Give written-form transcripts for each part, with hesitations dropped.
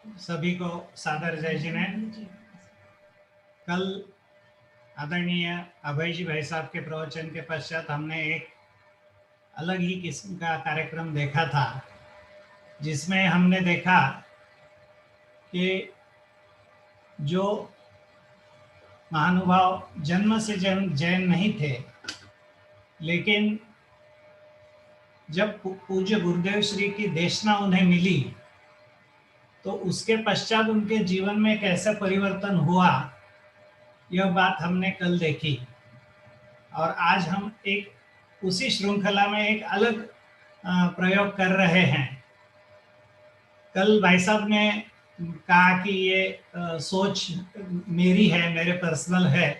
सभी को सादर जय जिनेन्द्र। कल आदरणीय अभय जी भाई साहब के प्रवचन के पश्चात हमने एक अलग ही किस्म का कार्यक्रम देखा था, जिसमें हमने देखा कि जो महानुभाव जन्म से जैन नहीं थे, लेकिन जब पूज्य गुरुदेव श्री की देशना उन्हें मिली तो उसके पश्चात उनके जीवन में कैसा परिवर्तन हुआ, यह बात हमने कल देखी। और आज हम एक उसी श्रृंखला में एक अलग प्रयोग कर रहे हैं। कल भाई साहब ने कहा कि ये सोच मेरी है, मेरे पर्सनल है,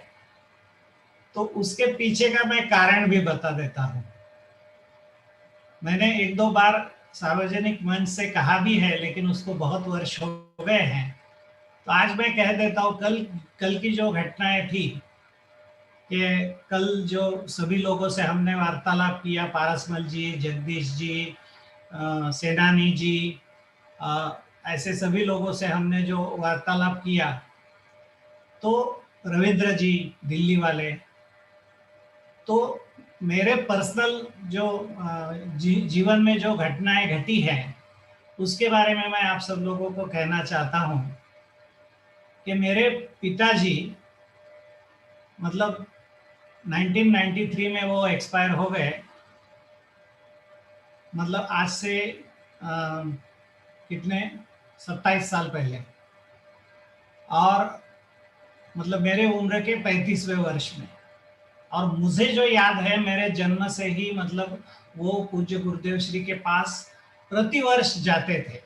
तो उसके पीछे का मैं कारण भी बता देता हूँ। मैंने एक दो बार सार्वजनिक मंच से कहा भी है, लेकिन उसको बहुत वर्ष हो गए हैं, तो आज मैं कह देता हूँ। कल की जो घटनाएं थी कि कल जो सभी लोगों से हमने वार्तालाप किया, पारसमल जी, जगदीश जी, सेनानी जी, ऐसे सभी लोगों से हमने जो वार्तालाप किया, तो रविंद्र जी दिल्ली वाले, तो मेरे पर्सनल जो जीवन में जो घटनाएं घटी हैं उसके बारे में मैं आप सब लोगों को कहना चाहता हूं कि मेरे पिताजी, मतलब 1993 में वो एक्सपायर हो गए। मतलब आज से कितने 27 साल पहले, और मतलब मेरे उम्र के 35वें वर्ष में। और मुझे जो याद है, मेरे जन्म से ही मतलब वो पूज्य गुरुदेव श्री के पास प्रतिवर्ष जाते थे।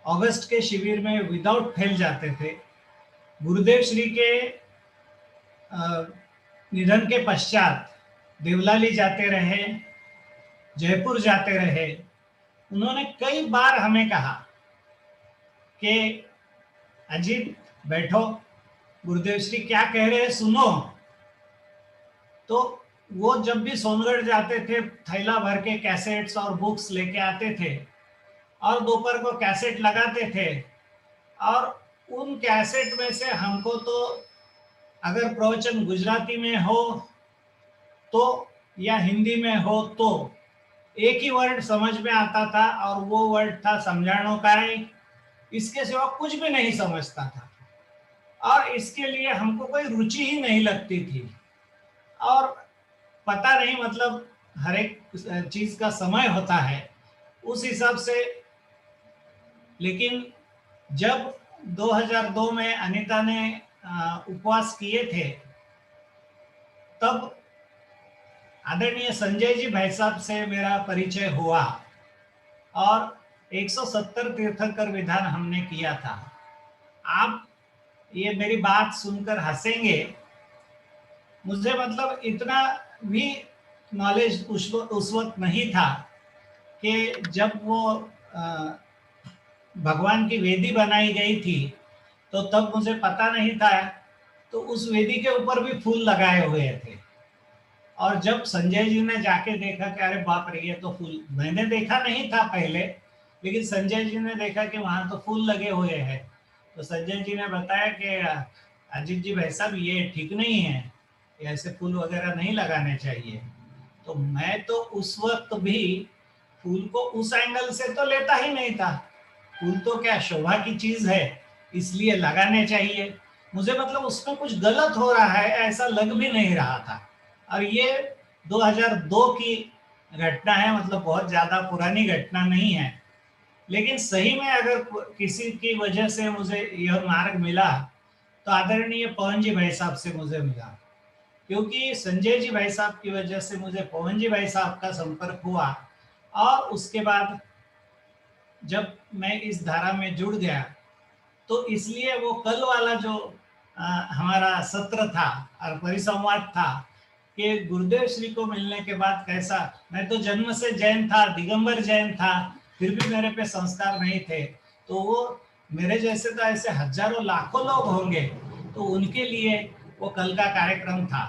अगस्त के शिविर में विदाउट फेल जाते थे। गुरुदेव श्री के निधन के पश्चात देवलाली जाते रहे, जयपुर जाते रहे। उन्होंने कई बार हमें कहा कि अजीत बैठो, गुरुदेव श्री क्या कह रहे हैं सुनो। तो वो जब भी सोनगढ़ जाते थे, थैला भर के कैसेट्स और बुक्स लेके आते थे और दोपहर को कैसेट लगाते थे। और उन कैसेट में से हमको तो अगर प्रवचन गुजराती में हो तो या हिंदी में हो तो एक ही वर्ड समझ में आता था, और वो वर्ड था समझाणो काय। इसके सिवा कुछ भी नहीं समझता था, और इसके लिए हमको कोई रुचि ही नहीं लगती थी। और पता नहीं, मतलब हर एक चीज का समय होता है उस हिसाब से। लेकिन जब 2002 में अनीता ने उपवास किए थे, तब आदरणीय संजय जी भाई साहब से मेरा परिचय हुआ और 170 तीर्थंकर विधान हमने किया था। आप ये मेरी बात सुनकर हंसेंगे, मुझे मतलब इतना भी नॉलेज उस वक्त नहीं था कि जब वो भगवान की वेदी बनाई गई थी तो तब मुझे पता नहीं था। तो उस वेदी के ऊपर भी फूल लगाए हुए थे, और जब संजय जी ने जाके देखा कि अरे बाप रे, ये तो फूल मैंने देखा नहीं था पहले, लेकिन संजय जी ने देखा कि वहां तो फूल लगे हुए हैं। तो संजय जी ने बताया कि अजीत जी भाई साहब, ये ठीक नहीं है, ऐसे फूल वगैरह नहीं लगाने चाहिए। तो मैं तो उस वक्त भी फूल को उस एंगल से तो लेता ही नहीं था। फूल तो क्या शोभा की चीज है, इसलिए लगाने चाहिए। मुझे मतलब उसमें कुछ गलत हो रहा है ऐसा लग भी नहीं रहा था। और ये 2002 की घटना है, मतलब बहुत ज्यादा पुरानी घटना नहीं है। लेकिन सही में अगर किसी की वजह से मुझे यह मार्ग मिला तो आदरणीय पवन जी भाई साहब से मुझे मिला, क्योंकि संजय जी भाई साहब की वजह से मुझे पवन जी भाई साहब का संपर्क हुआ। और उसके बाद जब मैं इस धारा में जुड़ गया, तो इसलिए वो कल वाला जो हमारा सत्र था और परिसंवाद था कि गुरुदेव श्री को मिलने के बाद कैसा, मैं तो जन्म से जैन था, दिगंबर जैन था, फिर भी मेरे पे संस्कार नहीं थे। तो वो मेरे जैसे तो ऐसे हजारों लाखों लोग होंगे, तो उनके लिए वो कल का कार्यक्रम था।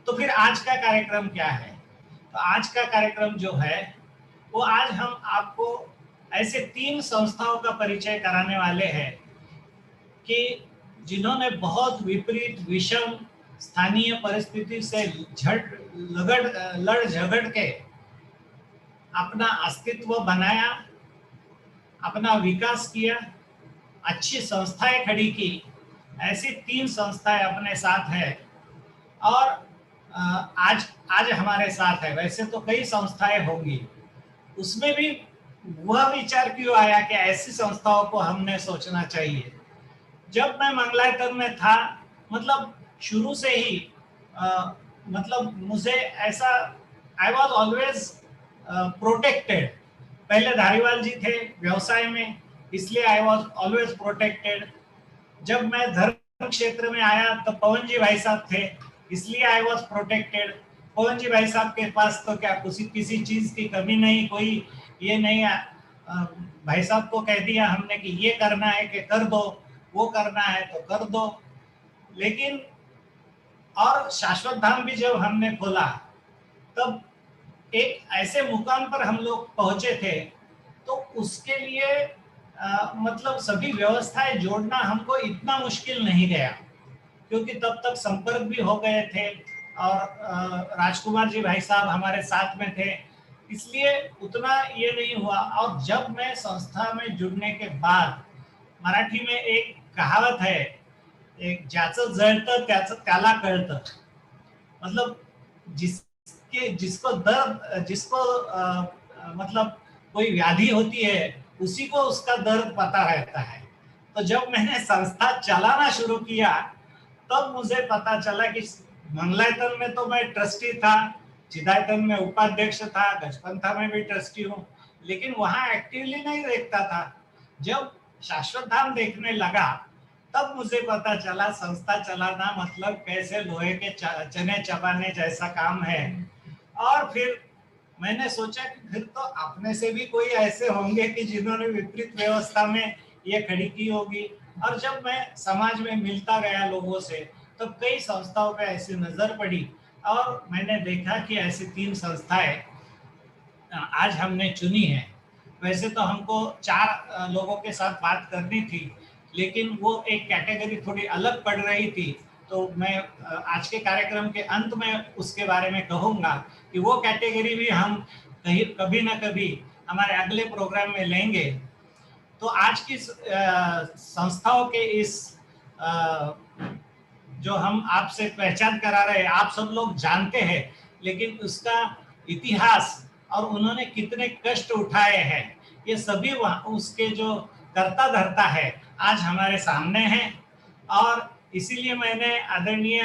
तो फिर आज का कार्यक्रम क्या है? तो आज का कार्यक्रम जो है वो आज हम आपको ऐसे 3 संस्थाओं का परिचय कराने वाले हैं कि जिन्होंने बहुत विपरीत विषम स्थानीय परिस्थिति से लड़ झगड़ के अपना अस्तित्व बनाया, अपना विकास किया, अच्छी संस्थाएं खड़ी की। ऐसी 3 संस्थाएं अपने साथ है और आज आज हमारे साथ है। वैसे तो कई संस्थाएं होंगी, उसमें भी वह विचार क्यों आया कि ऐसी संस्थाओं को हमने सोचना चाहिए। जब मैं मंगलायतन में था, मतलब शुरू से ही मतलब मुझे ऐसा, आई वॉज ऑलवेज प्रोटेक्टेड। पहले धारीवाल जी थे व्यवसाय में, इसलिए आई वॉज ऑलवेज प्रोटेक्टेड। जब मैं धर्म क्षेत्र में आया तो पवन जी भाई साहब थे, इसलिए आई वॉज प्रोटेक्टेड। पवन जी भाई साहब के पास तो क्या किसी चीज की कमी नहीं, कोई ये नहीं। भाई साहब को कह दिया हमने कि ये करना है कि कर दो, वो करना है तो कर दो। लेकिन और शाश्वत धाम भी जब हमने खोला तब एक ऐसे मुकाम पर हम लोग पहुंचे थे, तो उसके लिए मतलब सभी व्यवस्थाएं जोड़ना हमको इतना मुश्किल नहीं गया, क्योंकि तब तक संपर्क भी हो गए थे और राजकुमार जी भाई साहब हमारे साथ में थे, इसलिए उतना ये नहीं हुआ। और जब मैं संस्था में जुड़ने के बाद, मराठी में एक कहावत है, एक ज्याचं जळतं त्याला कळतं, मतलब जिसको मतलब कोई व्याधि होती है उसी को उसका दर्द पता रहता है। तो जब मैंने संस्था चलाना शुरू किया तब मुझे पता चला कि मंगलायतन में तो मैं ट्रस्टी था, चिदायतन में उपाध्यक्ष था, गजपंथा में भी ट्रस्टी हूँ, लेकिन वहां एक्टिवली नहीं देखता था। जब शाश्वत धाम देखने लगा तब मुझे पता चला संस्था चलाना मतलब कैसे लोहे के चने चबाने जैसा काम है। और फिर मैंने सोचा कि फिर तो अपने से भी कोई ऐसे होंगे कि जिन्होंने विपरीत व्यवस्था में ये खड़ी की होगी। और जब मैं समाज में मिलता गया लोगों से, तो कई संस्थाओं पे ऐसी नजर पड़ी और मैंने देखा कि ऐसी 3 संस्थाएं आज हमने चुनी है। वैसे तो हमको 4 लोगों के साथ बात करनी थी, लेकिन वो एक कैटेगरी थोड़ी अलग पड़ रही थी, तो मैं आज के कार्यक्रम के अंत में उसके बारे में कहूँगा कि वो कैटेगरी भी हम कहीं कभी ना कभी हमारे अगले प्रोग्राम में लेंगे। तो आज की संस्थाओं के इस जो हम आपसे पहचान करा रहे हैं, आप सब लोग जानते हैं, लेकिन उसका इतिहास और उन्होंने कितने कष्ट उठाए हैं, ये सभी उसके जो करता धरता है आज हमारे सामने है। और इसीलिए मैंने आदरणीय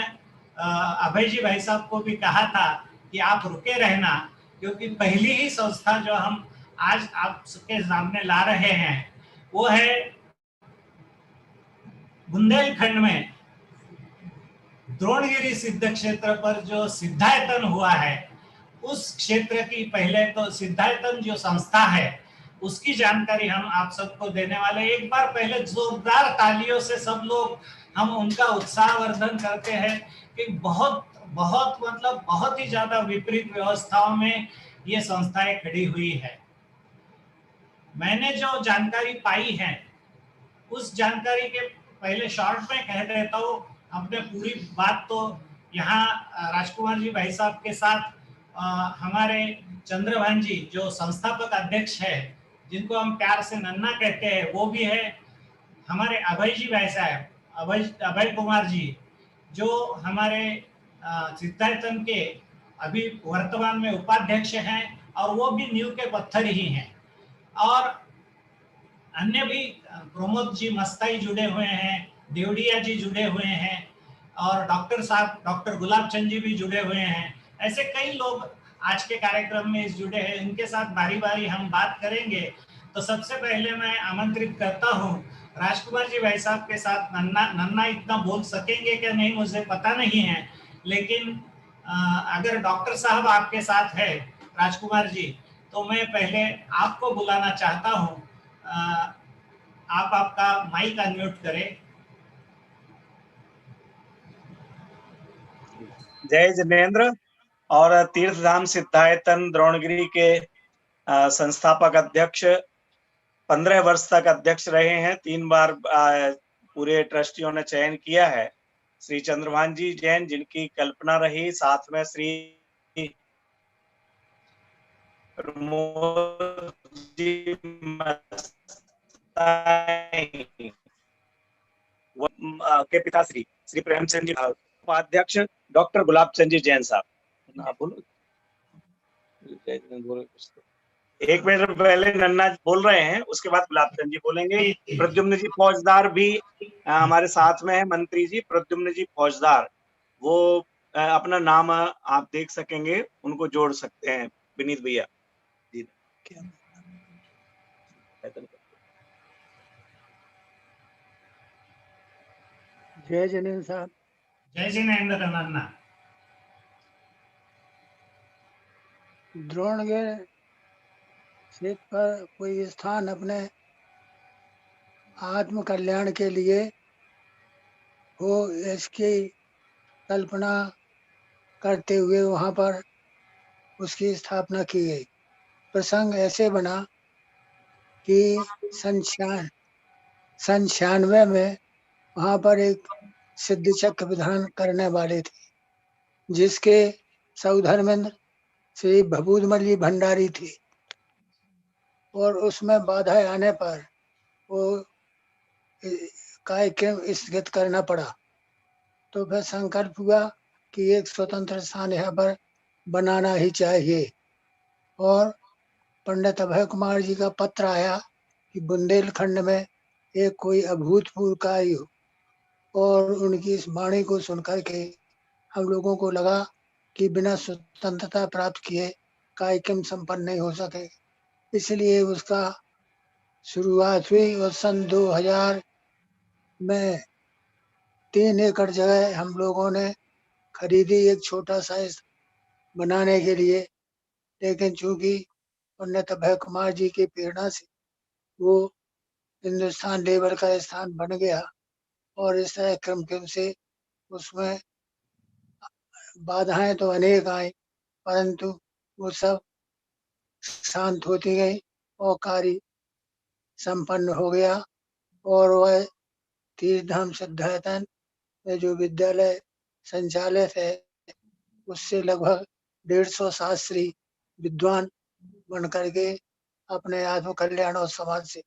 अभय जी भाई साहब को भी कहा था कि आप रुके रहना, क्योंकि पहली ही संस्था जो हम आज आपके सामने ला रहे हैं वो है बुंदेलखंड में द्रोणगिरी सिद्ध क्षेत्र पर जो सिद्धायतन हुआ है, उस क्षेत्र की पहले तो सिद्धायतन जो संस्था है उसकी जानकारी हम आप सबको देने वाले। एक बार पहले जोरदार तालियों से सब लोग हम उनका उत्साहवर्धन करते हैं कि बहुत बहुत मतलब बहुत ही ज्यादा विपरीत व्यवस्थाओं में ये संस्थाएं खड़ी हुई है। मैंने जो जानकारी पाई है उस जानकारी के पहले शॉर्ट में कह देता हूँ। हमने पूरी बात तो यहाँ राजकुमार जी भाई साहब के साथ हमारे चंद्रभान जी जो संस्थापक अध्यक्ष है, जिनको हम प्यार से नन्ना कहते हैं, वो भी है। हमारे अभय जी भाई साहब, अभय कुमार जी जो हमारे सिद्धायतन के अभी वर्तमान में उपाध्यक्ष हैं और वो भी नींव के पत्थर ही हैं। और अन्य भी प्रमोद जी मस्ताई जुड़े हुए हैं, देवड़िया जी जुड़े हुए हैं और डॉक्टर साहब डॉक्टर गुलाब चंद जी भी जुड़े हुए हैं। ऐसे कई लोग आज के कार्यक्रम में जुड़े हैं, इनके साथ बारी बारी हम बात करेंगे। तो सबसे पहले मैं आमंत्रित करता हूँ राजकुमार जी भाई साहब के साथ। नन्ना इतना बोल सकेंगे क्या नहीं मुझे पता नहीं है, लेकिन अगर डॉक्टर साहब आपके साथ है राजकुमार जी, तो मैं पहले आपको बुलाना चाहता हूँ। आप आपका माइक अनम्यूट करें। जय जिनेन्द्र। और तीर्थधाम सिद्धायतन द्रोणगिरी के संस्थापक अध्यक्ष 15 वर्ष तक अध्यक्ष रहे हैं। 3 बार पूरे ट्रस्टियों ने चयन किया है। श्री चंद्रभान जी जैन, जिनकी कल्पना रही, साथ में श्री प्रमोद जी के पिताश्री श्री प्रेमचंद जी, उपाध्यक्ष डॉक्टर गुलाब चंद जी जैन साहब। आप बोलो, एक मिनट पहले नन्ना बोल रहे हैं, उसके बाद गुलाब चंद जी बोलेंगे। प्रद्युम्न जी फौजदार भी हमारे साथ में है, मंत्री जी प्रद्युम्न जी फौजदार, वो अपना नाम आप देख सकेंगे, उनको जोड़ सकते हैं। विनीत भैया जी, जय जिनेन्द्र साहब। जय जिनेन्द्र नन्ना। द्रोणगढ़ क्षेत्र पर कोई स्थान अपने आत्म कल्याण के लिए हो, इसकी कल्पना करते हुए वहां पर उसकी स्थापना की गई। प्रसंग ऐसे बना कि सन 96 में वहां पर एक सिद्ध चक्र विधान करने वाले थे, जिसके सौधर्मेंद्र श्री भभूतमल जी भंडारी थे, और उसमें बाधा आने पर वो कार्यक्रम स्थगित करना पड़ा। तो फिर संकल्प हुआ कि एक स्वतंत्र स्थान यहाँ पर बनाना ही चाहिए, और पंडित अभय कुमार जी का पत्र आया कि बुंदेलखंड में एक कोई अभूतपूर्व कार्य हो, और उनकी इस वाणी को सुनकर के हम लोगों को लगा कि बिना स्वतंत्रता प्राप्त किए कार्यक्रम संपन्न नहीं हो सके। इसलिए उसका शुरुआत हुई, और सन 2000 में 3 एकड़ जगह हम लोगों ने खरीदी एक छोटा सा बनाने के लिए। लेकिन चूंकि पंडित अभय कुमार जी की प्रेरणा से वो हिंदुस्तान लेवल का स्थान बन गया, और इस तरह क्रम से उसमें बाधाएं तो अनेक आई, परंतु वो सब शांत होती गई और कार्य संपन्न हो गया। और वह तीर्थधाम सिद्धायतन में जो विद्यालय संचालित है, उससे लगभग 150 शास्त्री विद्वान बन करके अपने आत्म कल्याण और समाज से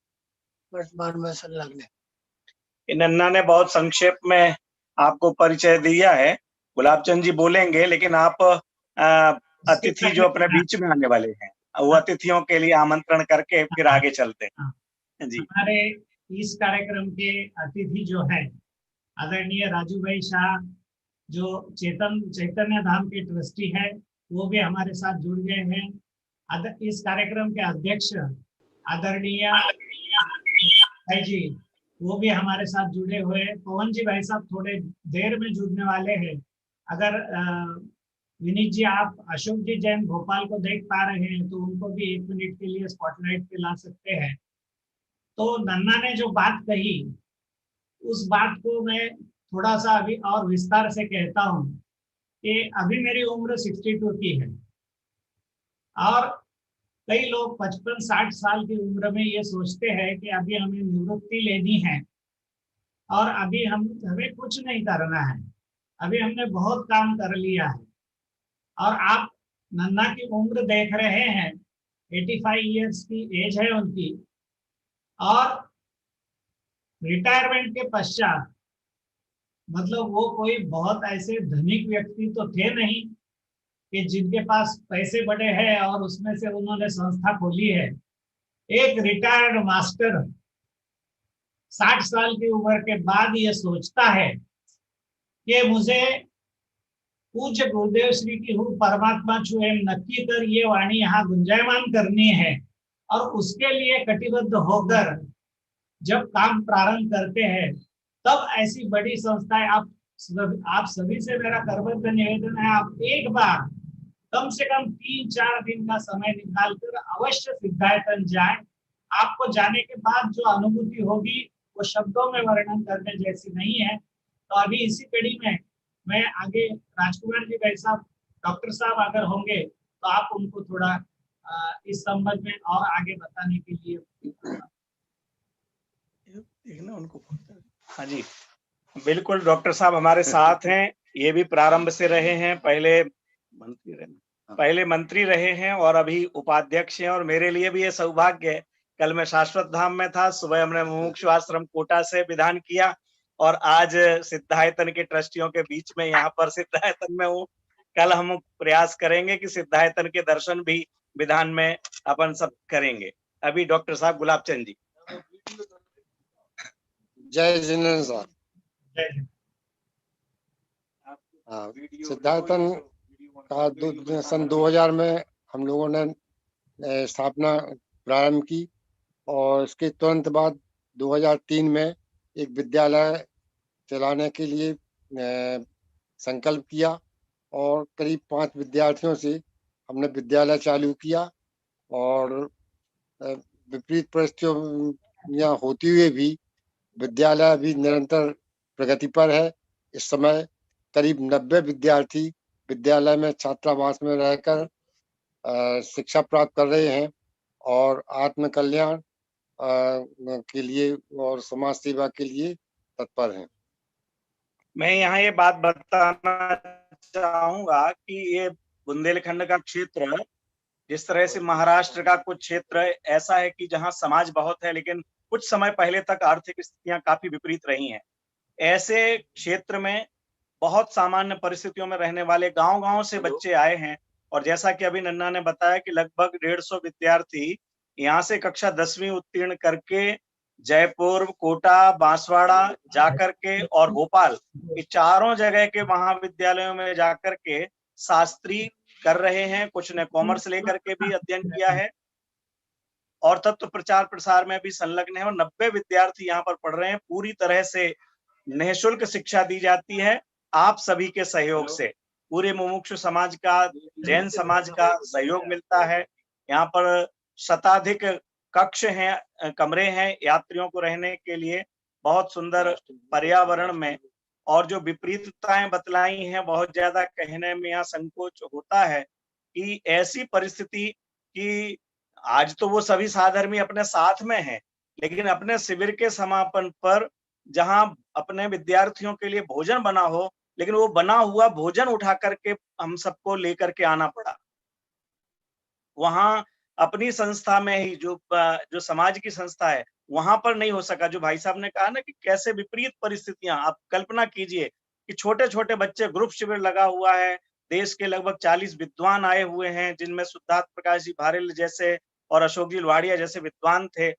वर्तमान में संलग्न है। नन्ना ने बहुत संक्षेप में आपको परिचय दिया है। गुलाब चंद जी बोलेंगे, लेकिन आप अतिथि जो अपने बीच में आने वाले हैं, वो अतिथियों के लिए आमंत्रण करके फिर आगे चलते हैं जी। हमारे इस कार्यक्रम के अतिथि जो है आदरणीय राजू भाई शाह, जो चैतन्य धाम के ट्रस्टी है, वो भी हमारे साथ जुड़ गए हैं। इस कार्यक्रम के अध्यक्ष आदरणीय भाई जी, वो भी हमारे साथ जुड़े हुए हैं। पवन जी भाई साहब थोड़े देर में जुड़ने वाले हैं। अगर विनीत जी आप अशोक जी जैन भोपाल को देख पा रहे हैं तो उनको भी 1 मिनट के लिए स्पॉटलाइट पे ला सकते हैं। तो नन्ना ने जो बात कही, उस बात को मैं थोड़ा सा अभी और विस्तार से कहता हूँ कि अभी मेरी उम्र 62 की है, और कई लोग 55-60 साल की उम्र में ये सोचते हैं कि अभी हमें निवृत्ति लेनी है और अभी हमें कुछ नहीं करना है, अभी हमने बहुत काम कर लिया है। और आप नन्ना की उम्र देख रहे हैं, 85 ईयर्स की एज है उनकी, और रिटायरमेंट के पश्चात मतलब वो कोई बहुत ऐसे धनिक व्यक्ति तो थे नहीं कि जिनके पास पैसे बड़े हैं और उसमें से उन्होंने संस्था खोली है। एक रिटायर्ड मास्टर 60 साल की उम्र के बाद ये सोचता है कि मुझे पूज्य गुरुदेव श्री की हूँ परमात्मा छु एम नक्की कर ये वाणी यहाँ गुंजायमान करनी है, और उसके लिए कटिबद्ध होकर जब काम प्रारंभ करते हैं, तब ऐसी बड़ी संस्थाएं आप सभी से मेरा करबद्ध निवेदन है, आप एक बार कम से कम 3-4 दिन का समय निकालकर अवश्य सिद्धायतन जाए। आपको जाने के बाद जो अनुभूति होगी वो शब्दों में वर्णन करने जैसी नहीं है। तो अभी इसी कड़ी में मैं आगे राजकुमार जी भाई साहब, डॉक्टर साहब अगर होंगे तो आप उनको थोड़ा इस संबंध में और आगे बताने के लिए देखना उनको। हाँ जी, बिल्कुल डॉक्टर साहब हमारे साथ हैं। ये भी प्रारंभ से रहे हैं, पहले मंत्री रहे हैं और अभी उपाध्यक्ष हैं। और मेरे लिए भी ये सौभाग्य है, कल मैं शाश्वत धाम में था, सुबह हमने मुमुक्षु आश्रम कोटा से विधान किया और आज सिद्धायतन के ट्रस्टियों के बीच में यहाँ पर सिद्धायतन में हूँ। कल हम प्रयास करेंगे कि सिद्धायतन के दर्शन भी विधान में अपन सब करेंगे। अभी डॉक्टर साहब गुलाब चंद जी। जय जिनेन्द्र साहब। जय हिंद। हाँ, सिद्धायतन का सन 2000 में हम लोगों ने स्थापना प्रारंभ की और इसके तुरंत बाद 2003 में एक विद्यालय चलाने के लिए संकल्प किया और करीब 5 विद्यार्थियों से हमने विद्यालय चालू किया और विपरीत परिस्थितियां होती हुए भी विद्यालय अभी निरंतर प्रगति पर है। इस समय करीब 90 विद्यार्थी विद्यालय में छात्रावास में रहकर शिक्षा प्राप्त कर रहे हैं और आत्म कल्याण के लिए और समाज सेवा के लिए तत्पर हैं। मैं यहाँ ये बात बताना चाहूंगा कि ये बुंदेलखंड का क्षेत्र जिस तरह से महाराष्ट्र का कुछ क्षेत्र ऐसा है कि जहाँ समाज बहुत है, लेकिन कुछ समय पहले तक आर्थिक स्थितियां काफी विपरीत रही हैं। ऐसे क्षेत्र में बहुत सामान्य परिस्थितियों में रहने वाले गांव-गांव से बच्चे आए हैं और जैसा कि अभी नन्ना ने बताया कि लगभग 150 विद्यार्थी यहाँ से कक्षा 10वीं उत्तीर्ण करके जयपुर, कोटा, बांसवाड़ा जाकर के और भोपाल, ये चारों जगह के महाविद्यालयों में जाकर के शास्त्री कर रहे हैं। कुछ ने कॉमर्स लेकर के भी अध्ययन किया है और तत्व प्रचार प्रसार में भी संलग्न है और 90 विद्यार्थी यहाँ पर पढ़ रहे हैं। पूरी तरह से निःशुल्क शिक्षा दी जाती है आप सभी के सहयोग से। पूरे मुमुक्षु समाज का, जैन समाज का सहयोग मिलता है। यहाँ पर शताधिक कक्ष हैं, कमरे हैं यात्रियों को रहने के लिए, बहुत सुंदर पर्यावरण में। और जो विपरीतताएं बतलाई हैं, बहुत ज्यादा कहने में यहाँ संकोच होता है कि ऐसी परिस्थिति कि आज तो वो सभी साधर्मी अपने साथ में हैं, लेकिन अपने शिविर के समापन पर जहां अपने विद्यार्थियों के लिए भोजन बना हो, लेकिन वो बना हुआ भोजन उठा करके हम सबको लेकर के आना पड़ा। वहां अपनी संस्था में ही जो समाज की संस्था है वहां पर नहीं हो सका। जो भाई साहब ने कहा ना कि कैसे विपरीत परिस्थितियां, आप कल्पना कीजिए कि छोटे छोटे बच्चे, ग्रुप शिविर लगा हुआ है, देश के लगभग 40 विद्वान आए हुए हैं, जिनमें सिद्धार्थ प्रकाश जी भारेल जैसे और अशोक जी लवाड़िया जैसे विद्वान थे,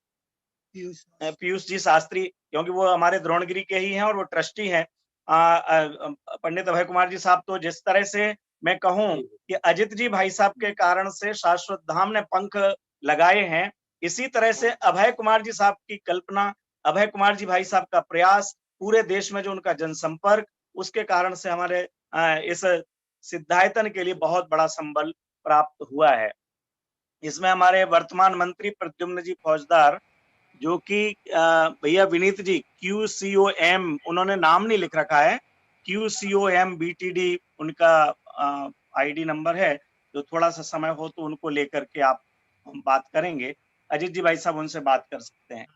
पीयूष जी शास्त्री, क्योंकि वो हमारे द्रोणगिरी के ही हैं और वो ट्रस्टी हैं। पंडित अभय कुमार जी साहब, तो जिस तरह से मैं कहूं कि अजित जी भाई साहब के कारण से शाश्वत धाम ने पंख लगाए हैं, इसी तरह से अभय कुमार जी साहब की कल्पना, अभय कुमार जी भाई साहब का प्रयास, पूरे देश में जो उनका जनसंपर्क, उसके कारण से हमारे इस सिद्धायतन के लिए बहुत बड़ा संबल प्राप्त हुआ है। इसमें हमारे वर्तमान मंत्री प्रद्युम्न जी फौजदार, जो कि भैया विनीत जी QCOM, उन्होंने नाम नहीं लिख रखा है, QCOM BTD उनका ID नंबर है। जो थोड़ा सा समय हो तो उनको लेकर के आप हम बात करेंगे। अजीत जी भाई साहब उनसे बात कर सकते हैं।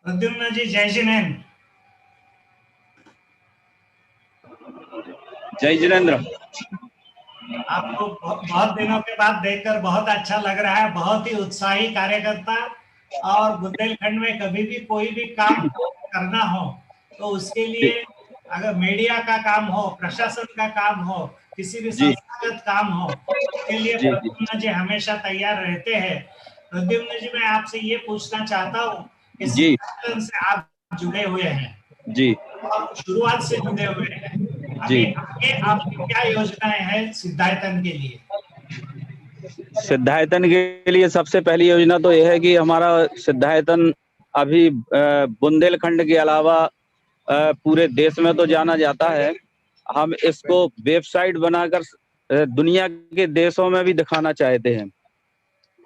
प्रद्युम्न जी, जय जिनेन्द्र। जय जिनेन्द्र। आपको बहुत दिनों के बाद देखकर बहुत अच्छा लग रहा है। बहुत ही उत्साही कार्यकर्ता, और बुंदेलखंड में कभी भी कोई भी काम करना हो तो उसके लिए, अगर मीडिया का काम हो, प्रशासन का काम हो, किसी भी संस्थागत काम हो, उसके लिए प्रद्युम्न जी हमेशा तैयार रहते हैं। प्रद्युम्न जी, मैं आपसे ये पूछना चाहता हूँ कि सिद्धायतन से आप जुड़े हुए हैं जी, और शुरुआत से जुड़े हुए हैं, अभी आपकी क्या योजनाएं हैं सिद्धायतन के लिए? सिद्धायतन के लिए सबसे पहली योजना तो यह है कि हमारा सिद्धायतन अभी बुंदेलखंड के अलावा पूरे देश में तो जाना जाता है। हम इसको वेबसाइट बनाकर दुनिया के देशों में भी दिखाना चाहते हैं।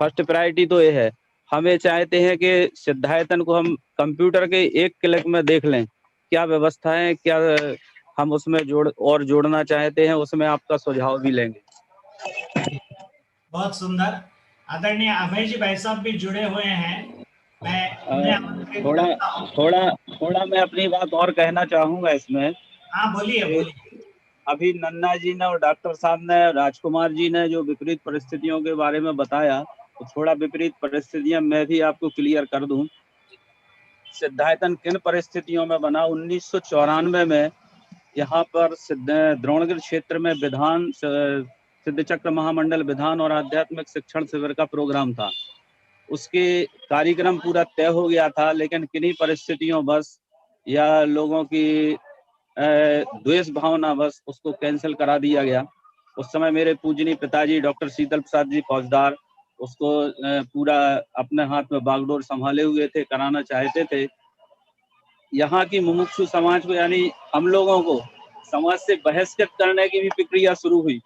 फर्स्ट प्रायोरिटी तो ये है, हम ये चाहते हैं कि सिद्धायतन को हम कंप्यूटर के एक क्लिक में देख लें, क्या व्यवस्था है, क्या हम उसमें जोड़ना चाहते हैं, उसमें आपका सुझाव भी लेंगे। बहुत सुंदर। आदरणीय अभय जी भाई साहब भी जुड़े हुए हैं, मैं उन्हें आमंत्रित थोड़ा करता हूँ। थोड़ा थोड़ा मैं अपनी बात और कहना चाहूंगा इसमें। हाँ बोलिए बोलिए। अभी नन्ना जी ने और डॉक्टर साहब ने, राजकुमार जी ने जो विपरीत परिस्थितियों के बारे में बताया, तो थोड़ा विपरीत परिस्थितियां मैं भी आपको क्लियर कर दूं। सिद्धायतन किन परिस्थितियों में बना? 1994 में यहाँ पर द्रोणगिर क्षेत्र में विधान सिद्ध चक्र महामंडल विधान और आध्यात्मिक शिक्षण शिविर का प्रोग्राम था। उसके कार्यक्रम पूरा तय हो गया था, लेकिन किन्हीं परिस्थितियों बस या लोगों की द्वेष भावना बस उसको कैंसिल करा दिया गया। उस समय मेरे पूजनीय पिताजी डॉक्टर शीतल प्रसाद जी फौजदार उसको पूरा अपने हाथ में बागडोर संभाले हुए थे, कराना चाहते थे। यहाँ की मुमुक्षु समाज को, यानी हम लोगों को समाज से बहिष्कृत करने की भी प्रक्रिया शुरू हुई।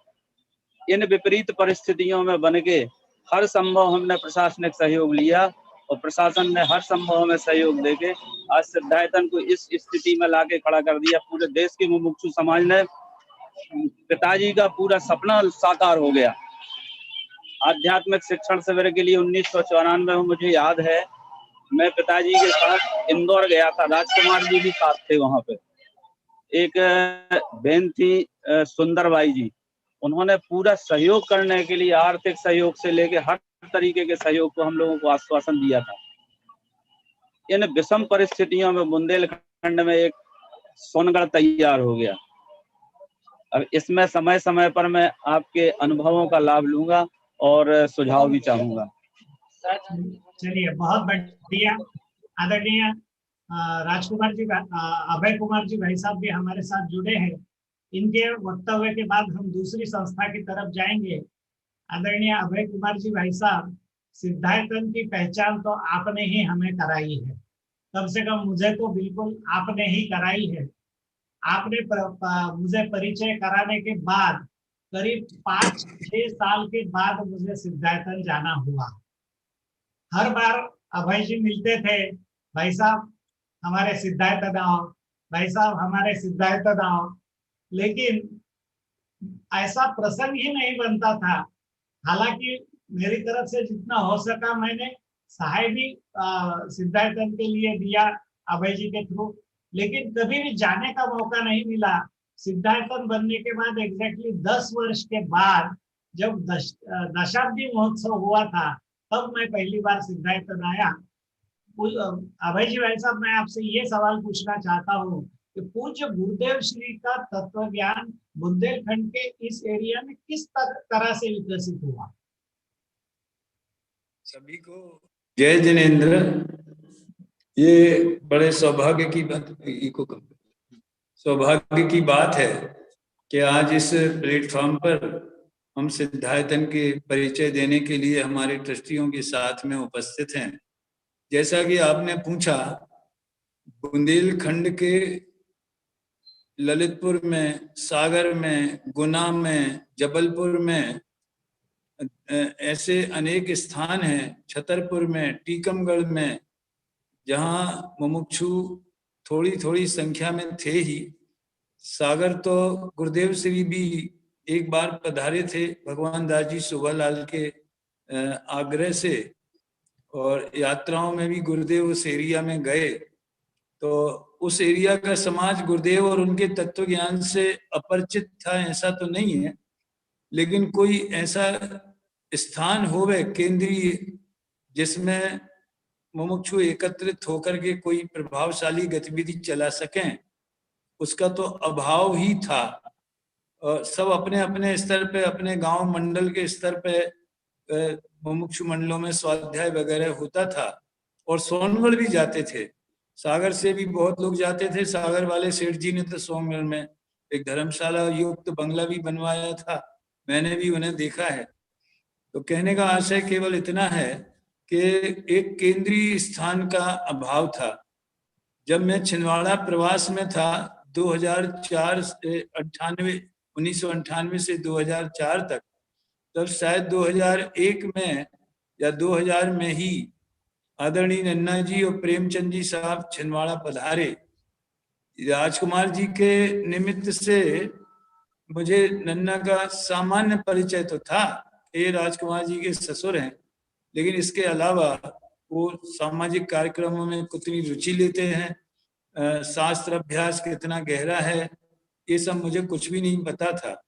इन विपरीत परिस्थितियों में बन के हर संभव हमने प्रशासनिक सहयोग लिया और प्रशासन ने हर संभव में सहयोग देके आज सिद्धायतन को इस स्थिति में लाके खड़ा कर दिया। पूरे देश के मुमुक्षु समाज ने, पिताजी का पूरा सपना साकार हो गया। आध्यात्मिक शिक्षण शिविर के लिए 1994 में मुझे याद है, मैं पिताजी के साथ इंदौर गया था, राजकुमार जी भी साथ थे वहां पे। एक बहन थी सुंदरबाई जी, उन्होंने पूरा सहयोग करने के लिए आर्थिक सहयोग से लेके हर तरीके के सहयोग को हम लोगों को आश्वासन दिया था। इन विषम परिस्थितियों में बुंदेलखंड में एक सोनगढ़ तैयार हो गया। अब इसमें समय समय पर मैं आपके अनुभवों का लाभ लूंगा और सुझाव भी चाहूंगा। चलिए, बहुत बढ़िया। आदरणीय राजकुमार जी, अभय कुमार जी भाई साहब भी हमारे साथ जुड़े हैं। इनके वक्तव्य के बाद हम दूसरी संस्था की तरफ जाएंगे। आदरणीय अभय कुमार जी भाई साहब, सिद्धायतन की पहचान तो आपने ही हमें कराई है, कम से कम मुझे तो बिल्कुल आपने ही कराई है। आपने मुझे परिचय कराने के बाद करीब 5-6 साल के बाद मुझे सिद्धायतन जाना हुआ। हर बार अभय जी मिलते थे, भाई साहब हमारे सिद्धायतन आओ, भाई साहब हमारे सिद्धायतन आओ, लेकिन ऐसा प्रसंग ही नहीं बनता था। हालांकि मेरी तरफ से जितना हो सका मैंने सहाय भी सिद्धायतन के लिए दिया अभय जी के थ्रू, लेकिन कभी भी जाने का मौका नहीं मिला। सिद्धायतन बनने के बाद एग्जैक्टली 10 वर्ष के बाद जब दशाब्दी महोत्सव हुआ था, तब मैं पहली बार सिद्धायतन आया। अभय जी भाई साहब, मैं आपसे ये सवाल पूछना चाहता हूँ कि पूज्य गुरुदेव श्री का तत्व ज्ञान बुंदेलखंड के इस एरिया में किस तरह से विकसित हुआ? सभी को जय जिनेन्द्र। ये बड़े सौभाग्य की बात है कि आज इस प्लेटफॉर्म पर हम सिद्धायतन के परिचय देने के लिए हमारे ट्रस्टियों के साथ में उपस्थित हैं। जैसा कि आपने पूछा, बुंदेलखंड के ललितपुर में, सागर में, गुना में, जबलपुर में ऐसे अनेक स्थान हैं, छतरपुर में, टीकमगढ़ में, जहाँ मुमुक्षु थोड़ी थोड़ी संख्या में थे ही। सागर तो गुरुदेव श्री भी एक बार पधारे थे भगवान दास जी सुभालाल के आग्रह से, और यात्राओं में भी गुरुदेव उस एरिया में गए। तो उस एरिया का समाज गुरुदेव और उनके तत्व ज्ञान से अपरिचित था ऐसा तो नहीं है, लेकिन कोई ऐसा स्थान होवे केंद्रीय जिसमें मुमुक्षु एकत्रित होकर के कोई प्रभावशाली गतिविधि चला सकें, उसका तो अभाव ही था। सब अपने अपने स्तर पे, अपने गांव मंडल के स्तर पे मुमुक्षु मंडलों में स्वाध्याय वगैरह होता था, और सोनगढ़ भी जाते थे। सागर से भी बहुत लोग जाते थे। सागर वाले सेठ जी ने तो सोनगढ़ में एक धर्मशाला युक्त बंगला भी बनवाया था, मैंने भी उन्हें देखा है। तो कहने का आशय केवल इतना है कि एक केंद्रीय स्थान का अभाव था। जब मैं छिंदवाड़ा प्रवास में था 2004 से 1998 से 2004 तक, तब शायद 2001 में या 2000 में ही आदरणीय नन्ना जी और प्रेमचंद जी साहब छिंदवाड़ा पधारे। राजकुमार जी के निमित्त से मुझे नन्ना का सामान्य परिचय तो था, ये राजकुमार जी के ससुर हैं, लेकिन इसके अलावा वो सामाजिक कार्यक्रमों में कितनी रुचि लेते हैं, शास्त्र अभ्यास कितना गहरा है, ये सब मुझे कुछ भी नहीं पता था।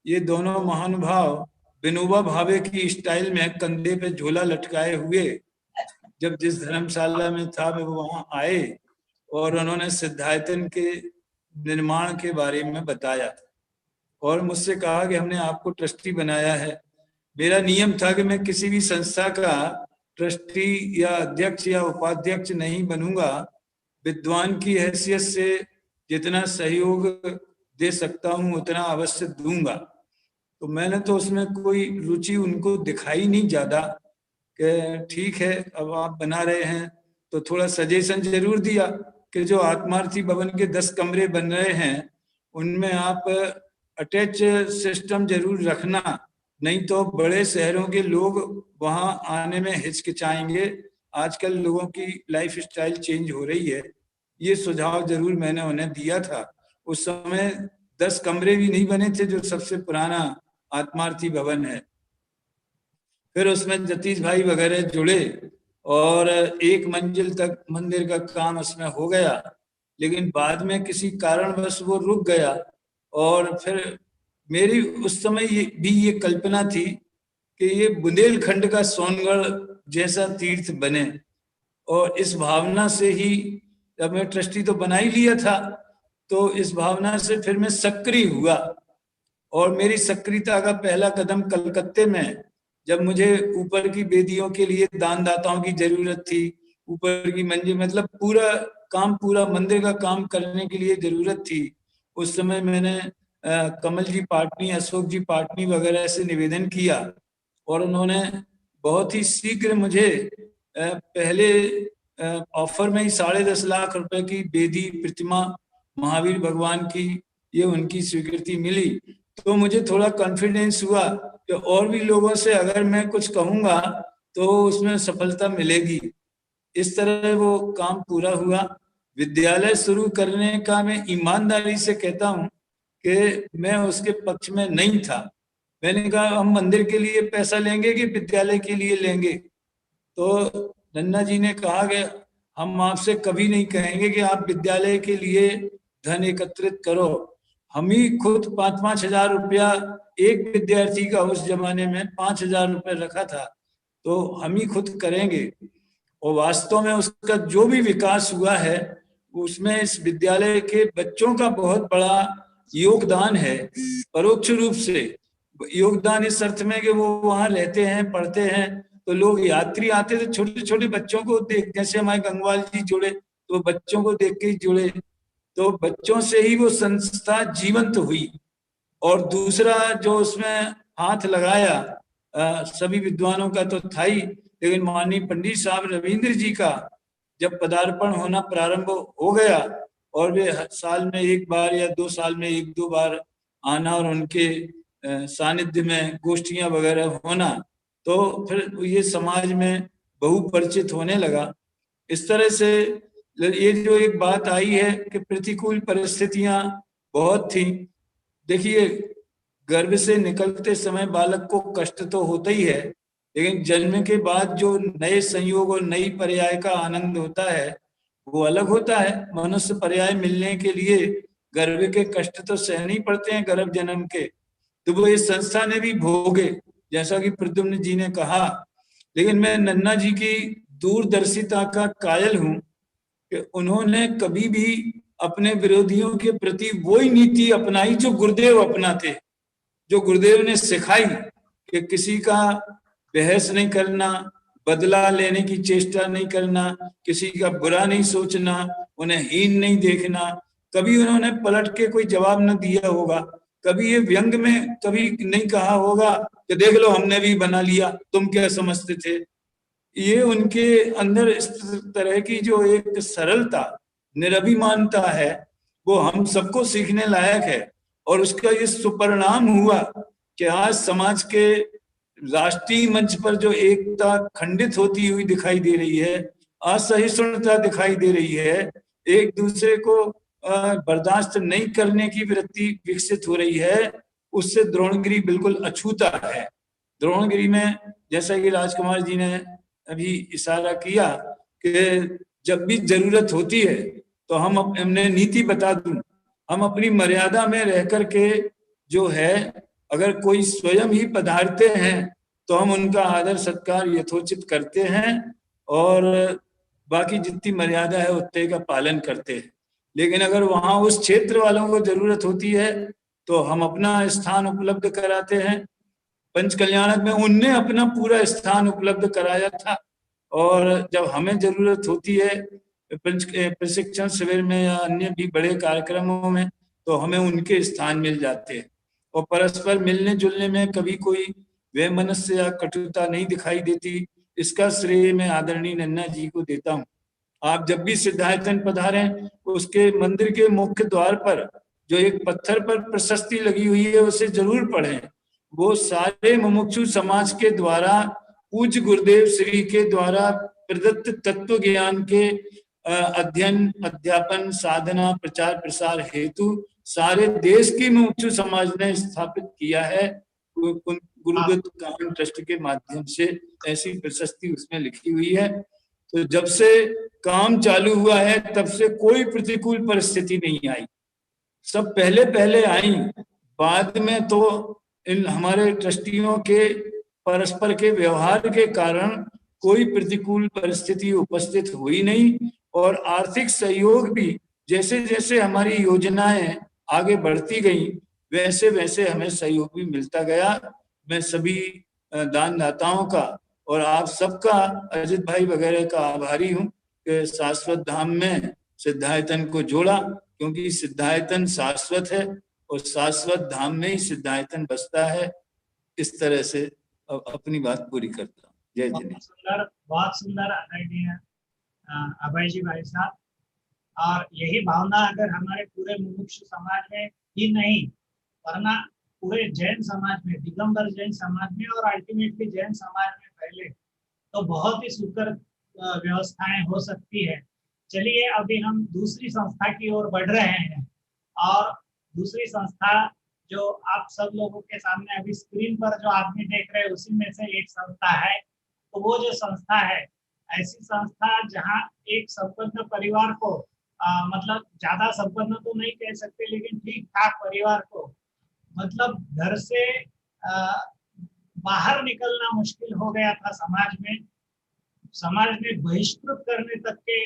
ये दोनों महानुभाव विनोबा भावे की स्टाइल में कंधे पे झोला लटकाए हुए जब जिस धर्मशाला में था वे वहां आए और उन्होंने सिद्धायतन के निर्माण के बारे में बताया और मुझसे कहा कि हमने आपको ट्रस्टी बनाया है। मेरा नियम था कि मैं किसी भी संस्था का ट्रस्टी या अध्यक्ष या उपाध्यक्ष नहीं बनूंगा, विद्वान की हैसियत से जितना सहयोग दे सकता हूं उतना अवश्य दूंगा। तो मैंने तो उसमें कोई रुचि उनको दिखाई नहीं ज्यादा कि ठीक है अब आप बना रहे हैं, तो थोड़ा सजेशन जरूर दिया कि जो आत्मार्थी भवन के 10 कमरे बन रहे हैं उनमें आप अटैच सिस्टम जरूर रखना, नहीं तो बड़े शहरों के लोग वहां आने में हिचकिचाएंगे। आजकल लोगों की लाइफ स्टाइल चेंज हो रही है, ये सुझाव जरूर मैंने उन्हें दिया था। उस समय 10 कमरे भी नहीं बने थे, जो सबसे पुराना आत्मार्थी भवन है। फिर उसमें जतीश भाई वगैरह जुड़े और 1 मंजिल तक मंदिर का काम उसमें हो गया, लेकिन बाद में किसी कारणवश वो रुक गया। और फिर मेरी उस समय ये कल्पना थी कि ये बुंदेलखंड का सोनगढ़ जैसा तीर्थ बने, और इस भावना से ही जब मैं ट्रस्टी तो बना ही लिया था, तो इस भावना से फिर मैं सक्रिय हुआ। और मेरी सक्रियता का पहला कदम कलकत्ते में, जब मुझे ऊपर की वेदियों के लिए दानदाताओं की जरूरत थी, ऊपर की मंजिल मतलब पूरा मंदिर का काम करने के लिए जरूरत थी। उस समय मैंने कमल जी पाटनी, अशोक जी पाटनी वगैरह से निवेदन किया और उन्होंने बहुत ही शीघ्र मुझे पहले ऑफर में ही 10.5 लाख रुपए की वेदी प्रतिमा महावीर भगवान की, ये उनकी स्वीकृति मिली। तो मुझे थोड़ा कॉन्फिडेंस हुआ कि और भी लोगों से अगर मैं कुछ कहूंगा तो उसमें सफलता मिलेगी। इस तरह वो काम पूरा हुआ। विद्यालय शुरू करने का मैं ईमानदारी से कहता हूं कि मैं उसके पक्ष में नहीं था। मैंने कहा हम मंदिर के लिए पैसा लेंगे कि विद्यालय के लिए लेंगे? तो नन्ना जी ने कहा कि हम आपसे कभी नहीं कहेंगे कि आप विद्यालय के लिए धन एकत्रित करो, हम ही खुद 5-5 हजार रुपया एक विद्यार्थी का, उस जमाने में 5 हजार रुपये रखा था, तो हम ही खुद करेंगे। और वास्तव में उसका जो भी विकास हुआ है उसमें इस विद्यालय के बच्चों का बहुत बड़ा योगदान है। परोक्ष रूप से योगदान इस अर्थ में कि वो वहां रहते हैं, पढ़ते हैं, तो लोग यात्री आते थे छोटे छोटे बच्चों को देख, जैसे हमारे गंगवाल जी जुड़े तो बच्चों को देख के ही जुड़े, तो बच्चों से ही वो संस्था जीवंत हुई। और दूसरा जो उसमें हाथ लगाया सभी विद्वानों का तो था ही, लेकिन माननीय पंडित साहब रविंद्र जी का जब पदार्पण होना प्रारंभ हो गया और वे साल में 1 बार या 2 साल में 1-2 बार आना और उनके सानिध्य में गोष्ठियां वगैरह होना, तो फिर ये समाज में बहुपरिचित होने लगा। इस तरह से ये जो एक बात आई है कि प्रतिकूल परिस्थितियां बहुत थी। देखिए, गर्भ से निकलते समय बालक को कष्ट तो होता ही है, लेकिन जन्म के बाद जो नए संयोग और नई पर्याय का आनंद होता है वो अलग होता है। मनुष्य पर्याय मिलने के लिए गर्भ के कष्ट तो सहने ही पड़ते हैं, गर्भ जन्म के, तो वो इस संस्था ने भी भोगे, जैसा कि प्रद्युम्न जी ने कहा। लेकिन मैं नन्ना जी की दूरदर्शिता का कायल हूं कि उन्होंने कभी भी अपने विरोधियों के प्रति वही नीति अपनाई जो गुरुदेव अपनाते, जो गुरुदेव ने सिखाई कि किसी का बहस नहीं करना, बदला लेने की चेष्टा नहीं करना, किसी का बुरा नहीं सोचना, उन्हें हीन नहीं देखना। कभी उन्होंने पलट के कोई जवाब न दिया होगा, कभी ये व्यंग में कभी नहीं कहा होगा कि देख लो हमने भी बना लिया, तुम क्या समझते थे। ये उनके अंदर इस तरह की जो एक सरलता, निरभिमानता है, वो हम सबको सीखने लायक है। और उसका ये सुपरिणाम हुआ कि आज समाज के राष्ट्रीय मंच पर जो एकता खंडित होती हुई दिखाई दे रही है, असहिष्णुता दिखाई दे रही है, एक दूसरे को बर्दाश्त नहीं करने की वृत्ति विकसित हो रही है, उससे द्रोणगिरी बिल्कुल अछूता है। द्रोणगिरी में जैसा कि राजकुमार जी ने अभी इशारा किया कि जब भी जरूरत होती है तो हमने नीति बता दूं, हम अपनी मर्यादा में रह करके जो है, अगर कोई स्वयं ही पधारते हैं तो हम उनका आदर सत्कार यथोचित करते हैं और बाकी जितनी मर्यादा है उतने का पालन करते हैं। लेकिन अगर वहां उस क्षेत्र वालों को जरूरत होती है तो हम अपना स्थान उपलब्ध कराते हैं। पंच कल्याणक में उनने अपना पूरा स्थान उपलब्ध कराया था और जब हमें जरूरत होती है प्रशिक्षण शिविर में या अन्य भी बड़े कार्यक्रमों में तो हमें उनके स्थान मिल जाते हैं और परस्पर मिलने जुलने में कभी कोई वैमनस्य या कटुता नहीं दिखाई देती। इसका श्रेय मैं आदरणीय नन्ना जी को देता हूँ। आप जब भी सिद्धायतन पधारें, उसके मंदिर के मुख्य द्वार पर जो एक पत्थर पर प्रशस्ति लगी हुई है उसे जरूर पढ़ें। वो सारे मुमुक्षु समाज के द्वारा पूज्य गुरुदेव श्री के द्वारा प्रदत्त तत्व ज्ञान के अध्ययन अध्यापन साधना प्रचार प्रसार हेतु सारे देश की मुमुक्षु समाज ने स्थापित किया है। गुरुदत्त कानून ट्रस्ट के माध्यम से ऐसी प्रशस्ति उसमें लिखी हुई है। तो जब से काम चालू हुआ है तब से कोई प्रतिकूल परिस्थिति नहीं आई। सब पहले पहले आई, बाद में तो इन हमारे ट्रस्टियों के परस्पर के व्यवहार के कारण कोई प्रतिकूल परिस्थिति उपस्थित हुई नहीं और आर्थिक सहयोग भी जैसे जैसे हमारी योजनाएं आगे बढ़ती गई वैसे वैसे हमें सहयोग भी मिलता गया। मैं सभी दानदाताओं का और आप सबका, अजित भाई वगैरह का आभारी हूँ कि शाश्वत धाम में सिद्धायतन को जोड़ा, क्योंकि सिद्धायतन शाश्वत है और शाश्वत धाम में ही सिद्धायतन बसता है। इस तरह से अपनी बात पूरी करता हूँ। जय जिनेन्द्र। बहुत सुंदर आदरणीय अभय जी भाई साहब। और यही भावना अगर हमारे पूरे मुमुक्षु समाज में ही नहीं वरना पूरे जैन समाज में, दिगंबर जैन समाज में और अल्टीमेटली जैन समाज में पहले तो बहुत ही सुकर व्यवस्थाएं हो सकती है। चलिए अभी हम दूसरी संस्था की ओर बढ़ रहे हैं और दूसरी संस्था जो आप सब लोगों के सामने अभी स्क्रीन पर जो आदमी देख रहे हैं उसी में से एक संस्था है। तो वो जो संस्था है ऐसी संस्था जहां एक संपन्न परिवार को मतलब ज्यादा संपन्न तो नहीं कह सकते लेकिन ठीक ठाक परिवार को मतलब घर से बाहर निकलना मुश्किल हो गया था। समाज ने बहिष्कृत करने तक के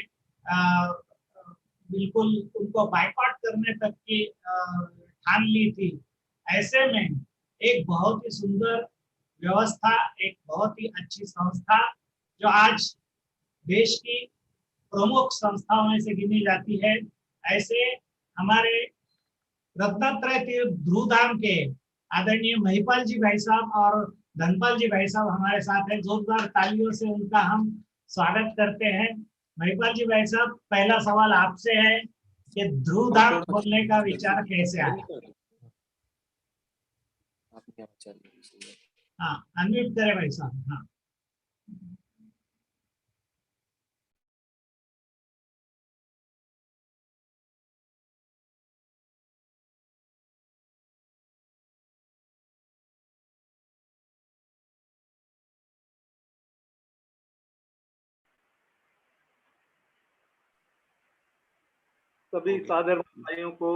बिल्कुल उनको बाइकआउट करने तक की ठान ली थी। ऐसे में एक बहुत ही सुंदर व्यवस्था, एक बहुत ही अच्छी संस्था जो आज देश की प्रमुख संस्थाओं में से गिनी जाती है, ऐसे हमारे रत्नत्रय तीर्थ ध्रुव धाम के आदरणीय महिपाल जी भाई साहब और धनपाल जी भाई साहब हमारे साथ हैं। जोरदार तालियों से उनका हम स्वागत करते हैं। महिपाल जी भाई साहब, पहला सवाल आपसे है कि ध्रुव धाम खोलने का विचार कैसे आया? हाँ, अनम्यूट करें भाई साहब। हाँ, सभी सादर भाइयों को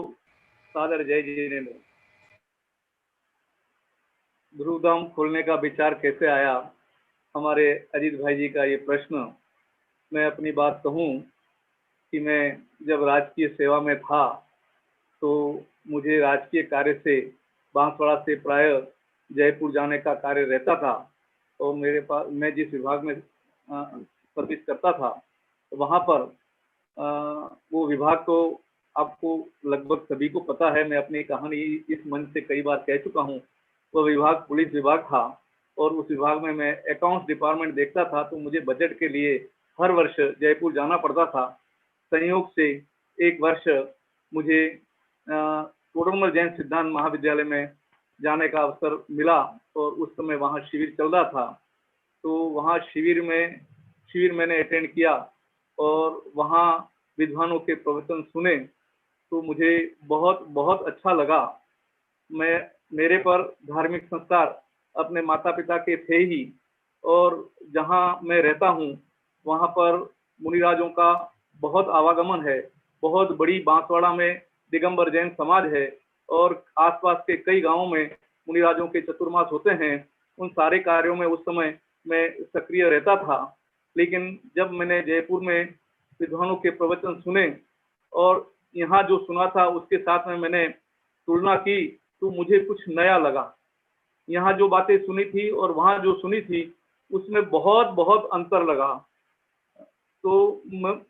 सादर जय जिनेन्द्र। ध्रुव धाम खोलने का विचार कैसे आया, हमारे अजीत भाई जी का ये प्रश्न। मैं अपनी बात कहूँ कि मैं जब राजकीय सेवा में था तो मुझे राजकीय कार्य से बांसवाड़ा से प्राय जयपुर जाने का कार्य रहता था और मेरे पास मैं जिस विभाग में सर्विस करता था तो वहाँ पर वो विभाग को आपको लगभग सभी को पता है, मैं अपनी कहानी इस मंच से कई बार कह चुका हूँ। वो विभाग पुलिस विभाग था और उस विभाग में मैं अकाउंट्स डिपार्टमेंट देखता था तो मुझे बजट के लिए हर वर्ष जयपुर जाना पड़ता था। संयोग से एक वर्ष मुझे कोडरमल जैन सिद्धांत महाविद्यालय में जाने का अवसर मिला और उस समय वहाँ शिविर चल रहा था। तो वहाँ शिविर मैंने अटेंड किया और वहाँ विद्वानों के प्रवचन सुने तो मुझे बहुत बहुत अच्छा लगा। मेरे पर धार्मिक संस्कार अपने माता पिता के थे ही और जहाँ मैं रहता हूँ वहाँ पर मुनिराजों का बहुत आवागमन है। बहुत बड़ी बांसवाड़ा में दिगंबर जैन समाज है और आसपास के कई गांवों में मुनिराजों के चतुर्मास होते हैं। उन सारे कार्यों में उस समय मैं सक्रिय रहता था। लेकिन जब मैंने जयपुर में विद्वानों के प्रवचन सुने और यहाँ जो सुना था उसके साथ में मैंने तुलना की तो मुझे कुछ नया लगा। यहाँ जो बातें सुनी थी और वहाँ जो सुनी थी उसमें बहुत बहुत अंतर लगा। तो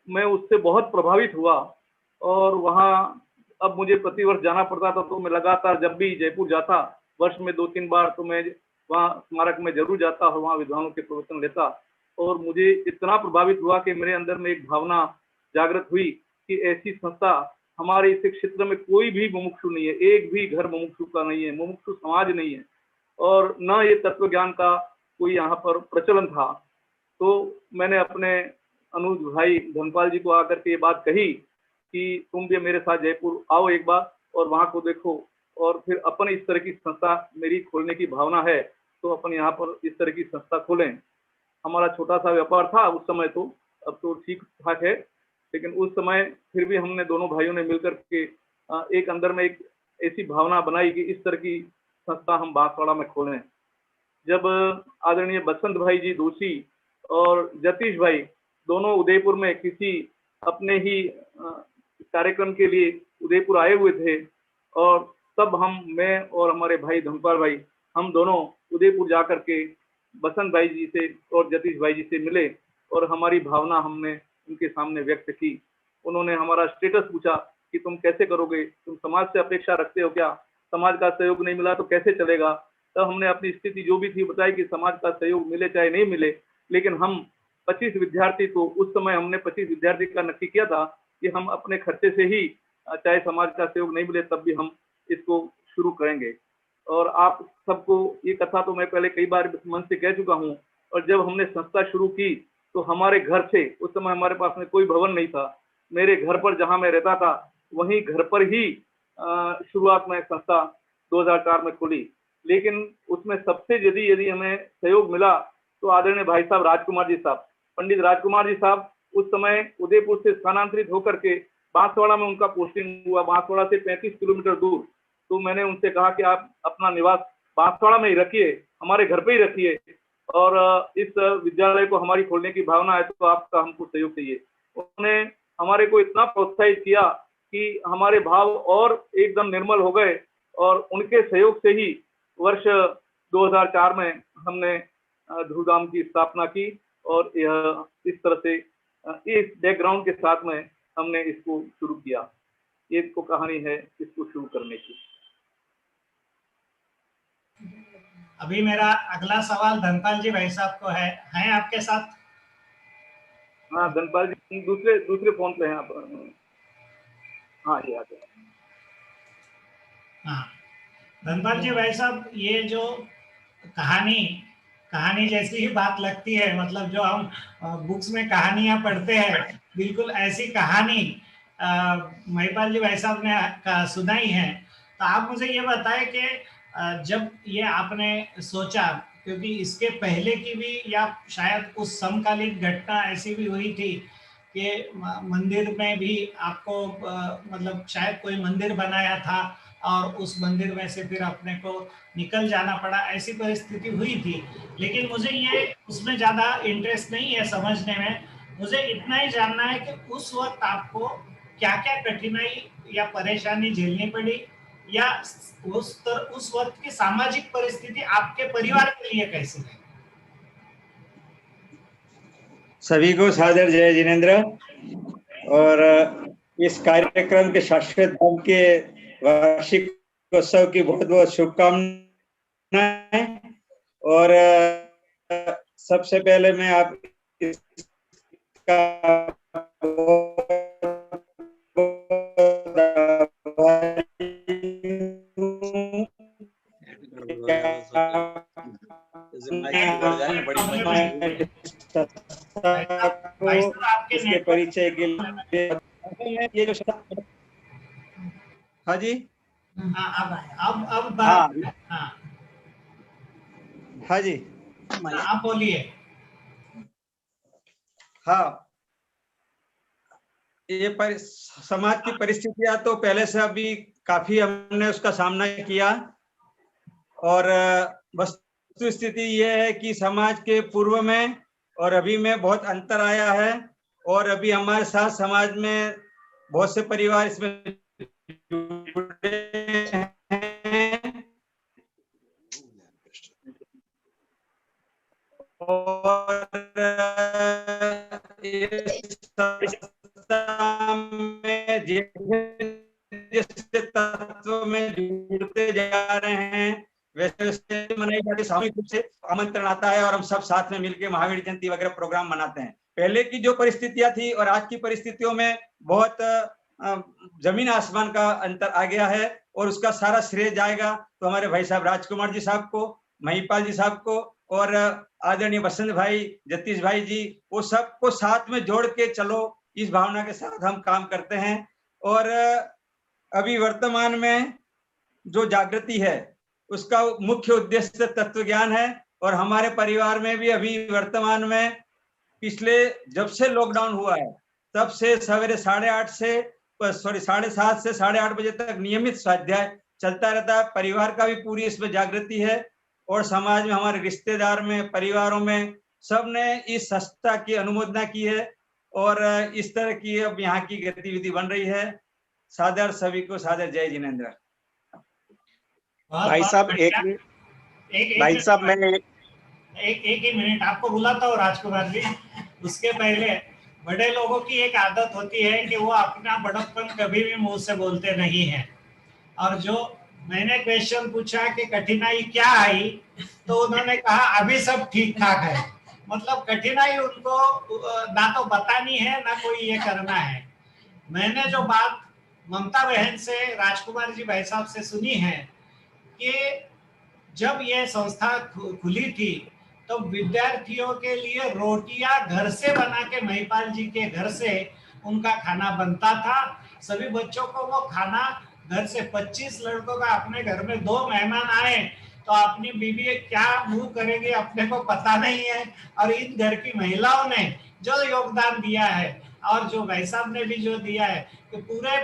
मैं उससे बहुत प्रभावित हुआ और वहाँ अब मुझे प्रतिवर्ष जाना पड़ता था। तो मैं लगातार जब भी जयपुर जाता, वर्ष में 2-3 बार, तो मैं वहाँ स्मारक में जरूर जाता और वहाँ विद्वानों के प्रवचन लेता। और मुझे इतना प्रभावित हुआ कि मेरे अंदर में एक भावना जागृत हुई कि ऐसी संस्था हमारे इस क्षेत्र में कोई भी मुमुक्षु नहीं है, एक भी घर मुमुक्षु का नहीं है, मुमुक्षु समाज नहीं है और न ये तत्व ज्ञान का कोई यहाँ पर प्रचलन था। तो मैंने अपने अनुज भाई धनपाल जी को आकर के ये बात कही कि तुम भी मेरे साथ जयपुर आओ एक बार और वहाँ को देखो और फिर अपन इस तरह की संस्था, मेरी खोलने की भावना है तो अपन यहाँ पर इस तरह की संस्था खोलें। हमारा छोटा सा व्यापार था उस समय, तो अब तो ठीक ठाक है, लेकिन उस समय फिर भी हमने दोनों भाइयों ने मिलकर के एक अंदर में एक ऐसी भावना बनाई कि इस तरह की संस्था हम बांसवाड़ा में खोलें। जब आदरणीय बसंत भाई जी दोषी और जतीश भाई दोनों उदयपुर में किसी अपने ही कार्यक्रम के लिए उदयपुर आए हुए थे और तब मैं और हमारे भाई धनपाल भाई, हम दोनों उदयपुर जाकर के बसंत भाई जी से और जतीश भाई जी से मिले और हमारी भावना हमने उनके सामने व्यक्त की। उन्होंने हमारा स्टेटस पूछा कि तुम कैसे करोगे, तुम समाज से अपेक्षा रखते हो क्या, समाज का सहयोग नहीं मिला तो कैसे चलेगा। तब हमने अपनी स्थिति जो भी थी बताई कि समाज का सहयोग मिले चाहे नहीं मिले, लेकिन हम 25 विद्यार्थी, तो उस समय हमने 25 विद्यार्थी का नक्की किया था कि हम अपने खर्चे से ही, चाहे समाज का सहयोग नहीं मिले तब भी हम इसको शुरू करेंगे। और आप सबको ये कथा तो मैं पहले कई बार मन से कह चुका हूँ। और जब हमने संस्था शुरू की तो हमारे घर से, उस समय हमारे पास में कोई भवन नहीं था, मेरे घर पर जहाँ मैं रहता था वहीं घर पर ही शुरुआत में संस्था 2004 में खुली। लेकिन उसमें सबसे यदि हमें सहयोग मिला तो आदरणीय भाई साहब राजकुमार जी साहब, पंडित राजकुमार जी साहब, उस समय उदयपुर से स्थानांतरित होकर के बांसवाड़ा में उनका पोस्टिंग हुआ, बांसवाड़ा से 35 किलोमीटर दूर। तो मैंने उनसे कहा कि आप अपना निवास बांसवाड़ा में ही रखिए, हमारे घर पे ही रखिए और इस विद्यालय को हमारी खोलने की भावना है तो आपका हमको सहयोग चाहिए। उन्होंने हमारे को इतना प्रोत्साहित किया कि हमारे भाव और एकदम निर्मल हो गए और उनके सहयोग से ही वर्ष 2004 में हमने ध्रुवधाम की स्थापना की और यह इस तरह से इस बैकग्राउंड के साथ में हमने इसको शुरू किया। ये तो कहानी है इसको शुरू करने की। अभी मेरा अगला सवाल धनपाल जी भाई साहब को है आपके साथ? हाँ धनपाल जी दूसरे फोन पे हैं आप। हाँ ये आ गया। हाँ धनपाल जी भाई साहब, ये जो कहानी जैसी ही बात लगती है, मतलब जो हम बुक्स में कहानियां पढ़ते हैं बिल्कुल ऐसी कहानी महिपाल जी भाई साहब ने सुनाई है। तो आप मुझे ये बताएं कि जब ये आपने सोचा, क्योंकि इसके पहले की भी या शायद उस समकालीन घटना ऐसी भी हुई थी कि मंदिर में भी आपको मतलब शायद कोई मंदिर बनाया था और उस मंदिर में से फिर अपने को निकल जाना पड़ा, ऐसी परिस्थिति हुई थी। लेकिन मुझे ये उसमें ज़्यादा इंटरेस्ट नहीं है समझने में। मुझे इतना ही जानना है कि उस वक्त आपको क्या क्या कठिनाई या परेशानी झेलनी पड़ी, या उस वक्त की सामाजिक परिस्थिति आपके परिवार के लिए कैसी है? सभी को सादर जय जिनेन्द्र। और इस कार्यक्रम के शाश्वत धाम के वार्षिक उत्सव की बहुत बहुत शुभकामनाएं। और सबसे पहले मैं आप इसके परिचय के लिए ये जो हाँ जी अब हाँ जी आप बोलिए। हाँ, ये समाज की परिस्थितियां तो पहले से अभी काफी हमने उसका सामना किया, और वस्तु स्थिति ये है कि समाज के पूर्व में और अभी में बहुत अंतर आया है, और अभी हमारे साथ समाज में बहुत से परिवार इसमें जुड़े हैं, और में जिस तत्व में जुड़ते जा रहे हैं वैसे मनाई जाती सामूहिक रूप से आमंत्रण आता है और हम सब साथ में मिलकर महावीर जयंती वगैरह प्रोग्राम मनाते हैं। पहले की जो परिस्थितियां थी और आज की परिस्थितियों में बहुत जमीन आसमान का अंतर आ गया है, और उसका सारा श्रेय जाएगा तो हमारे भाई साहब राजकुमार जी साहब को, महिपाल जी साहब को, और आदरणीय बसंत भाई, जतीश भाई जी, वो सबको साथ में जोड़ के चलो, इस भावना के साथ हम काम करते हैं। और अभी वर्तमान में जो जागृति है उसका मुख्य उद्देश्य तत्व ज्ञान है, और हमारे परिवार में भी अभी वर्तमान में पिछले जब से लॉकडाउन हुआ है तब से सवेरे 7:30 से 8:30 बजे तक नियमित स्वाध्याय चलता रहता है। परिवार का भी पूरी इसमें जागृति है, और समाज में हमारे रिश्तेदार में, परिवारों में सबने इस संस्था की अनुमोदना की है, और इस तरह की अब यहाँ की गतिविधि बन रही है। सादर सभी को सादर जय जिनेंद्र। भाई साहब भाई साहब मैं एक ही मिनट आपको बुलाता हूँ राजकुमार जी। उसके पहले बड़े लोगों की एक आदत होती है कि वो अपना बड़प्पन कभी भी मुंह से बोलते नहीं है, और जो मैंने क्वेश्चन पूछा कि कठिनाई क्या आई, तो उन्होंने कहा अभी सब ठीक ठाक है। मतलब कठिनाई उनको ना तो बतानी है ना कोई ये करना है। मैंने जो बात ममता बहन से, राजकुमार जी भाई साहब से सुनी है कि जब ये संस्था खुली थी तो विद्यार्थियों के लिए रोटियां घर से बना के महिपाल जी के घर से उनका खाना बनता था। सभी बच्चों को वो खाना घर से 25 लड़कों का, अपने घर में 2 मेहमान आए तो अपनी बीवी क्या मुंह करेगी अपने को पता नहीं है। और इन घर की महिलाओं ने जो योगदान दिया है और जो भाई साहब ने भी जो दिया है कि पूरे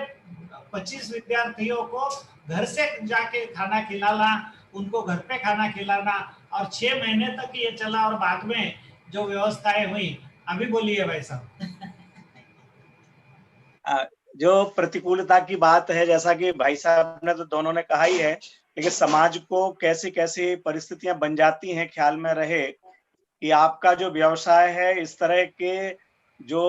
25 विद्यार्थियों को घर से जाके खाना खिलाना, उनको घर पे खाना खिलाना, और 6 महीने तक ये चला, और बाद में जो व्यवस्थाएं हुई। अभी बोलिए भाई साहब। जो प्रतिकूलता की बात है, जैसा कि भाई साहब ने तो दोनों ने कहा ही है, लेकिन समाज को कैसी कैसी परिस्थितियां बन जाती हैं ख्याल में रहे कि आपका जो व्यवसाय है, इस तरह के जो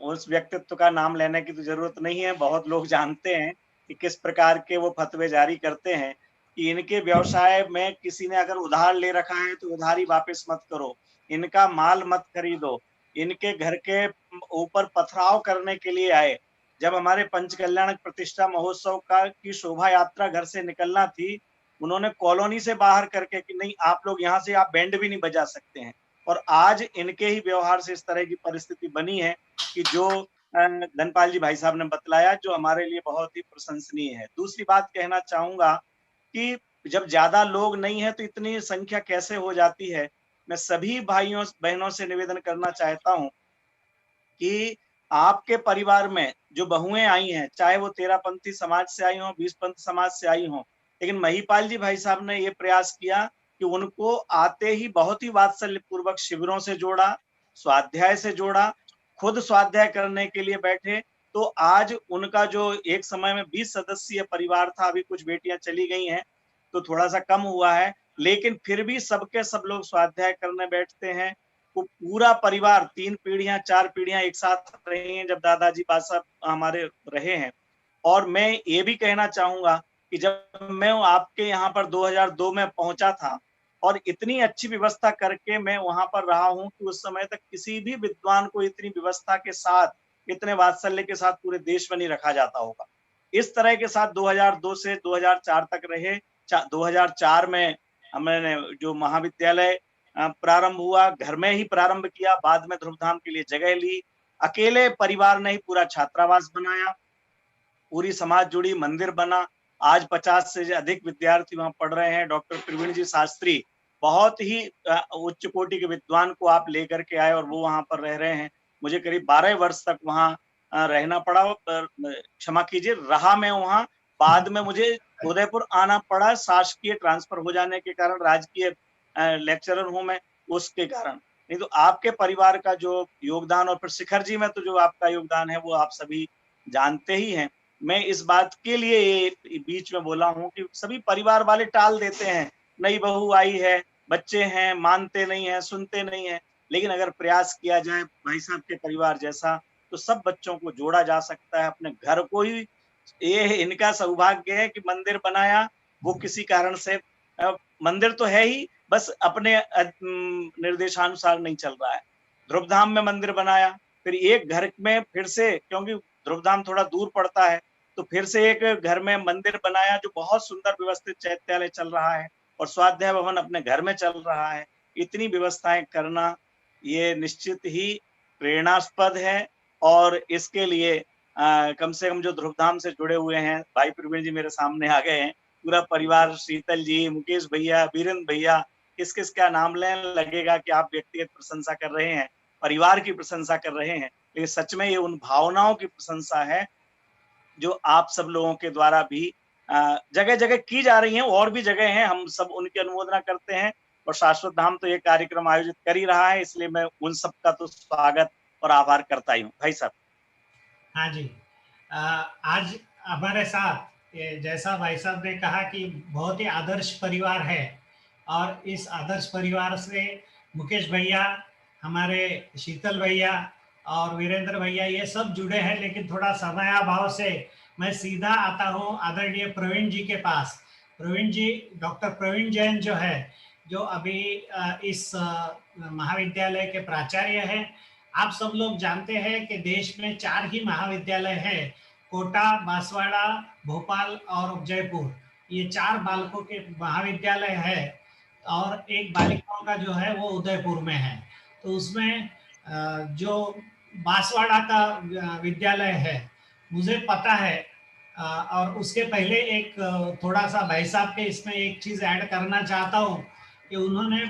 उस व्यक्तित्व का नाम लेने की तो जरूरत नहीं है, बहुत लोग जानते हैं कि किस प्रकार के वो फतवे जारी करते हैं कि इनके व्यवसाय में किसी ने अगर उधार ले रखा है तो उधारी वापस मत करो, इनका माल मत खरीदो, इनके घर के ऊपर पथराव करने के लिए आए। जब हमारे पंचकल्याण प्रतिष्ठा महोत्सव की शोभा यात्रा घर से निकलना थी, उन्होंने कॉलोनी से बाहर करके कि नहीं आप लोग यहाँ से, आप बैंड भी नहीं बजा सकते हैं। और आज इनके ही व्यवहार से इस तरह की परिस्थिति बनी है कि जो धनपाल जी भाई साहब ने बतलाया, जो हमारे लिए बहुत ही प्रशंसनीय है। दूसरी बात कहना चाहूंगा कि जब ज्यादा लोग नहीं है तो इतनी संख्या कैसे हो जाती है। मैं सभी भाइयों बहनों से निवेदन करना चाहता हूं कि आपके परिवार में जो बहुएं आई हैं, चाहे वो 13पंथी समाज से आई हो, 20पंथी समाज से आई हो, लेकिन महिपाल जी भाई साहब ने ये प्रयास किया कि उनको आते ही बहुत ही वात्सल्य पूर्वक शिविरों से जोड़ा, स्वाध्याय से जोड़ा, खुद स्वाध्याय करने के लिए बैठे। तो आज उनका जो एक समय में 20 सदस्यीय परिवार था, अभी कुछ बेटियां चली गई हैं तो थोड़ा सा कम हुआ है, लेकिन फिर भी सबके सब लोग स्वाध्याय करने बैठते हैं। वो पूरा परिवार 3 पीढ़ियां 4 पीढ़ियां एक साथ रही हैं जब दादाजी बाद साहब हमारे रहे हैं। और मैं ये भी कहना चाहूंगा कि जब मैं आपके यहाँ पर 2002 में पहुंचा था और इतनी अच्छी व्यवस्था करके मैं वहां पर रहा हूं कि उस समय तक किसी भी विद्वान को इतनी व्यवस्था के साथ, इतने वात्सल्य के साथ पूरे देश में नहीं रखा जाता होगा। इस तरह के साथ 2002 से 2004 तक रहे। 2004 में हमने जो महाविद्यालय प्रारंभ हुआ, घर में ही प्रारंभ किया, बाद में ध्रुवधाम के लिए जगह ली, अकेले परिवार ने ही पूरा छात्रावास बनाया, पूरी समाज जुड़ी, मंदिर बना। आज 50 से अधिक विद्यार्थी वहां पढ़ रहे हैं। डॉक्टर प्रवीण जी शास्त्री बहुत ही उच्च कोटि के विद्वान को आप लेकर के आए और वो वहां पर रह रहे हैं। मुझे करीब 12 वर्ष तक वहां रहना पड़ा, क्षमा कीजिए रहा मैं वहां। बाद में मुझे उदयपुर आना पड़ा, शासकीय ट्रांसफर हो जाने के कारण, राजकीय लेक्चरर हूं मैं उसके कारण। नहीं तो आपके परिवार का जो योगदान, और फिर शिखर जी में तो जो आपका योगदान है वो आप सभी जानते ही हैं। मैं इस बात के लिए बीच में बोला हूं कि सभी परिवार वाले टाल देते हैं, नई बहू आई है, बच्चे हैं, मानते नहीं है, सुनते नहीं है, लेकिन अगर प्रयास किया जाए भाई साहब के परिवार जैसा तो सब बच्चों को जोड़ा जा सकता है। अपने घर को ही, ये इनका सौभाग्य है कि मंदिर बनाया, वो किसी कारण से मंदिर तो है ही, बस अपने निर्देशानुसार नहीं चल रहा है। ध्रुवधाम में मंदिर बनाया, फिर एक घर में फिर से, क्योंकि ध्रुवधाम थोड़ा दूर पड़ता है, तो फिर से एक घर में मंदिर बनाया जो बहुत सुंदर व्यवस्थित चैत्यालय चल रहा है, और स्वाध्याय भवन अपने घर में चल रहा है। इतनी व्यवस्थाएं करना ये निश्चित ही प्रेरणास्पद है। और इसके लिए कम से कम जो ध्रुवधाम से जुड़े हुए हैं, भाई प्रवीण जी मेरे सामने आ गए हैं, पूरा परिवार, शीतल जी, मुकेश भैया, बीरेंद्र भैया, किस किस का नाम लें लगेगा कि आप व्यक्तिगत प्रशंसा कर रहे हैं, परिवार की प्रशंसा कर रहे हैं, लेकिन सच में ये उन भावनाओं की प्रशंसा है जो आप सब लोगों के द्वारा भी जगह जगह की जा रही हैं। और भी जगह हैं, हम सब उनकी अनुमोदना करते हैं, और शाश्वत धाम तो ये कार्यक्रम आयोजित कर ही रहा है, इसलिए मैं उन सब का तो स्वागत और आभार करता ही हूँ। भाई साहब। हाँ जी, आज हमारे साथ जैसा भाई साहब ने कहा कि बहुत ही आदर्श परिवार है, और इस आदर्श परिवार से मुकेश भैया, हमारे शीतल भैया और वीरेंद्र भैया ये सब जुड़े हैं, लेकिन थोड़ा समयाभाव से मैं सीधा आता हूँ आदरणीय प्रवीण जी के पास। प्रवीण जी, डॉक्टर प्रवीण जैन जो है, जो अभी इस महाविद्यालय के प्राचार्य हैं। आप सब लोग जानते हैं कि देश में 4 ही महाविद्यालय हैं, कोटा, बांसवाड़ा, भोपाल और जयपुर। ये 4 बालकों के महाविद्यालय है, और एक बालिकाओं का जो है वो उदयपुर में है। तो उसमें जो बांसवाड़ा का विद्यालय है, मुझे पता है, और उसके पहले एक थोड़ा सा भाई साहब के इसमें एक चीज ऐड करना चाहता हूँ कि उन्होंने,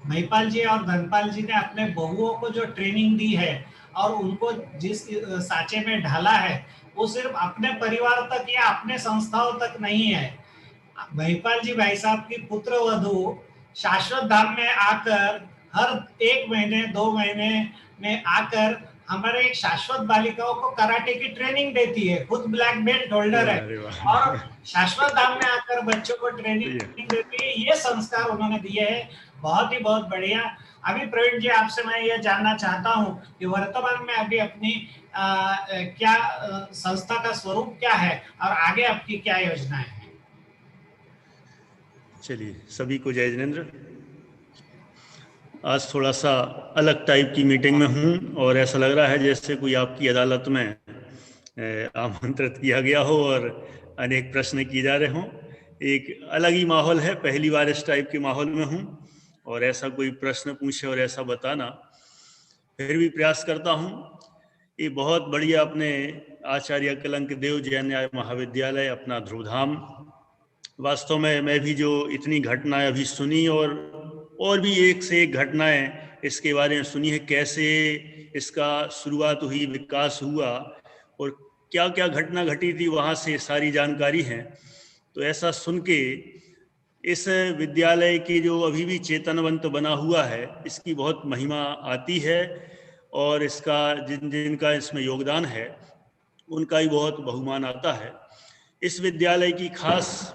महिपाल जी और धनपाल जी ने अपने बहुओं को जो ट्रेनिंग दी है और उनको जिस साँचे में ढाला है, वो सिर्फ अपने परिवार तक या अपने संस्थाओं तक नहीं है। महिपाल जी भाई साहब की पुत्र वधू शाश्वत धाम में आकर हर 1 महीने 2 महीने में आकर हमारे एक शाश्वत बालिकाओं को कराटे की ट्रेनिंग देती है, खुद ब्लैक बेल्ट होल्डर है, और शाश्वत धाम में आकर बच्चों को ट्रेनिंग देती है। ये संस्कार उन्होंने दिए हैं, बहुत ही बहुत बढ़िया। अभी प्रवीण जी, आपसे मैं ये जानना चाहता हूँ कि वर्तमान में अभी अपनी क्या संस्था का स्वरूप क्या है और आगे आपकी क्या योजनाएं हैं? चलिए, सभी को जय जिनेंद्र। आज थोड़ा सा अलग टाइप की मीटिंग में हूँ, और ऐसा लग रहा है जैसे कोई आपकी अदालत में आमंत्रित किया गया हो और अनेक प्रश्न किए जा रहे हों। एक अलग ही माहौल है, पहली बार इस टाइप के माहौल में हूँ, और ऐसा कोई प्रश्न पूछे और ऐसा बताना, फिर भी प्रयास करता हूँ। ये बहुत बढ़िया अपने आचार्य कलंक देव जैन महाविद्यालय, अपना ध्रुवधाम, वास्तव में मैं भी जो इतनी घटनाएं अभी सुनी और भी एक से एक घटनाएं इसके बारे में सुनी है, कैसे इसका शुरुआत हुई, विकास हुआ, और क्या क्या घटना घटी थी, वहाँ से सारी जानकारी है। तो ऐसा सुन के इस विद्यालय की जो अभी भी चेतनवंत बना हुआ है, इसकी बहुत महिमा आती है, और इसका जिनका इसमें योगदान है उनका ही बहुत बहुमान आता है। इस विद्यालय की खास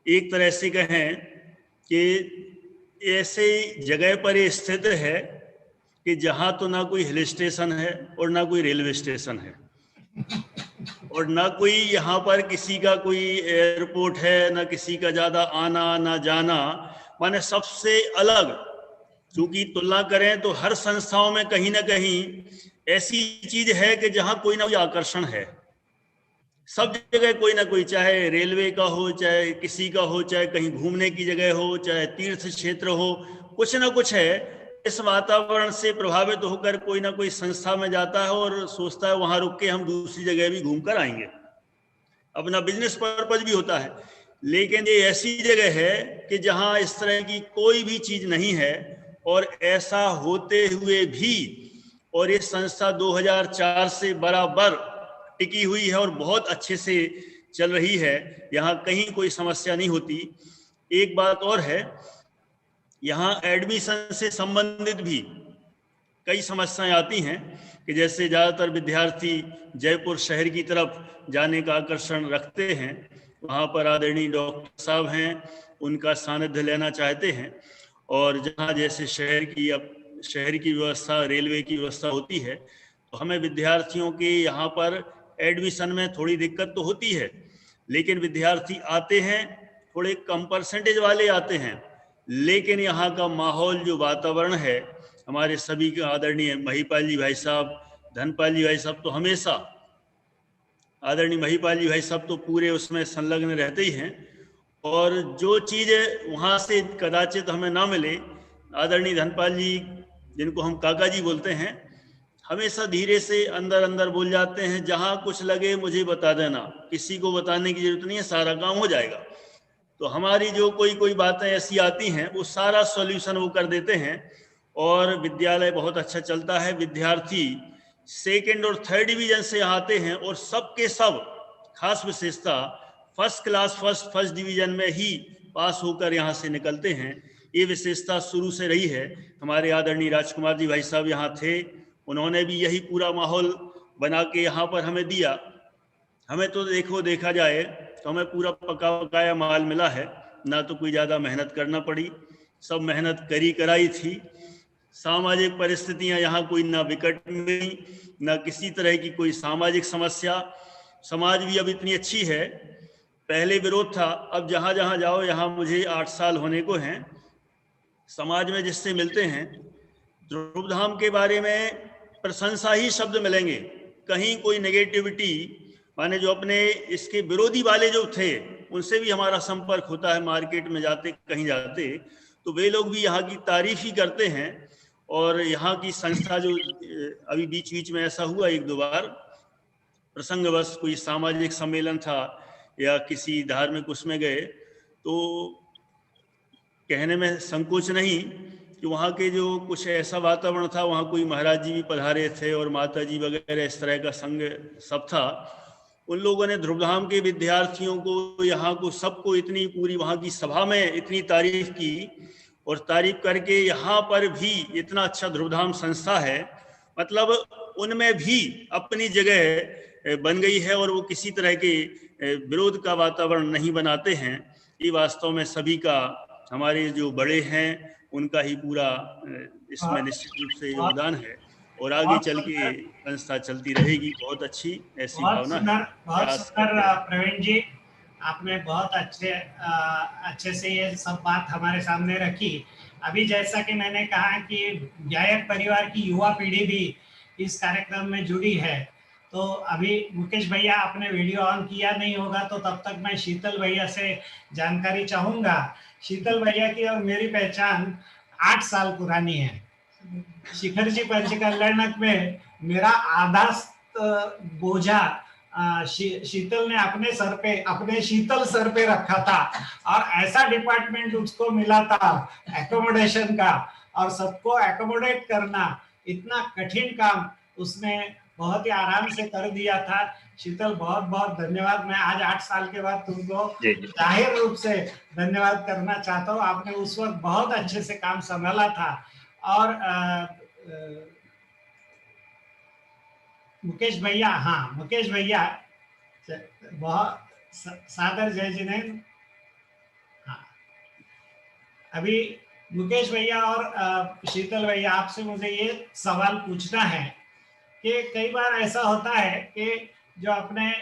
एक तरह से कहें कि ऐसे जगह पर ये स्थित है कि जहाँ तो ना कोई हिल स्टेशन है और ना कोई रेलवे स्टेशन है, और ना कोई यहाँ पर किसी का कोई एयरपोर्ट है, ना किसी का ज़्यादा आना ना जाना। माने सबसे अलग, चूंकि तुलना करें तो हर संस्थाओं में कहीं ना कहीं ऐसी चीज है कि जहाँ कोई ना कोई आकर्षण है। सब जगह कोई ना कोई, चाहे रेलवे का हो, चाहे किसी का हो, चाहे कहीं घूमने की जगह हो, चाहे तीर्थ क्षेत्र हो, कुछ ना कुछ है। इस वातावरण से प्रभावित होकर कोई ना कोई संस्था में जाता है और सोचता है वहां रुक के हम दूसरी जगह भी घूम कर आएंगे, अपना बिजनेस पर्पज भी होता है। लेकिन ये ऐसी जगह है कि जहां इस तरह की कोई भी चीज नहीं है, और ऐसा होते हुए भी, और ये संस्था 2004 से बराबर टिकी हुई है और बहुत अच्छे से चल रही है। यहाँ कहीं कोई समस्या नहीं होती। एक बात और है, यहाँ एडमिशन से संबंधित भी कई समस्याएं आती हैं कि जैसे ज़्यादातर विद्यार्थी जयपुर शहर की तरफ जाने का आकर्षण रखते हैं, वहाँ पर आदरणीय डॉक्टर साहब हैं, उनका सानिध्य लेना चाहते हैं, और जहाँ जैसे शहर की व्यवस्था, रेलवे की व्यवस्था होती है, तो हमें विद्यार्थियों के यहाँ पर एडमिशन में थोड़ी दिक्कत तो होती है, लेकिन विद्यार्थी आते हैं, थोड़े कम परसेंटेज वाले आते हैं, लेकिन यहाँ का माहौल, जो वातावरण है, हमारे सभी के आदरणीय महिपाल जी भाई साहब, धनपाल जी भाई साहब तो हमेशा, आदरणीय महिपाल जी भाई साहब तो पूरे उसमें संलग्न रहते ही हैं, और जो चीज़ वहाँ से कदाचित हमें ना मिले, आदरणीय धनपाल जी, जिनको हम काका जी बोलते हैं, हमेशा धीरे से अंदर अंदर बोल जाते हैं, जहाँ कुछ लगे मुझे बता देना, किसी को बताने की जरूरत नहीं है, सारा काम हो जाएगा। तो हमारी जो कोई बातें ऐसी आती हैं, वो सारा सॉल्यूशन वो कर देते हैं, और विद्यालय बहुत अच्छा चलता है। विद्यार्थी सेकंड और थर्ड डिवीजन से आते हैं, और सबके सब खास विशेषता फर्स्ट क्लास फर्स्ट डिवीजन में ही पास होकर यहाँ से निकलते हैं। ये विशेषता शुरू से रही है। हमारे आदरणीय राजकुमार जी भाई साहब यहाँ थे, उन्होंने भी यही पूरा माहौल बना के यहाँ पर हमें दिया। हमें तो देखा जाए तो हमें पूरा पका पकाया माल मिला है, ना तो कोई ज़्यादा मेहनत करना पड़ी, सब मेहनत कराई थी। सामाजिक परिस्थितियां यहाँ कोई ना विकट में, ना किसी तरह की कोई सामाजिक समस्या। समाज भी अब इतनी अच्छी है, पहले विरोध था, अब जहाँ जहाँ जाओ, यहाँ मुझे 8 साल होने को हैं, समाज में जिससे मिलते हैं, ध्रुव धाम के बारे में प्रशंसा ही शब्द मिलेंगे, कहीं कोई नेगेटिविटी, माने जो अपने इसके विरोधी वाले जो थे, उनसे भी हमारा संपर्क होता है, मार्केट में जाते, कहीं जाते, तो वे लोग भी यहाँ की तारीफ ही करते हैं। और यहाँ की संस्था जो अभी बीच में ऐसा हुआ, 1-2 बार प्रसंगवश कोई सामाजिक सम्मेलन था या किसी धार्मिक उसमें गए, तो कहने में संकोच नहीं कि वहाँ के जो कुछ ऐसा वातावरण था, वहाँ कोई महाराज जी भी पधारे थे और माता जी वगैरह, इस तरह का संग सब था। उन लोगों ने ध्रुवधाम के विद्यार्थियों को, यहाँ को, सबको इतनी पूरी वहाँ की सभा में इतनी तारीफ की, और तारीफ करके यहाँ पर भी इतना अच्छा ध्रुवधाम संस्था है, मतलब उनमें भी अपनी जगह बन गई है, और वो किसी तरह के विरोध का वातावरण नहीं बनाते हैं। ये वास्तव में सभी का, हमारे जो बड़े हैं उनका ही पूरा इसमें निश्चित रूप से योगदान है, और आगे चल के संस्था चलती रहेगी। बहुत अच्छी ऐसी भावना है। बहुत सुंदर प्रवीण जी, आपने बहुत अच्छे से ये सब बात हमारे सामने रखी। अभी जैसा कि मैंने कहा कि गायक परिवार की युवा पीढ़ी भी इस कार्यक्रम में जुड़ी है, तो अभी मुकेश भैया आपने वीडियो ऑन किया नहीं होगा, तो तब तक मैं शीतल भैया से जानकारी चाहूंगा। शीतल भैया की और मेरी पहचान 8 साल पुरानी है। शिखर जी पंचकल्याणक में मेरा आधा बोझा शीतल ने अपने शीतल सर पे रखा था, और ऐसा डिपार्टमेंट उसको मिला था एकोमोडेशन का, और सबको एकोमोडेट करना इतना कठिन काम उसने बहुत ही आराम से कर दिया था। शीतल, बहुत बहुत धन्यवाद। मैं आज 8 साल के बाद तुमको जाहिर रूप से धन्यवाद करना चाहता हूँ। आपने उस वक्त बहुत अच्छे से काम संभाला था। और मुकेश भैया, हाँ मुकेश भैया, बहुत सादर जय जिनेंद्र। हाँ, अभी मुकेश भैया और शीतल भैया, आपसे मुझे ये सवाल पूछना है कि कई बार ऐसा होता है कि जो अपने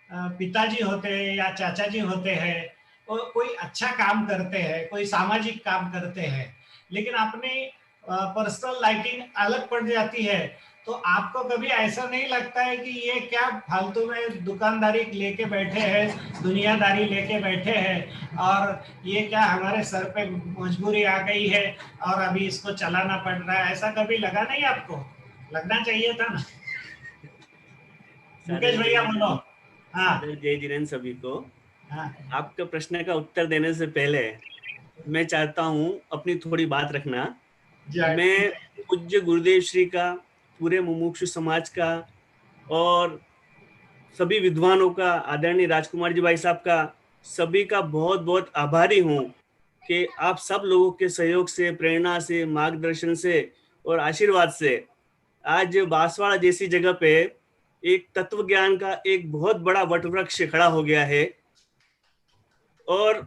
पिताजी होते हैं या चाचा जी होते हैं, वो कोई अच्छा काम करते हैं, कोई सामाजिक काम करते हैं, लेकिन अपनी पर्सनल लाइटिंग अलग पड़ जाती है, तो आपको कभी ऐसा नहीं लगता है कि ये क्या फालतू में दुकानदारी लेके बैठे हैं, दुनियादारी लेके बैठे हैं, और ये क्या हमारे सर पे मजबूरी आ गई है और अभी इसको चलाना पड़ रहा है? ऐसा कभी लगा नहीं आपको? लगना चाहिए था ना। मुकेश भैया बोलो। हाँ, जय जिनेंद्र सभी को। हाँ, आपके प्रश्न का उत्तर देने से पहले मैं चाहता हूँ अपनी थोड़ी बात रखना। मैं पूज्य गुरुदेव श्री का, पूरे मुमुक्षु समाज का और सभी विद्वानों का, आदरणीय राजकुमार जी भाई साहब का, सभी का बहुत बहुत आभारी हूँ कि आप सब लोगों के सहयोग से, प्रेरणा से, मार्गदर्शन से और आशीर्वाद से आज बांसवाड़ा जैसी जगह पे एक तत्व ज्ञान का एक बहुत बड़ा वटवृक्ष खड़ा हो गया है। और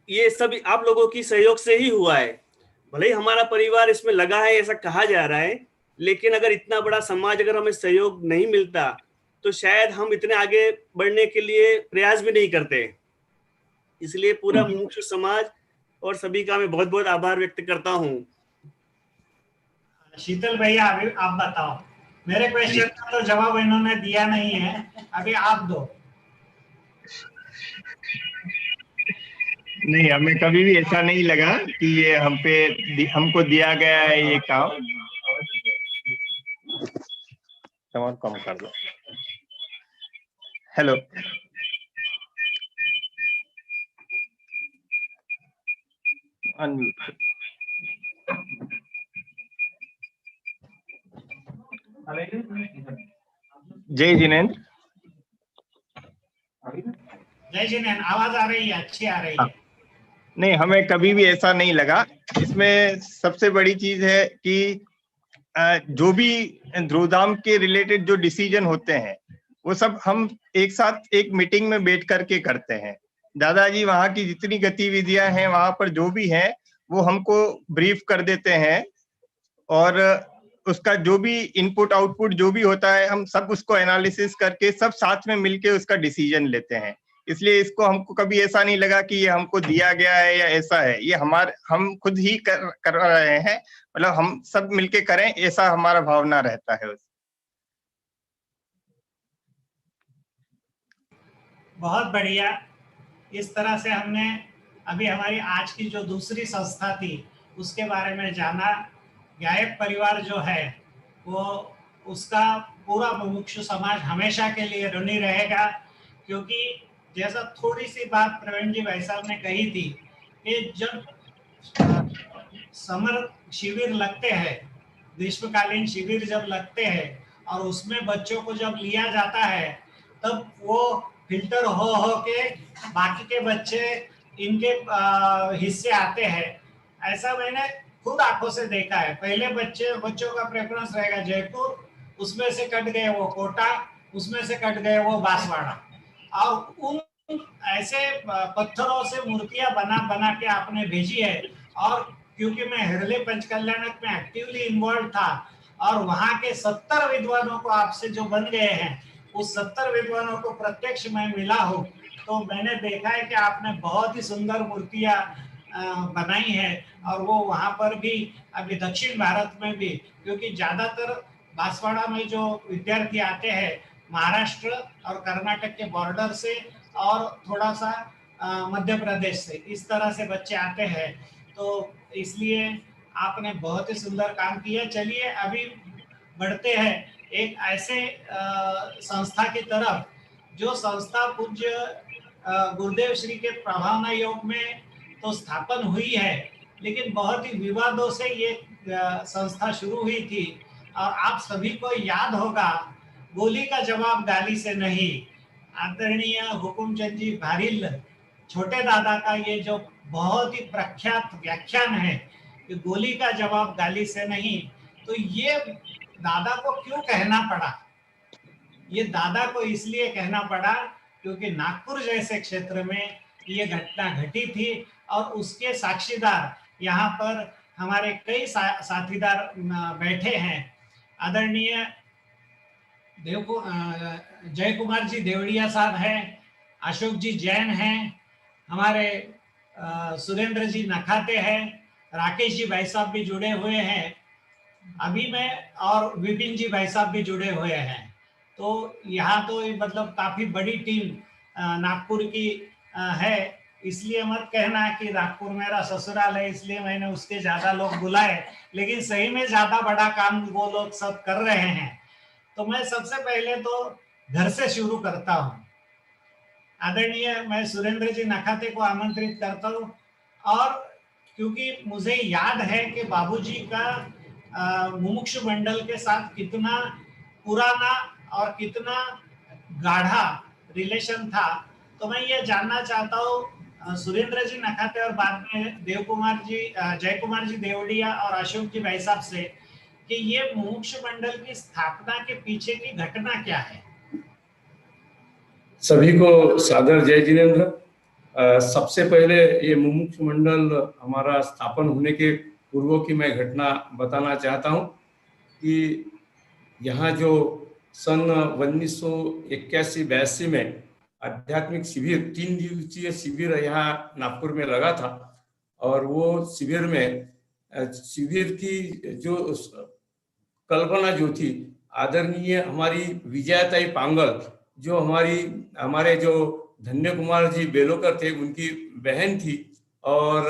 ये सब आप लोगों की सहयोग से ही हुआ है। भले ही हमारा परिवार इसमें लगा है ऐसा कहा जा रहा है, लेकिन अगर इतना बड़ा समाज, अगर हमें सहयोग नहीं मिलता तो शायद हम इतने आगे बढ़ने के लिए प्रयास भी नहीं करते। इसलिए पूरा मुमुक्षु समाज और सभी का मैं बहुत बहुत आभार व्यक्त करता हूँ। शीतल भैया अभी आप बताओ, मेरे क्वेश्चन का तो जवाब इन्होंने दिया नहीं है, अभी आप दो। नहीं, हमें कभी भी ऐसा नहीं लगा कि ये हमको दिया गया है ये काम। साउंड कम कर दो। Hello, unmute. जय जिनेंद्र। जय जिनेंद्र, आवाज आ रही है? अच्छी आ रही है। नहीं, हमें कभी भी ऐसा नहीं लगा। इसमें सबसे बड़ी चीज है कि जो भी ध्रुवधाम के रिलेटेड जो डिसीजन होते हैं वो सब हम एक साथ एक मीटिंग में बैठ करके करते हैं। दादाजी वहाँ की जितनी गतिविधियां हैं वहां पर जो भी है वो हमको ब्रीफ कर देते हैं, और उसका जो भी इनपुट आउटपुट जो भी होता है हम सब उसको एनालिसिस करके सब साथ में मिलके उसका डिसीजन लेते हैं। इसलिए इसको हमको कभी ऐसा नहीं लगा कि ये हमको दिया गया है या ऐसा है। ये हम खुद ही कर रहे हैं, मतलब हम सब मिलके करें, ऐसा हमारा भावना रहता है। बहुत बढ़िया। इस तरह से हमने अभी हमारी आज की जो दूसरी संस्था थी उसके बारे में जाना। गायक परिवार जो है वो, उसका पूरा मुमुक्षु समाज हमेशा के लिए ऋणी रहेगा, क्योंकि जैसा थोड़ी सी बात प्रवीण जी भाई साहब ने कही थी कि जब समर शिविर लगते हैं, ग्रीष्मकालीन शिविर जब लगते हैं और उसमें बच्चों को जब लिया जाता है, तब वो फिल्टर हो के बाकी के बच्चे इनके हिस्से आते हैं। ऐसा मैंने खुद आंखों से देखा है। पहले बच्चों का प्रेफरेंस रहेगा जयपुर, उसमें से कट गए वो कोटा, उसमें से कट गए वो बांसवाड़ा, और उन ऐसे पत्थरों से मूर्तियां बना के आपने भेजी है। और क्योंकि मैं हृदय पंचकल्याणक में एक्टिवली इन्वॉल्व था और वहां के 70 विद्वानों को आपसे जो बन गए हैं, उस 70 विद्वानों को प्रत्यक्ष मैं मिला हूँ, तो मैंने देखा है कि आपने बहुत ही सुंदर मूर्तियां बनाई है। और वो वहां पर भी, अभी दक्षिण भारत में भी, क्योंकि ज्यादातर बांसवाड़ा में जो विद्यार्थी आते हैं महाराष्ट्र और कर्नाटक के बॉर्डर से और थोड़ा सा मध्य प्रदेश से, इस तरह से बच्चे आते हैं। तो इसलिए आपने बहुत ही सुंदर काम किया। चलिए अभी बढ़ते हैं एक ऐसे संस्था की तरफ, जो संस्था पूज्य गुरुदेव श्री के प्रभावना योग में तो स्थापन हुई है, लेकिन बहुत ही विवादों से ये संस्था शुरू हुई थी। और आप सभी को याद होगा, गोली का जवाब गाली से नहीं। आदरणीय हुकुमचंद जी भारिल, छोटे दादा का ये जो बहुत ही प्रख्यात व्याख्यान है कि गोली का जवाब गाली से नहीं, तो ये दादा को क्यों कहना पड़ा? ये दादा को इसलिए कहना पड़ा क्योंकि नागपुर जैसे क्षेत्र में ये घटना घटी थी और उसके साक्षीदार यहाँ पर हमारे कई साथीदार बैठे हैं। आदरणीय जय कुमार जी देवड़िया साहब हैं, अशोक जी जैन हैं, हमारे सुरेंद्र जी नखाते हैं, राकेश जी भाई साहब भी जुड़े हुए हैं, अभी मैं और विपिन जी भाई साहब भी जुड़े हुए हैं। तो यहाँ तो मतलब काफी बड़ी टीम नागपुर की है। इसलिए मत कहना कि नागपुर मेरा ससुराल है इसलिए मैंने उसके ज्यादा लोग बुलाए, लेकिन सही में ज्यादा बड़ा काम वो लोग सब कर रहे हैं। तो मैं सबसे पहले तो घर से शुरू करता हूँ। आदरणीय मैं सुरेंद्र जी नखाते को आमंत्रित करता हूँ। और क्योंकि मुझे याद है कि बाबूजी का मुमुक्षु मंडल के साथ कितना पुराना और कितना गाढ़ा रिलेशन था, तो मैं ये जानना चाहता हूँ सुरेंद्र जी नखाते और बाद में जय कुमार जी देवड़िया और अशोक जी भाई साहब से कि ये मुमुक्षु मंडल की स्थापना के पीछे की घटना क्या है। सभी को सादर जय जिनेंद्र। सबसे पहले ये मुमुक्षु मंडल हमारा स्थापन होने के पूर्व की मैं घटना बताना चाहता हूँ कि यहाँ जो सन 1981-82 में आध्यात्मिक शिविर 3 दिवसीय शिविर यहाँ नागपुर में लगा था। और वो शिविर की जो कल्पना जो थी, आदरणीय हमारी विजयाताई पांगल जो हमारे जो धन्य कुमार जी बेलोकर थे उनकी बहन थी, और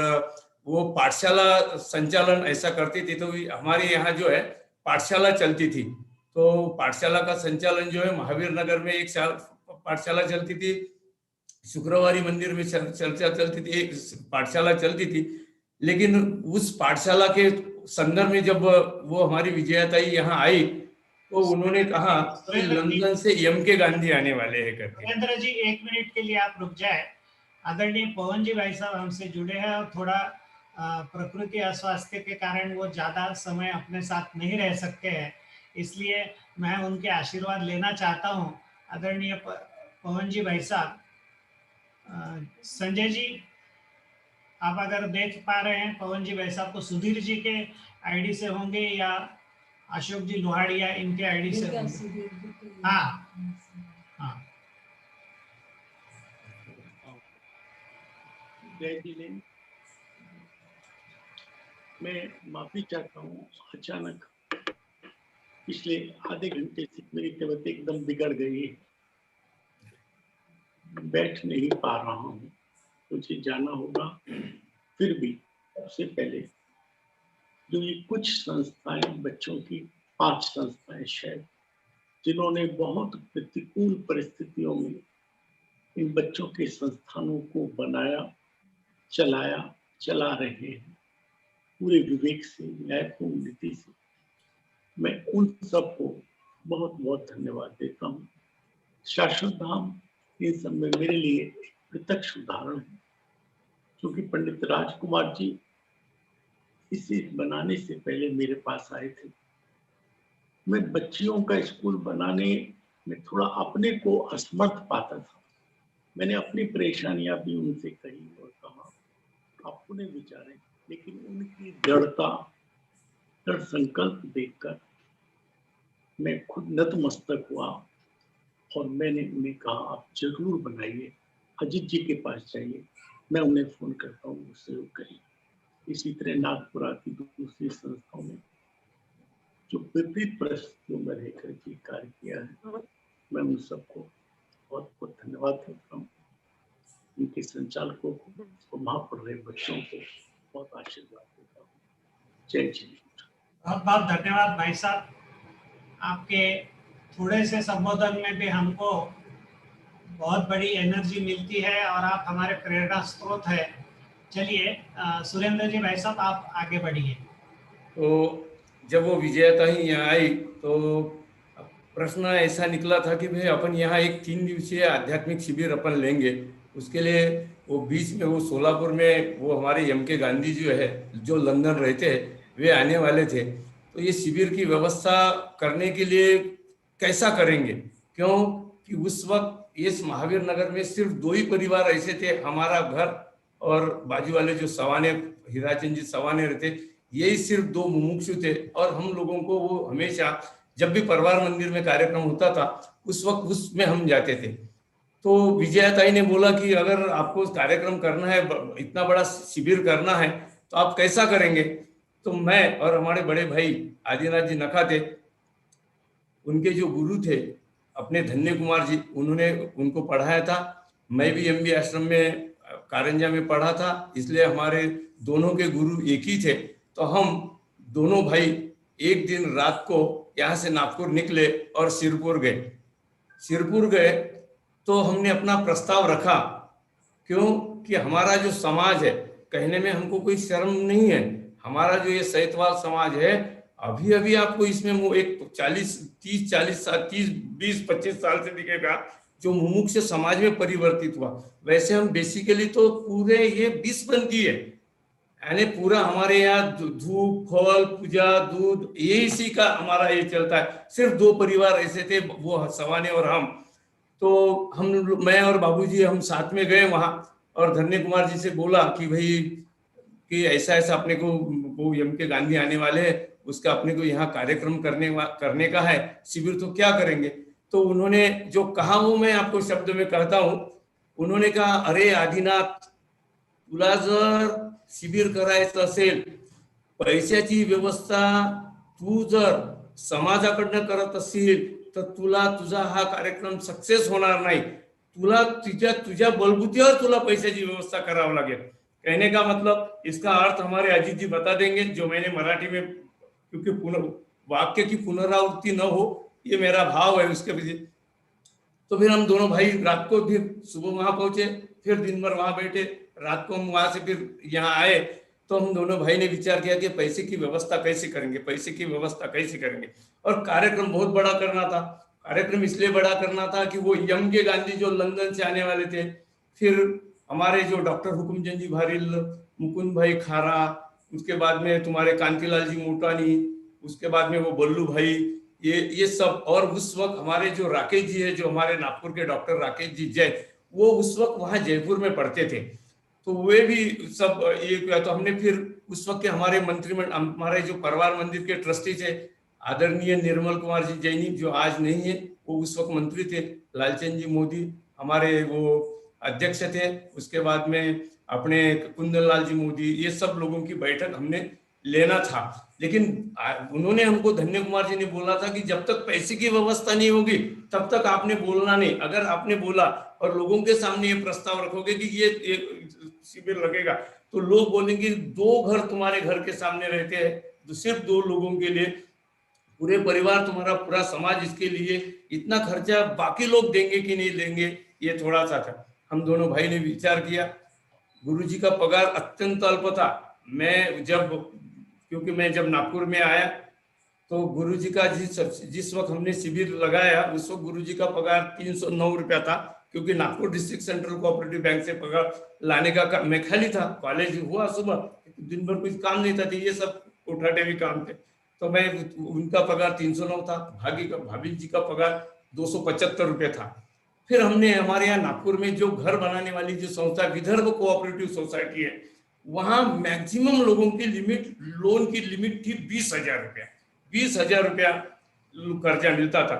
वो पाठशाला संचालन ऐसा करती थी। तो हमारे यहाँ जो है पाठशाला चलती थी, तो पाठशाला का संचालन जो है महावीर नगर में एक साल पाठशाला चलती थी, शुक्रवारी मंदिर में चर्चा चलती थी, एक पाठशाला चलती थी। लेकिन उस पाठशाला के संदर्भ में जब वो हमारी विजयाताई यहाँ आई तो उन्होंने कहा कि लंदन से एम.के. गांधी आने वाले हैं करके। सुरेंद्र जी 1 मिनट के लिए आप रुक जाए। आदरणीय पवन जी भाई साहब हमसे जुड़े हैं और थोड़ा प्रकृति अस्वास्थ्य के कारण वो ज्यादा समय अपने साथ नहीं रह सकते हैं, इसलिए मैं उनके आशीर्वाद लेना चाहता हूँ। आदरणीय पवन जी भाई साहब, संजय जी आप अगर देख पा रहे हैं पवन जी भाई साहब को सुधीर जी के आईडी से होंगे या अशोक जी लोहाड़िया इनके आईडी से होंगे। हाँ हाँ। जय जिनेंद्र, मैं माफी चाहता हूँ, अचानक पिछले आधे घंटे से मेरी तबीयत एकदम बिगड़ गई है, बैठ नहीं पा रहा हूँ, मुझे जाना होगा। फिर भी सबसे पहले जो ये कुछ संस्थाएं, बच्चों की 5 संस्थाएं शायद, जिन्होंने बहुत प्रतिकूल परिस्थितियों में इन बच्चों के संस्थानों को बनाया, चला रहे हैं पूरे विवेक से, न्यायपूर्ण नीति से, मैं उन सबको बहुत बहुत धन्यवाद देता हूँ। शाश्वत धाम इन सब में मेरे लिए प्रत्यक्ष उदाहरण है, क्योंकि पंडित राजकुमार जी इसे बनाने से पहले मेरे पास आए थे। मैं बच्चियों का स्कूल बनाने में थोड़ा अपने को असमर्थ पाता था। मैंने अपनी परेशानियां भी उनसे कही और कहा आप उन्हें विचारें, लेकिन उनकी दृढ़ संकल्प देखकर मैं खुद नतमस्तक हुआ और मैंने उन्हें कहा आप जरूर बनाइए, अजीत जी के पास जाइए, मैं उन्हें फोन करता हूँ, उससे वो करिए। इसी तरह नागपुरा की दूसरी संस्थाओं में जो विपरीत परिस्थितियों में रहकर के कार्य किया है, मैं उन सबको बहुत बहुत धन्यवाद देता हूँ। उनके संचालकों को, वहां पढ़ रहे बच्चों को बहुत आशीर्वाद देता हूँ। जय जी। बहुत बहुत धन्यवाद भाई साहब, आपके थोड़े से संबोधन में भी हमको बहुत बड़ी एनर्जी मिलती है और आप हमारे प्रेरणा स्रोत है। चलिए सुरेंद्र जी भाई साहब आप आगे बढ़िए। तो जब वो विजयाताई यहाँ आई तो प्रश्न ऐसा निकला था कि भाई अपन यहाँ एक 3 दिवसीय आध्यात्मिक शिविर अपन लेंगे। उसके लिए वो बीच में वो सोलापुर में वो हमारे एम.के. गांधी जो है, जो लंदन रहते हैं, वे आने वाले थे। तो ये शिविर की व्यवस्था करने के लिए कैसा करेंगे, क्यों कि उस वक्त इस महावीर नगर में सिर्फ 2 ही परिवार ऐसे थे, हमारा घर और बाजू वाले जो सवाने हीराचंद जी सवाने रहते, यही सिर्फ 2 मुमुक्षु थे। और हम लोगों को वो हमेशा जब भी परिवार मंदिर में कार्यक्रम होता था उस वक्त उसमें हम जाते थे। तो विजयाताई ने बोला कि अगर आपको कार्यक्रम करना है, इतना बड़ा शिविर करना है, तो आप कैसा करेंगे। तो मैं और हमारे बड़े भाई आदिनाथ जी नखाते, उनके जो गुरु थे अपने धन्य कुमार जी, उन्होंने उनको पढ़ाया था। मैं भी एमबी आश्रम में कारंजा में पढ़ा था, इसलिए हमारे दोनों के गुरु एक ही थे। तो हम दोनों भाई एक दिन रात को यहाँ से नागपुर निकले और सिरपुर गए। तो हमने अपना प्रस्ताव रखा। क्यों कि हमारा जो समाज है, कहने में हमको कोई शर्म नहीं है, हमारा जो ये सहितवाल समाज है, अभी अभी आपको इसमें वो एक 30-40 साल 20-25 साल से दिखेगा जो मुमुक्ष समाज में परिवर्तित हुआ। वैसे हम बेसिकली तो पूरे ये 20पंथी है, यानी पूरा हमारे यहाँ धूप फल पूजा दूध ये इसी का हमारा ये चलता है। सिर्फ 2 परिवार ऐसे थे, वो सवाने और हम। तो मैं और बाबूजी हम साथ में गए वहां और धन्य कुमार जी से बोला कि भाई कि ऐसा ऐसा अपने को वो एम के गांधी आने वाले हैं, उसका अपने को यहाँ कार्यक्रम करने का है, शिविर तो क्या करेंगे। तो उन्होंने जो कहा वो मैं आपको शब्द में कहता हूँ। उन्होंने कहा, अरे आदिनाथ, तुला जर शिबिर करायचं असेल, पैशाची व्यवस्था तू जर समाजाकडनं करत असशील तर तुला तुझा हा कार्यक्रम सक्सेस होणार नाही, तुला तुझ्या बलबुतीवर तुला पैशाची व्यवस्था करावं लागेल। कहने का मतलब, इसका अर्थ हमारे अजीत जी बता देंगे, जो मैंने मराठी में, क्योंकि वाक्य की पुनरावृत्ति न हो ये मेरा भाव है उसके पीछे। तो फिर हम दोनों भाई रात को फिर सुबह वहां पहुंचे, फिर दिन भर वहां बैठे, रात को हम वहां से फिर यहाँ आए। तो हम दोनों भाई ने विचार किया कि पैसे की व्यवस्था कैसे करेंगे, पैसे की व्यवस्था कैसे करेंगे। और कार्यक्रम बहुत बड़ा करना था। कार्यक्रम इसलिए बड़ा करना था कि वो एम के गांधी जो लंदन से आने वाले थे, फिर हमारे जो डॉक्टर हुकुमचंद जी भारिल, मुकुंद भाई खारा, उसके बाद में तुम्हारे कांतिलाल जी मोटानी, उसके बाद में वो बल्लू भाई, ये सब। और उस वक्त हमारे जो राकेश जी है, जो हमारे नागपुर के डॉक्टर राकेश जी जैन, वो उस वक्त वहां जयपुर में पढ़ते थे, तो वे भी सब ये किया। तो हमने फिर उस वक्त के हमारे मंत्रिमंडल, हमारे जो परिवार मंदिर के ट्रस्टी थे आदरणीय निर्मल कुमार जी जैनी, जो आज नहीं है, वो उस वक्त मंत्री थे, लालचंद जी मोदी हमारे वो अध्यक्ष थे, उसके बाद में अपने कुंदन लाल जी मोदी, ये सब लोगों की बैठक हमने लेना था। लेकिन उन्होंने हमको, धन्य कुमार जी ने बोला था कि जब तक पैसे की व्यवस्था नहीं होगी तब तक आपने बोलना नहीं। अगर आपने बोला और लोगों के सामने ये प्रस्ताव रखोगे कि ये शिविर लगेगा, तो लोग बोलेंगे 2 घर तुम्हारे घर के सामने रहते हैं, तो सिर्फ 2 लोगों के लिए, पूरे परिवार तुम्हारा पूरा समाज इसके लिए इतना खर्चा बाकी लोग देंगे कि नहीं देंगे, ये थोड़ा सा था। हम दोनों भाई ने विचार किया। गुरुजी का पगार अत्यंत अल्प था। क्योंकि मैं जब नागपुर में आया तो गुरुजी का जिस वक्त हमने शिविर लगाया उस वक्त गुरुजी का पगार 309 रुपया था, क्योंकि Nagpur district central cooperative bank से पगार लाने का मैं खाली था, कॉलेज हुआ सुबह, दिन भर कुछ काम नहीं था, ये सब उठाटे भी काम थे। तो मैं, उनका पगार 309 था, भाभी जी का पगार 275 रुपये था। फिर हमने हमारे यहाँ नागपुर में जो घर बनाने वाली जो संस्था विदर्भ कोऑपरेटिव सोसाइटी है, वहां मैक्सिमम लोगों की लिमिट, लोन की लिमिट थी 20,000 रुपया। 20,000 रुपया कर्जा मिलता था।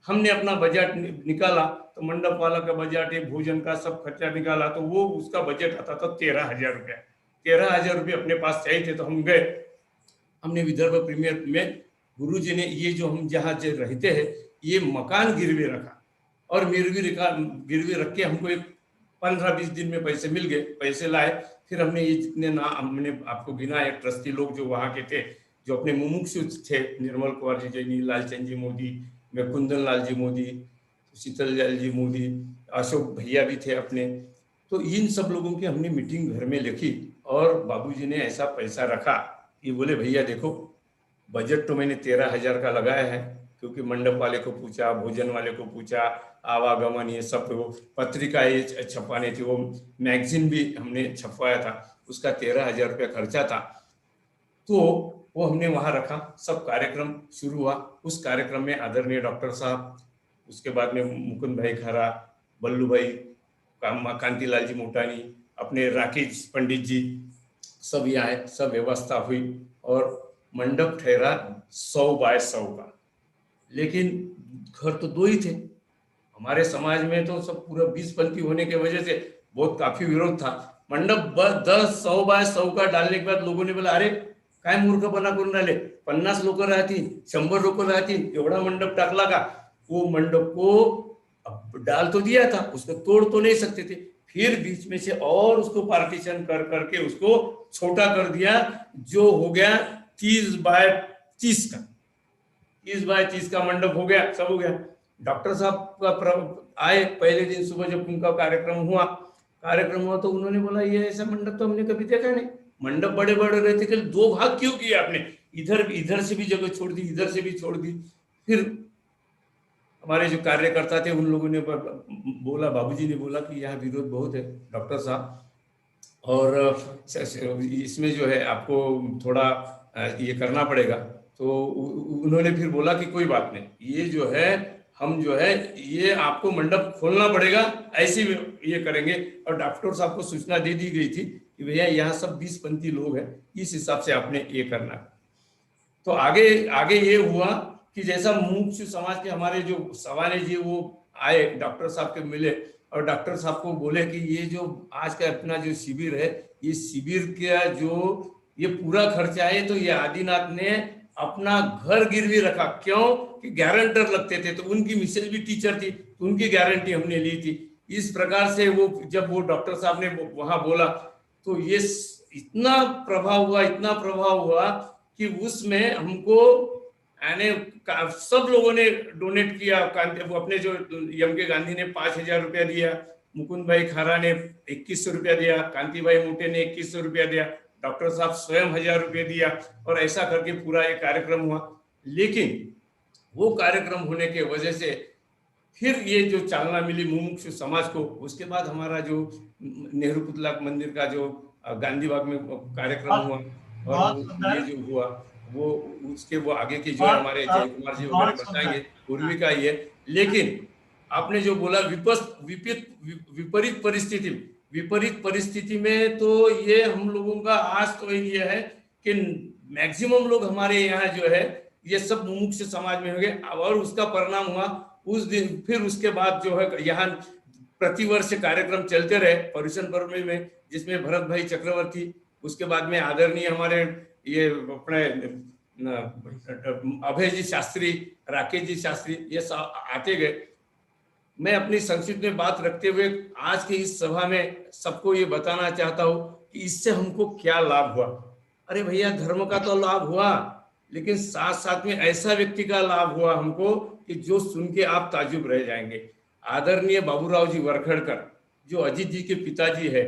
हमने अपना बजट निकाला तो मंडप वाला का बजट है, भोजन का सब खर्चा निकाला, तो वो उसका बजट आता था 13,000 रुपया। 13,000 रुपये अपने पास चाहिए थे। तो हम गए, हमने विदर्भ प्रीमियर में गुरुजी ने ये जो हम जहाँ रहते हैं ये मकान गिरवी रखा, और गिरवी रख के हमको एक 15-20 दिन में पैसे मिल गए। पैसे लाए, फिर हमने ये जितने हमने आपको गिनाए ट्रस्टी लोग जो वहाँ के थे, जो अपने मुमुक्षु थे, निर्मल कुमार जी जैनी, लालचंद जी मोदी, कुंदन लाल जी मोदी, शीतल लाल जी मोदी, अशोक भैया भी थे अपने। तो इन सब लोगों की हमने मीटिंग घर में लिखी और बाबूजी ने ऐसा पैसा रखा। ये बोले भैया देखो, बजट तो मैंने 13,000 का लगाया है, क्योंकि मंडप वाले को पूछा, भोजन वाले को पूछा, आवागमन, ये सब, वो पत्रिका ये छपवाने थी, वो मैगजीन भी हमने छपवाया था, उसका 13,000 रुपया खर्चा था। तो वो हमने वहां रखा। सब कार्यक्रम शुरू हुआ। उस कार्यक्रम में आदरणीय डॉक्टर साहब, उसके बाद में मुकुंद भाई खारा, बल्लू भाई, कांतिलाल जी मोटानी, अपने राकेश पंडित जी, सब यहाँ आए, सब व्यवस्था हुई और मंडप ठहरा 100 बाय 100 का। लेकिन घर तो 2 ही थे। हमारे समाज में तो सब पूरा 20पंथी होने की वजह से बहुत काफी विरोध था। मंडप 100 बाय 100 का डालने के बाद लोगों ने बोला, अरे काय मूर्खपणा करून राहिले, 50 लोक राहतील, 100 लोक राहतील, एवढा मंडप टाकला का? वो मंडप को डाल तो दिया था, उसको तोड़ तो नहीं सकते थे। फिर बीच में से और उसको पार्टीशन कर करके उसको छोटा कर दिया, जो हो गया 30 बाय 30 का। 30 बाय 30 का मंडप हो गया, सब हो गया। डॉक्टर साहब का आए पहले दिन सुबह जब उनका कार्यक्रम हुआ तो उन्होंने बोला ये ऐसा मंडप तो हमने कभी देखा नहीं, मंडप बड़े बड़े रहते कि 2 भाग क्यों किए आपने, इधर से भी जगह छोड़ दी, इधर से भी छोड़ दी। फिर हमारे जो कार्यकर्ता थे उन लोगों ने बोला, बाबूजी ने बोला कि यहाँ विरोध बहुत है डॉक्टर साहब, और इसमें जो है आपको थोड़ा ये करना पड़ेगा। तो उन्होंने फिर बोला कि कोई बात नहीं, ये जो है हम जो है ये आपको मंडप खोलना पड़ेगा, ऐसे ये करेंगे। और डॉक्टर साहब को सूचना दे दी गई थी कि भैया यहाँ सब 20-25 लोग हैं, इस हिसाब से आपने ये करना। तो आगे ये हुआ कि जैसा मुमुक्षु समाज के हमारे जो सवाने जी वो आए, डॉक्टर साहब के मिले और डॉक्टर साहब को बोले कि ये जो आज का अपना जो शिविर है, ये शिविर का जो ये पूरा खर्चा है तो ये आदिनाथ ने अपना घर गिरवी रखा। क्यों कि गारंटर लगते थे, तो उनकी मिसेज भी टीचर थी, तो उनकी गारंटी हमने ली थी। इस प्रकार से वो जब वो डॉक्टर साहब ने वहां बोला तो ये इतना प्रभाव हुआ कि उसमें हमको यानी सब लोगों ने डोनेट किया। वो अपने जो यम के गांधी ने 5,000 रुपया दिया, मुकुंद भाई खारा ने 2100 रुपया दिया, कांति भाई मोटे ने 2100 रुपया दिया, डॉक्टर साहब स्वयं 1000 रुपये दिया, और ऐसा करके पूरा ये कार्यक्रम हुआ। लेकिन वो कार्यक्रम होने के वजह से फिर ये जो चालना मिली मुमुक्षु समाज को, उसके बाद हमारा जो नेहरू पुतला मंदिर का जो गांधी बाग में कार्यक्रम हुआ और ये जो हुआ वो उसके वो आगे की जो हमारे जय कुमार जी वगैरह बताएंगे, पूर्वी का ही है। लेकिन आपने जो बोला विपरीत परिस्थिति में तो ये हम लोगों का आज तो ये है कि मैक्सिमम लोग हमारे यहाँ जो है ये सब मुमुक्षु समाज में हो गए, और उसका परिणाम हुआ उस दिन। फिर उसके बाद जो है यहाँ प्रतिवर्ष कार्यक्रम चलते रहे पर्यूषण पर्व में, जिसमें भरत भाई चक्रवर्ती, उसके बाद में आदरणीय हमारे ये अपने अभय जी शास्त्री, राकेश जी शास्त्री, ये आते गए। मैं अपनी संक्षिप्त में बात रखते हुए आज के इस सभा में सबको ये बताना चाहता हूँ कि इससे हमको क्या लाभ हुआ। अरे भैया, धर्म का तो लाभ हुआ, लेकिन साथ साथ में ऐसा व्यक्ति का लाभ हुआ हमको कि जो सुन के आप ताजुब रह जाएंगे। आदरणीय बाबूराव जी वरखड़कर जो अजीत जी के पिताजी है,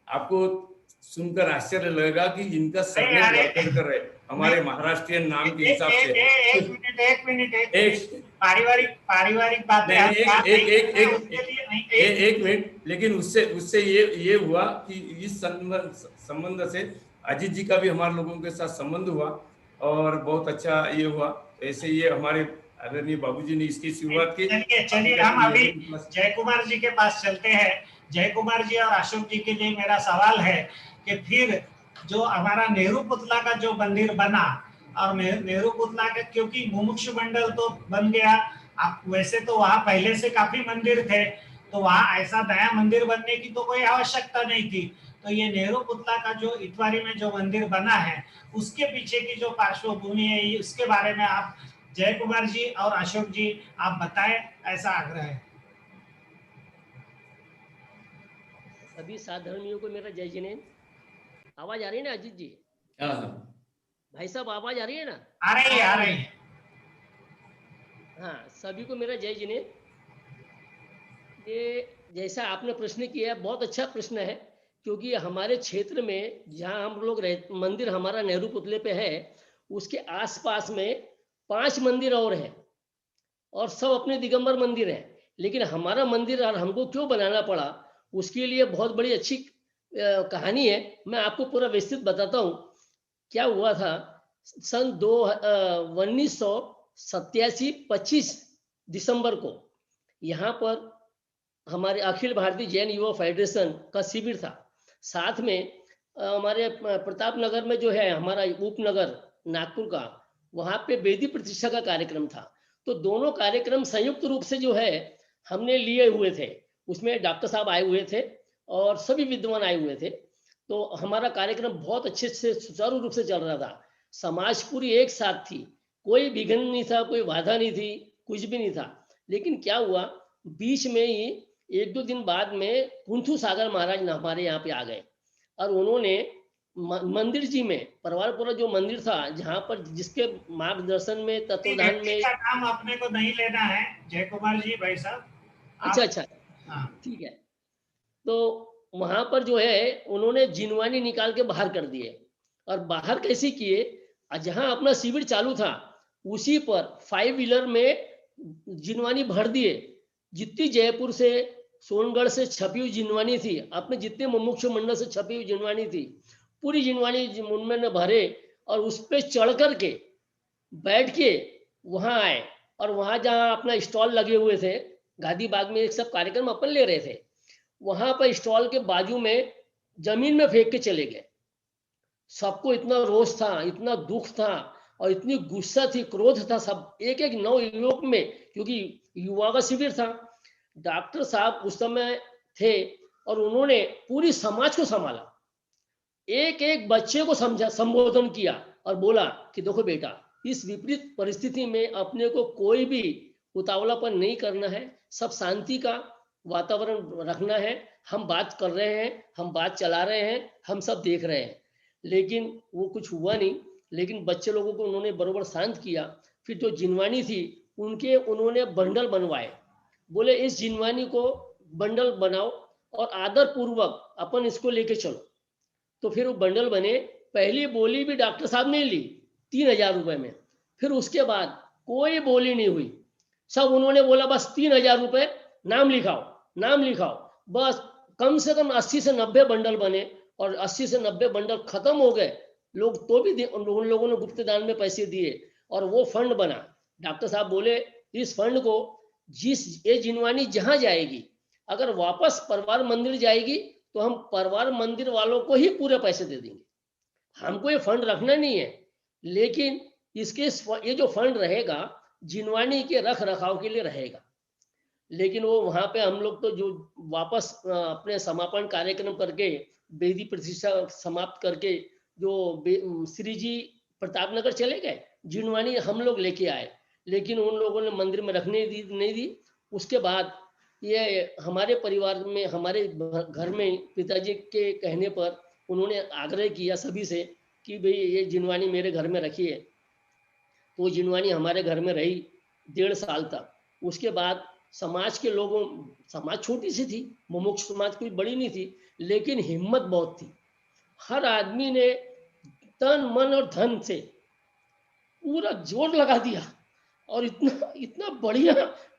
आपको सुनकर आश्चर्य लगेगा कि इनका सरनेम वरखड़कर है, हमारे महाराष्ट्रीयन नाम के हिसाब से। एक मिनट पारिवारिक बात है। एक मिनट, लेकिन उससे ये हुआ कि इस संबंध से अजीत जी का भी हमारे लोगों के साथ संबंध हुआ और बहुत अच्छा ये हुआ। ऐसे ये हमारे आदरणीय बाबूजी ने इसकी शुरुआत की। चलिए हम अभी जय कुमार जी के पास चलते हैं। जय कुमार जी और अशोक जी के लिए मेरा सवाल है कि फिर जो हमारा नेहरू पुतला का जो मंदिर बना, और नेहरू पुतला का क्योंकि मुमुक्षु मंडल तो बन गया, वैसे तो वहाँ पहले से काफी मंदिर थे, तो वहाँ ऐसा नया मंदिर बनने की तो कोई आवश्यकता नहीं थी। तो ये नेहरू पुतला का जो इतवारी में जो मंदिर बना है, उसके पीछे की जो पार्श्वभूमि है, उसके बारे में आप जय कुमार जी और अशोक जी आप बताएं, ऐसा आग्रह है। सभी साधर्मियों को मेरा जय जिनेन्द्र। आवाज आ रही है ना अजीत जी? भाई साहब आवाज आ रही है ना? आ रही है। हाँ, सभी को मेरा जय जिनेन्द्र। ये जैसा आपने प्रश्न किया है, बहुत अच्छा प्रश्न है, क्योंकि हमारे क्षेत्र में जहाँ हम लोग मंदिर हमारा नेहरू पुतले पे है, उसके आसपास में 5 मंदिर और हैं, और सब अपने दिगंबर मंदिर हैं। लेकिन हमारा मंदिर और हमको क्यों बनाना पड़ा, उसके लिए बहुत बड़ी अच्छी कहानी है। मैं आपको पूरा विस्तृत बताता हूँ। क्या हुआ था, सन 1987 25 दिसंबर को यहाँ पर हमारे अखिल भारतीय जैन युवा फेडरेशन का शिविर था। साथ में हमारे प्रताप नगर में जो है हमारा उपनगर नागपुर का, वहाँ पे वेदी प्रतिष्ठा का कार्यक्रम था। तो दोनों कार्यक्रम संयुक्त रूप से जो है हमने लिए हुए थे। उसमें डॉक्टर साहब आए हुए थे और सभी विद्वान आए हुए थे। तो हमारा कार्यक्रम बहुत अच्छे से सुचारू रूप से चल रहा था। समाज पूरी एक साथ थी, कोई विघ्न नहीं था, कोई बाधा नहीं थी, कुछ भी नहीं था। लेकिन क्या हुआ, बीच में ही 1-2 दिन बाद में कुंथू सागर महाराज हमारे यहाँ पे आ गए, और उन्होंने मंदिर जी में परवारपुरा जो मंदिर था, जहाँ पर जिसके मार्गदर्शन में तत्वधान में नाम अपने को नहीं लेना है जय कुमार जी भाई साहब, अच्छा ठीक है। तो वहां पर जो है उन्होंने जिनवानी निकाल के बाहर कर दिए, और बाहर कैसे किए, जहां अपना शिविर चालू था उसी पर 5 व्हीलर में जिनवानी भर दिए। जितनी जयपुर से, सोनगढ़ से छपी हुई जिनवानी थी, अपने जितने मुमुक्षु मंडल से छपी हुई जिनवानी थी, पूरी जिनवानी उनमें ने भरे, और उस पर चढ़ करके बैठ के वहां आए। और वहां जहां अपना स्टॉल लगे हुए थे, गांधी बाग में एक सब कार्यक्रम अपन ले रहे थे, वहां पर स्टॉल के बाजू में जमीन में फेंक के चले गए। सबको इतना रोष था, इतना दुख था, और इतनी गुस्सा थी, क्रोध था, सब एक एक नव युवक में, क्योंकि युवा का शिविर था। डॉक्टर साहब उस समय थे और उन्होंने पूरी समाज को संभाला, एक एक बच्चे को समझा, संबोधन किया और बोला कि देखो बेटा, इस विपरीत परिस्थिति में अपने को कोई भी उतावलापन नहीं करना है, सब शांति का वातावरण रखना है। हम बात कर रहे हैं, हम बात चला रहे हैं, हम सब देख रहे हैं। लेकिन वो कुछ हुआ नहीं। लेकिन बच्चे लोगों को उन्होंने बरोबर शांत किया। फिर जो जिनवानी थी उनके उन्होंने बंडल बनवाए, बोले इस जिनवानी को बंडल बनाओ और आदर पूर्वक अपन इसको लेके चलो। तो फिर वो बंडल बने। पहली बोली भी डॉक्टर साहब ने ली 3,000 रुपए में। फिर उसके बाद कोई बोली नहीं हुई, सब उन्होंने बोला बस 3,000 रुपए, नाम लिखाओ, नाम लिखाओ। बस कम से कम 80 से 90 बंडल बने, और 80 से 90 बंडल खत्म हो गए। लोग तो भी उन लोगों ने गुप्त दान में पैसे दिए, और वो फंड बना। डॉक्टर साहब बोले इस फंड को ये जिनवानी जहां जाएगी, अगर वापस परिवार मंदिर जाएगी तो हम परिवार मंदिर वालों को ही पूरे पैसे दे देंगे, हमको ये फंड रखना नहीं है। लेकिन ये जो फंड रहेगा जिनवानी के रख रखाव के लिए रहेगा। लेकिन वो वहां पे हम लोग तो जो वापस अपने समापन कार्यक्रम करके, वेदी प्रतिष्ठा समाप्त करके जो श्री जी प्रतापनगर चले गए, जिनवानी हम लोग लेके आए, लेकिन उन लोगों ने मंदिर में रखने नहीं दी। उसके बाद ये हमारे परिवार में, हमारे घर में पिताजी के कहने पर उन्होंने आग्रह किया सभी से कि भाई ये जिनवानी मेरे घर में रखिए। तो वो जिनवानी हमारे घर में रही 1.5 साल तक। उसके बाद समाज के लोगों, समाज छोटी सी थी, मुमुक्ष समाज कोई बड़ी नहीं थी, लेकिन हिम्मत बहुत थी। हर आदमी ने तन मन और धन से पूरा जोर लगा दिया और इतना बढ़िया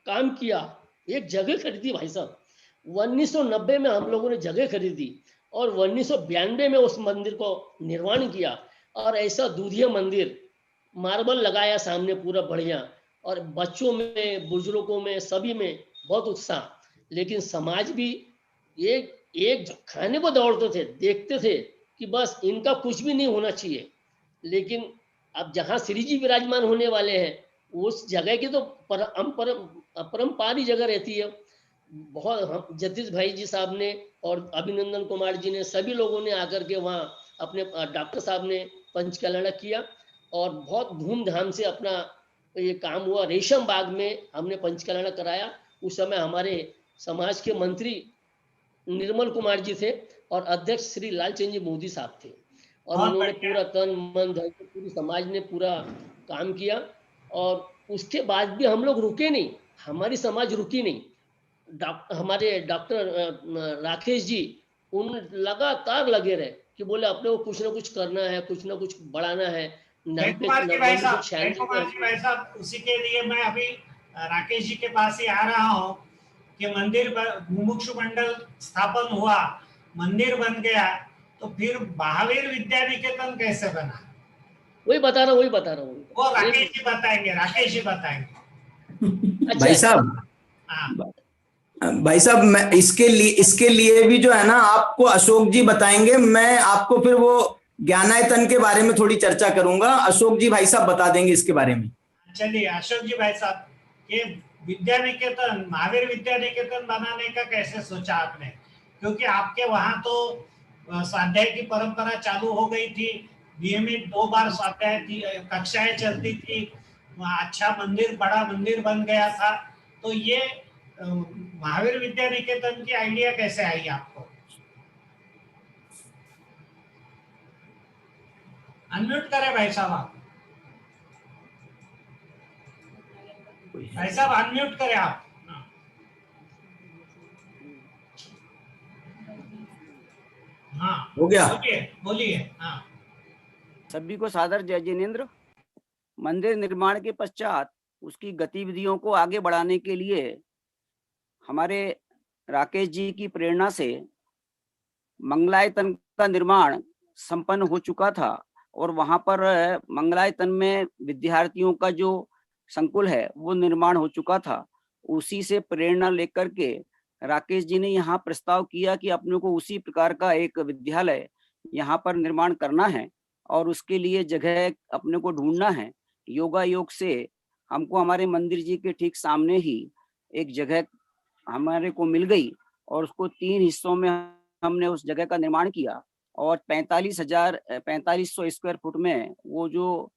काम किया। एक जगह खरीदी भाई साहब, 1990 में हम लोगों ने जगह खरीदी और 1992 में उस मंदिर को निर्माण किया। और ऐसा दूधिया मंदिर, मार्बल लगाया सामने पूरा बढ़िया, और बच्चों में, बुजुर्गों में, सभी में बहुत उत्साह। लेकिन समाज भी एक खाने को दौड़ते थे, देखते थे कि बस इनका कुछ भी नहीं होना चाहिए। लेकिन अब जहाँ श्री जी विराजमान होने वाले हैं, उस जगह की तो अपरंपारी जगह रहती है। बहुत जगदीश भाई जी साहब ने और अभिनंदन कुमार जी ने, सभी लोगों ने आकर के वहाँ अपने, डॉक्टर साहब ने पंच कल्याण किया और बहुत धूमधाम से अपना ये काम हुआ। रेशम बाग में हमने पंच कल्याण कराया। उस समय हमारे समाज के मंत्री निर्मल कुमार जी थे और अध्यक्ष श्री लालचंद जी मोदी साहब थे, और उन्होंने पूरा तन मन धन, पूरी समाज ने पूरा काम किया। और उसके बाद भी हम लोग रुके नहीं, हमारी समाज रुकी नहीं। हमारे डॉक्टर राकेश जी उन लगातार लगे रहे कि बोले अपने को कुछ ना कुछ करना है, कुछ ना कुछ बढ़ाना है। भाई साहब, उसी के लिए मैं अभी राकेश जी के पास ही आ रहा हूँ कि मंदिर मुमुक्षु मंडल स्थापन हुआ, मंदिर बन गया, तो फिर महावीर विद्या निकेतन कैसे बना? वही बता रहा हूँ। वो राकेश जी बताएंगे। भाई साहब मैं इसके लिए भी जो है ना, आपको अशोक जी बताएंगे। मैं आपको फिर वो ज्ञानायतन के बारे में थोड़ी चर्चा करूंगा, अशोक जी भाई साहब बता देंगे इसके बारे में। चलिए अशोक जी भाई साहब, ये विद्या निकेतन, महावीर विद्या निकेतन बनाने का कैसे सोचा आपने? क्योंकि आपके वहां तो स्वाध्याय की परंपरा चालू हो गई थी, नियमित 2 बार स्वाध्याय थी, कक्षाएं चलती थी, अच्छा मंदिर, बड़ा मंदिर बन गया था। तो ये महावीर विद्या निकेतन की आइडिया कैसे आई आपको? अनम्यूट करें भाई साहब आप। भाई साहब अनम्यूट करें आप। हाँ हो गया? बोलिए बोलिए। हाँ सभी को सादर जय जिनेंद्र। मंदिर निर्माण के पश्चात उसकी गतिविधियों को आगे बढ़ाने के लिए हमारे राकेश जी की प्रेरणा से मंगलायतन का निर्माण संपन्न हो चुका था और वहां पर मंगलायतन में विद्यार्थियों का जो संकुल है वो निर्माण हो चुका था। उसी से प्रेरणा लेकर के राकेश जी ने यहाँ प्रस्ताव किया कि अपने को उसी प्रकार का एक विद्यालय यहाँ पर निर्माण करना है और उसके लिए जगह अपने को ढूंढना है। योगायोग से हमको हमारे मंदिर जी के ठीक सामने ही एक जगह हमारे को मिल गई और उसको 3 हिस्सों में हमने उस जगह का निर्माण किया और 4500 स्क्वायर फुट में वो जो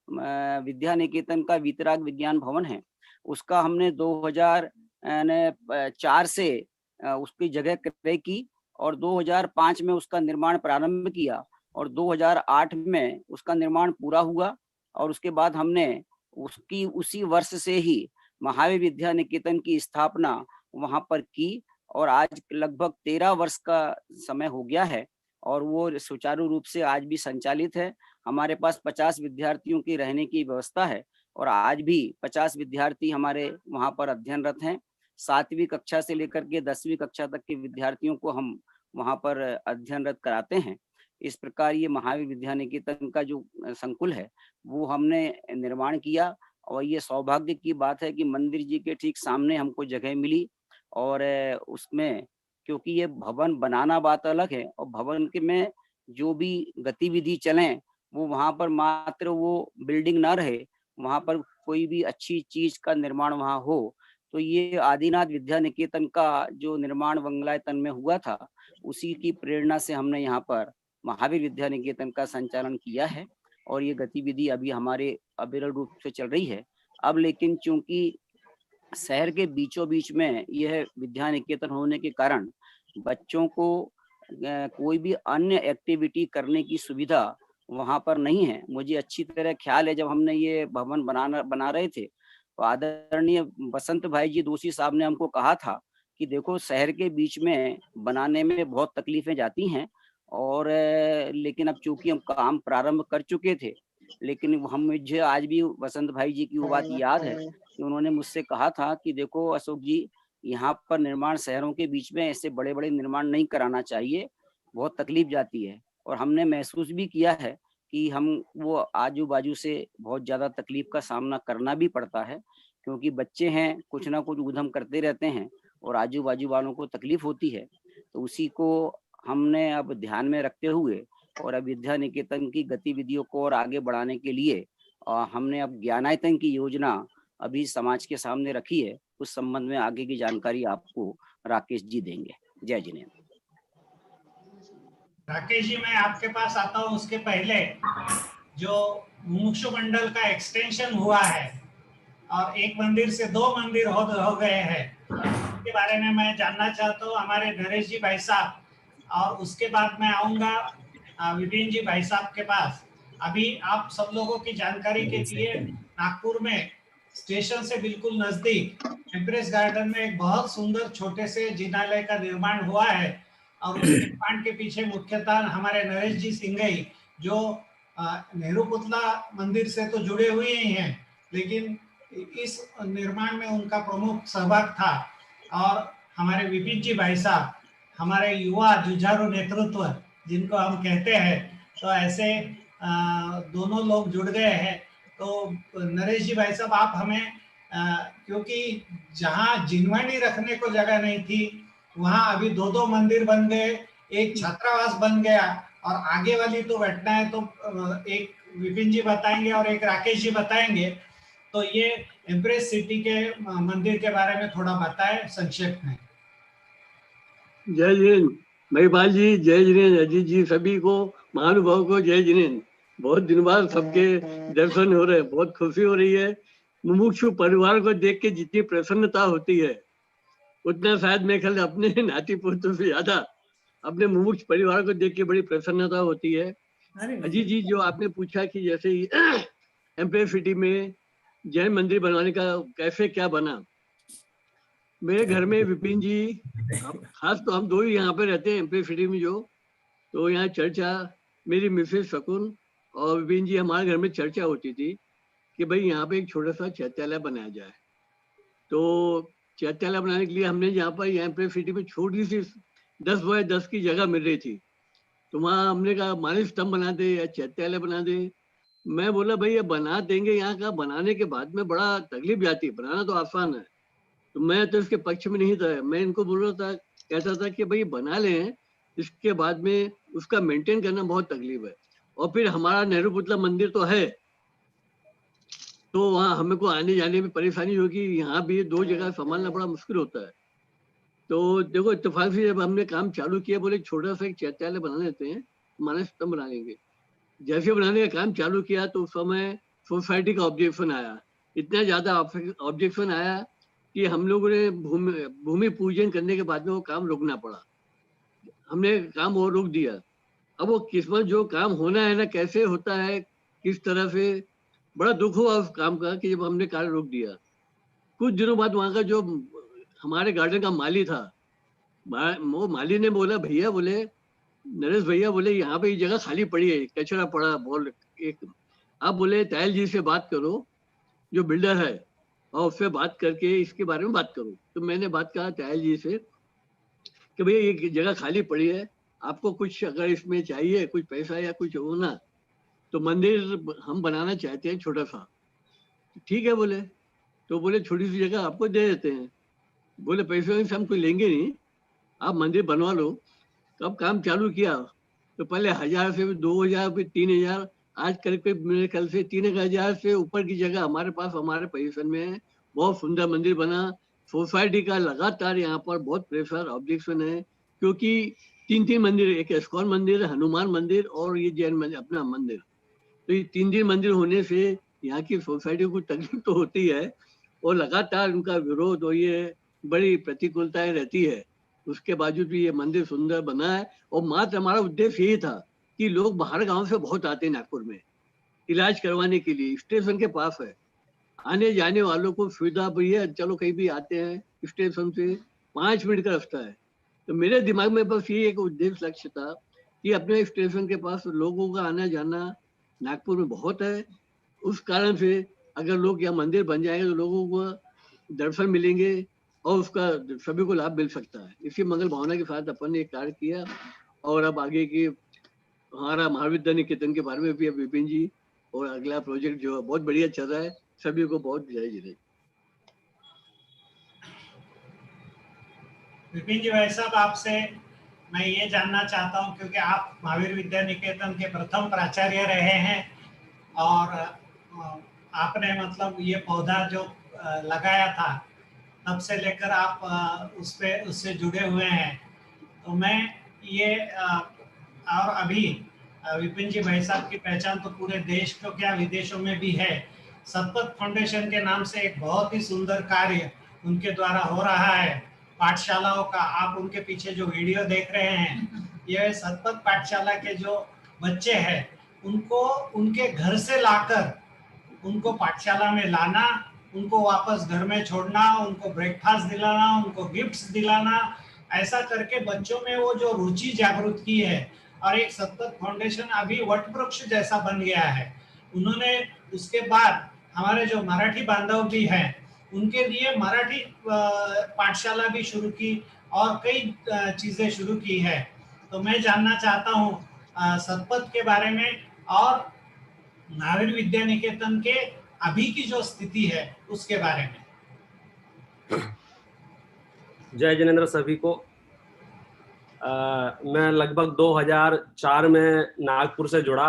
विद्या निकेतन का वीतराग विज्ञान भवन है उसका हमने 2004 से उसकी जगह क्रय की और 2005 में उसका निर्माण प्रारंभ किया और 2008 में उसका निर्माण पूरा हुआ और उसके बाद हमने उसकी उसी वर्ष से ही महावीर विद्या निकेतन की स्थापना वहां पर की और आज लगभग 13 वर्ष का समय हो गया है और वो सुचारू रूप से आज भी संचालित है। हमारे पास 50 विद्यार्थियों की रहने की व्यवस्था है और आज भी 50 विद्यार्थी हमारे वहां पर अध्ययनरत हैं। 7वीं कक्षा से लेकर के 10वीं कक्षा तक के विद्यार्थियों को हम वहां पर अध्ययनरत कराते हैं। इस प्रकार ये महावीर विद्या निकेतन का जो संकुल है वो हमने निर्माण किया और ये सौभाग्य की बात है कि मंदिर जी के ठीक सामने हमको जगह मिली और उसमें क्योंकि ये भवन बनाना बात अलग है और भवन के में जो भी गतिविधि चले वो वहां पर मात्र वो बिल्डिंग ना रहे, वहां पर कोई भी अच्छी चीज का निर्माण वहां हो। तो ये आदिनाथ विद्या निकेतन का जो निर्माण मंगलायतन में हुआ था उसी की प्रेरणा से हमने यहाँ पर महावीर विद्या निकेतन का संचालन किया है और ये गतिविधि अभी हमारे अविरल रूप से चल रही है। अब लेकिन चूंकि शहर के बीचों बीच में यह विद्या निकेतन होने के कारण बच्चों को कोई भी अन्य एक्टिविटी करने की सुविधा वहां पर नहीं है। मुझे अच्छी तरह ख्याल है जब हमने ये भवन बना रहे थे तो आदरणीय बसंत भाई जी दोषी साहब ने हमको कहा था कि देखो शहर के बीच में बनाने में बहुत तकलीफें जाती हैं और लेकिन अब चूंकि हम काम प्रारंभ कर चुके थे लेकिन मुझे आज भी बसंत भाई जी की वो बात याद है कि उन्होंने मुझसे कहा था कि देखो अशोक जी यहाँ पर निर्माण शहरों के बीच में ऐसे बड़े बड़े निर्माण नहीं कराना चाहिए, बहुत तकलीफ जाती है। और हमने महसूस भी किया है कि हम वो आजू बाजू से बहुत ज्यादा तकलीफ का सामना करना भी पड़ता है क्योंकि बच्चे हैं कुछ ना कुछ उधम करते रहते हैं और आजू बाजू वालों को तकलीफ होती है। तो उसी को हमने अब ध्यान में रखते हुए और अब विद्या निकेतन की गतिविधियों को और आगे बढ़ाने के लिए हमने अब ज्ञानायतन की योजना अभी समाज के सामने रखी है। उस संबंध में आगे की जानकारी आपको राकेश जी देंगे। जय जिनेंद्र। राकेश जी मैं आपके पास आता हूँ उसके पहले जो मुमुक्षु मंडल का एक्सटेंशन हुआ है और एक मंदिर से 2 मंदिर हो गए हैं उसके बारे में मैं जानना चाहता हूँ हमारे नरेश जी भाई साहब, और उसके बाद मैं आऊंगा विपिन जी भाई साहब के पास। अभी आप सब लोगों की जानकारी के लिए नागपुर में स्टेशन से बिल्कुल नजदीक एम्प्रेस गार्डन में एक बहुत सुंदर छोटे से जिनालय का निर्माण हुआ है और उस निर्माण के पीछे मुख्यतः हमारे नरेश जी सिंघई जो नेहरू पुतला मंदिर से तो जुड़े हुए ही हैं लेकिन इस निर्माण में उनका प्रमुख सहभाग था। और हमारे विपिन जी भाई साहब हमारे युवा जुझारू नेतृत्व जिनको हम कहते हैं, तो ऐसे दोनों लोग जुड़ गए हैं। तो नरेश जी भाई साहब आप हमें क्योंकि जहाँ जिनवानी रखने को जगह नहीं थी वहाँ अभी 2 मंदिर बन गए, एक छात्रावास बन गया और आगे वाली तो घटना है तो एक विपिन जी बताएंगे और एक राकेश जी बताएंगे। तो ये एम्प्रेस सिटी के मंदिर के बारे में थोड़ा बताएं संक्षेप में। जय जिनेंद्र महिपाल जी, जय जिनेंद्र अजीत जी, सभी को महानुभाव को जय जिनेंद्र। बहुत दिन बाद सबके दर्शन हो रहे हैं, बहुत खुशी हो रही है। मुमुक्षु परिवार को देख के जितनी प्रसन्नता होती है उतना शायद मैं ख्याल अपने नाती पुत्र से ज्यादा अपने मुमुक्ष परिवार को देख के बड़ी प्रसन्नता होती है। अजीत जी जो आपने पूछा कि जैसे एम्प्रेस सिटी में जैन मंदिर बनवाने का कैसे क्या बना, मेरे घर में विपिन जी खास तो हम 2 ही यहाँ पे रहते हैं एम्प्रेस सिटी में जो तो यहाँ चर्चा, मेरी मिसेस शकुन और विपिन जी, हमारे घर में चर्चा होती थी कि भाई यहाँ पे एक छोटा सा चैत्यालय बनाया जाए। तो चैत्यालय बनाने के लिए हमने यहाँ पे सिटी में छोटी सी 10 बाय 10 की जगह मिल रही थी, तो वहाँ हमने कहा मानव स्तंभ बना दे या चैत्यालय बना दे। मैं बोला भाई ये बना देंगे, यहाँ का बनाने के बाद में बड़ा तकलीफ जाती है, बनाना तो आसान है। तो मैं तो इसके पक्ष में नहीं था, मैं इनको बोल रहा था, कहता था कि भाई बना लें, इसके बाद में उसका मेंटेन करना बहुत तकलीफ है। और फिर हमारा नेहरू पुतला मंदिर तो है, तो वहाँ हमें को आने जाने में परेशानी होगी, यहाँ भी 2 जगह संभालना बड़ा मुश्किल होता है। तो देखो इत्तेफाक से जब हमने काम चालू किया, बोले छोटा सा एक चैत्यालय बना लेते हैं, मानव स्तंभ बना लेंगे। जैसे बनाने का काम चालू किया तो उस समय सोसाइटी का ऑब्जेक्शन आया, इतना ज्यादा ऑब्जेक्शन आया कि हम लोगों ने भूमि पूजन करने के बाद में वो काम रोकना पड़ा। हमने काम वो रोक दिया। अब वो किस्मत, जो काम होना है ना, कैसे होता है, किस तरह से, बड़ा दुख हुआ उस काम का कि जब हमने कार्य रोक दिया। कुछ दिनों बाद वहाँ का जो हमारे गार्डन का माली था, वो माली ने बोला, भैया बोले, नरेश भैया बोले, यहाँ पे ये जगह खाली पड़ी है, कचरा पड़ा बोल एक, आप बोले तैल जी से बात करो जो बिल्डर है, और उससे बात करके इसके बारे में बात करो। तो मैंने बात कहा तैल जी से कि भैया ये जगह खाली पड़ी है, आपको कुछ अगर इसमें चाहिए कुछ पैसा या कुछ हो ना, तो मंदिर हम बनाना चाहते हैं छोटा सा। ठीक है बोले, तो बोले छोटी सी जगह आपको दे देते हैं। बोले पैसे से हम कोई लेंगे नहीं, आप मंदिर बनवा लो। तो अब काम चालू किया तो पहले 1000 से 2000 फिर 3000, आज करीब मेरे ख्याल से 3000 से ऊपर की जगह हमारे पास, हमारे पोजीशन में है। बहुत सुंदर मंदिर बना। सोसाइटी का लगातार यहाँ पर बहुत प्रेशर, ऑब्जेक्शन है, क्योंकि 3 मंदिर, एक इस्कॉन मंदिर, हनुमान मंदिर और ये जैन मंदिर, अपना मंदिर। तो ये 3 मंदिर होने से यहाँ की सोसाइटी को तकलीफ तो होती है, और लगातार उनका विरोध और ये बड़ी प्रतिकूलताएं रहती है। उसके बावजूद भी ये मंदिर सुंदर बना है। और मात्र हमारा उद्देश्य यही था कि लोग बाहर गांव से बहुत आते हैं नागपुर में इलाज करवाने के लिए, स्टेशन के पास है, आने जाने वालों को सुविधा भी है। चलो कहीं भी आते हैं, स्टेशन से 5 मिनट का रास्ता है। तो मेरे दिमाग में बस ये एक उद्देश्य लक्ष्य था कि अपने स्टेशन के पास लोगों का आना जाना नागपुर में बहुत है। उस कारण से अगर लोग यहाँ मंदिर बन जाएंगे तो लोगों को दर्शन मिलेंगे और उसका सभी को लाभ मिल सकता है। इसी मंगल भावना के साथ अपन ने कार्य किया। और अब आगे की हमारा महाविद्या निकेतन के बारे में भी अब विपिन जी और अगला प्रोजेक्ट जो बहुत बढ़िया चल रहा है, सभी को बहुत जय जिले। विपिन जी, भाई साहब आपसे मैं ये जानना चाहता हूँ, क्योंकि आप महावीर विद्या निकेतन के प्रथम प्राचार्य रहे हैं और आपने मतलब ये पौधा जो लगाया था तब से लेकर आप उससे जुड़े हुए हैं। तो मैं ये और अभी विपिन जी भाई साहब की पहचान तो पूरे देश को क्या विदेशों में भी है। सतपथ फाउंडेशन के नाम से एक बहुत ही सुंदर कार्य उनके द्वारा हो रहा है पाठशालाओं का। आप उनके पीछे जो वीडियो देख रहे हैं, ये सतपथ पाठशाला के जो बच्चे हैं उनको उनके घर से लाकर उनको पाठशाला में लाना, उनको वापस घर में छोड़ना, उनको ब्रेकफास्ट दिलाना, उनको गिफ्ट्स दिलाना, ऐसा करके बच्चों में वो जो रुचि जागृत की है। और एक सतपथ फाउंडेशन अभी वट वृक्ष जैसा बन गया है। उन्होंने उसके बाद हमारे जो मराठी बांधव भी हैं उनके लिए मराठी पाठशाला भी शुरू की और कई चीजें शुरू की है। तो मैं जानना चाहता हूँ सतपथ के बारे में और महावीर विद्या निकेतन के अभी की जो स्थिति है उसके बारे में। जय जिनेंद्र सभी को। मैं लगभग 2004 में नागपुर से जुड़ा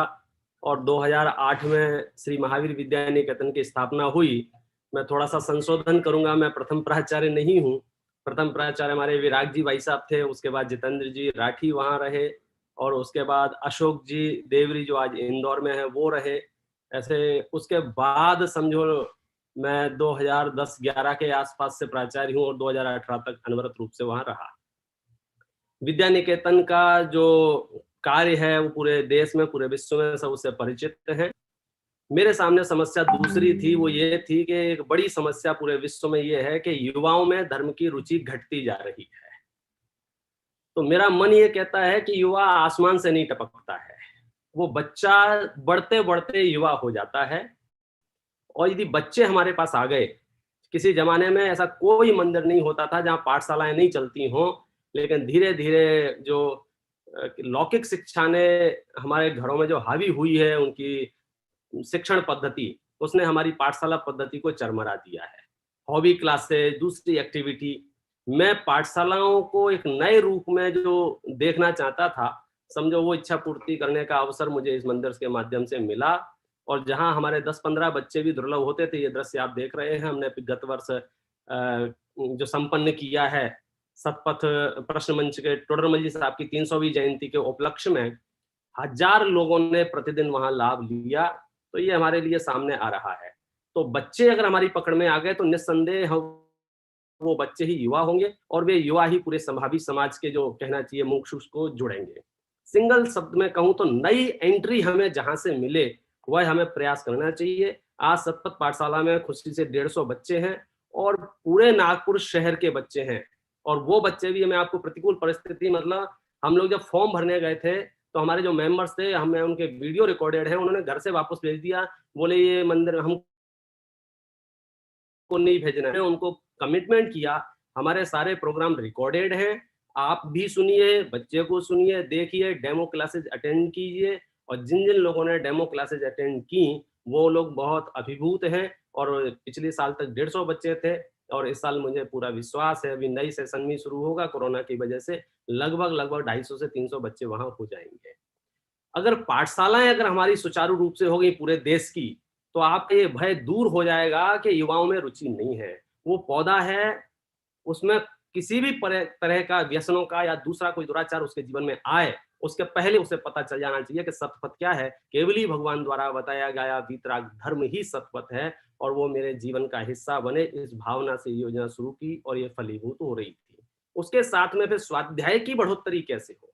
और 2008 में श्री महावीर विद्या निकेतन की स्थापना हुई। मैं थोड़ा सा संशोधन करूंगा, मैं प्रथम प्राचार्य नहीं हूँ। प्रथम प्राचार्य हमारे विराग जी भाई साहब थे, उसके बाद जितेंद्र जी राठी वहाँ रहे और उसके बाद अशोक जी देवरी जो आज इंदौर में है वो रहे। ऐसे उसके बाद समझो मैं 2010-11 के आसपास से प्राचार्य हूँ और 2018 तक अनवरत रूप से वहाँ रहा। विद्या निकेतन का जो कार्य है वो पूरे देश में, पूरे विश्व में सब उससे परिचित हैं। मेरे सामने समस्या दूसरी थी, वो ये थी कि एक बड़ी समस्या पूरे विश्व में ये है कि युवाओं में धर्म की रुचि घटती जा रही है। तो मेरा मन ये कहता है कि युवा आसमान से नहीं टपकता है, वो बच्चा बढ़ते बढ़ते युवा हो जाता है। और यदि बच्चे हमारे पास आ गए, किसी जमाने में ऐसा कोई मंदिर नहीं होता था जहाँ पाठशालाएं नहीं चलती हों, लेकिन धीरे धीरे जो लौकिक शिक्षा ने हमारे घरों में जो हावी हुई है, उनकी शिक्षण पद्धति, उसने हमारी पाठशाला पद्धति को चरमरा दिया है। हॉबी क्लासेस, दूसरी एक्टिविटी, मैं पाठशालाओं को एक नए रूप में जो देखना चाहता था, समझो वो इच्छा पूर्ति करने का अवसर मुझे इस मंदिर के माध्यम से मिला। और जहां हमारे 10-15 बच्चे भी दुर्लभ होते थे, ये दृश्य आप देख रहे हैं, हमने गत वर्ष जो संपन्न किया है सतपथ प्रश्न मंच के टोडरमल जी साहब की 300वीं जयंती के उपलक्ष्य में 1000 लोगों ने प्रतिदिन वहां लाभ लिया। तो ये हमारे लिए सामने आ रहा है। तो बच्चे अगर हमारी पकड़ में आ गए तो निस्संदेह वो बच्चे ही युवा होंगे, और वे युवा ही पूरे संभावी समाज के, जो कहना चाहिए, मुमुक्षु को जुड़ेंगे। सिंगल शब्द में कहूं तो नई एंट्री हमें जहां से मिले वह हमें प्रयास करना चाहिए। आज सतपथ पाठशाला में खुशी से 150 बच्चे हैं और पूरे नागपुर शहर के बच्चे हैं। और वो बच्चे भी, मैं आपको प्रतिकूल परिस्थिति, मतलब हम लोग जब फॉर्म भरने गए थे तो हमारे जो मेंबर्स थे, हमें उनके वीडियो रिकॉर्डेड है, उन्होंने घर से वापस भेज दिया, बोले ये मंदिर हमको नहीं भेजना है। उनको कमिटमेंट किया, हमारे सारे प्रोग्राम रिकॉर्डेड हैं, आप भी सुनिए, बच्चे को सुनिए, देखिए, डेमो क्लासेज अटेंड कीजिए। और जिन जिन लोगों ने डेमो क्लासेज अटेंड की वो लोग बहुत अभिभूत हैं। और पिछले साल तक 150 बच्चे थे और इस साल मुझे पूरा विश्वास है, अभी नई सेशन भी शुरू होगा कोरोना की वजह से, लगभग 250 से 300 बच्चे वहां हो जाएंगे। अगर पाठशालाएं अगर हमारी सुचारू रूप से हो गई पूरे देश की, तो आपका ये भय दूर हो जाएगा कि युवाओं में रुचि नहीं है। वो पौधा है, उसमें किसी भी तरह का व्यसनों का या दूसरा कोई दुराचार उसके जीवन में आए, उसके पहले उसे पता चल जाना चाहिए कि सतपथ क्या है। केवली भगवान द्वारा बताया गया वीतराग धर्म ही सतपथ है और वो मेरे जीवन का हिस्सा बने, इस भावना से योजना शुरू की और ये फलीभूत हो रही थी। उसके साथ में फिर स्वाध्याय की बढ़ोतरी कैसे हो।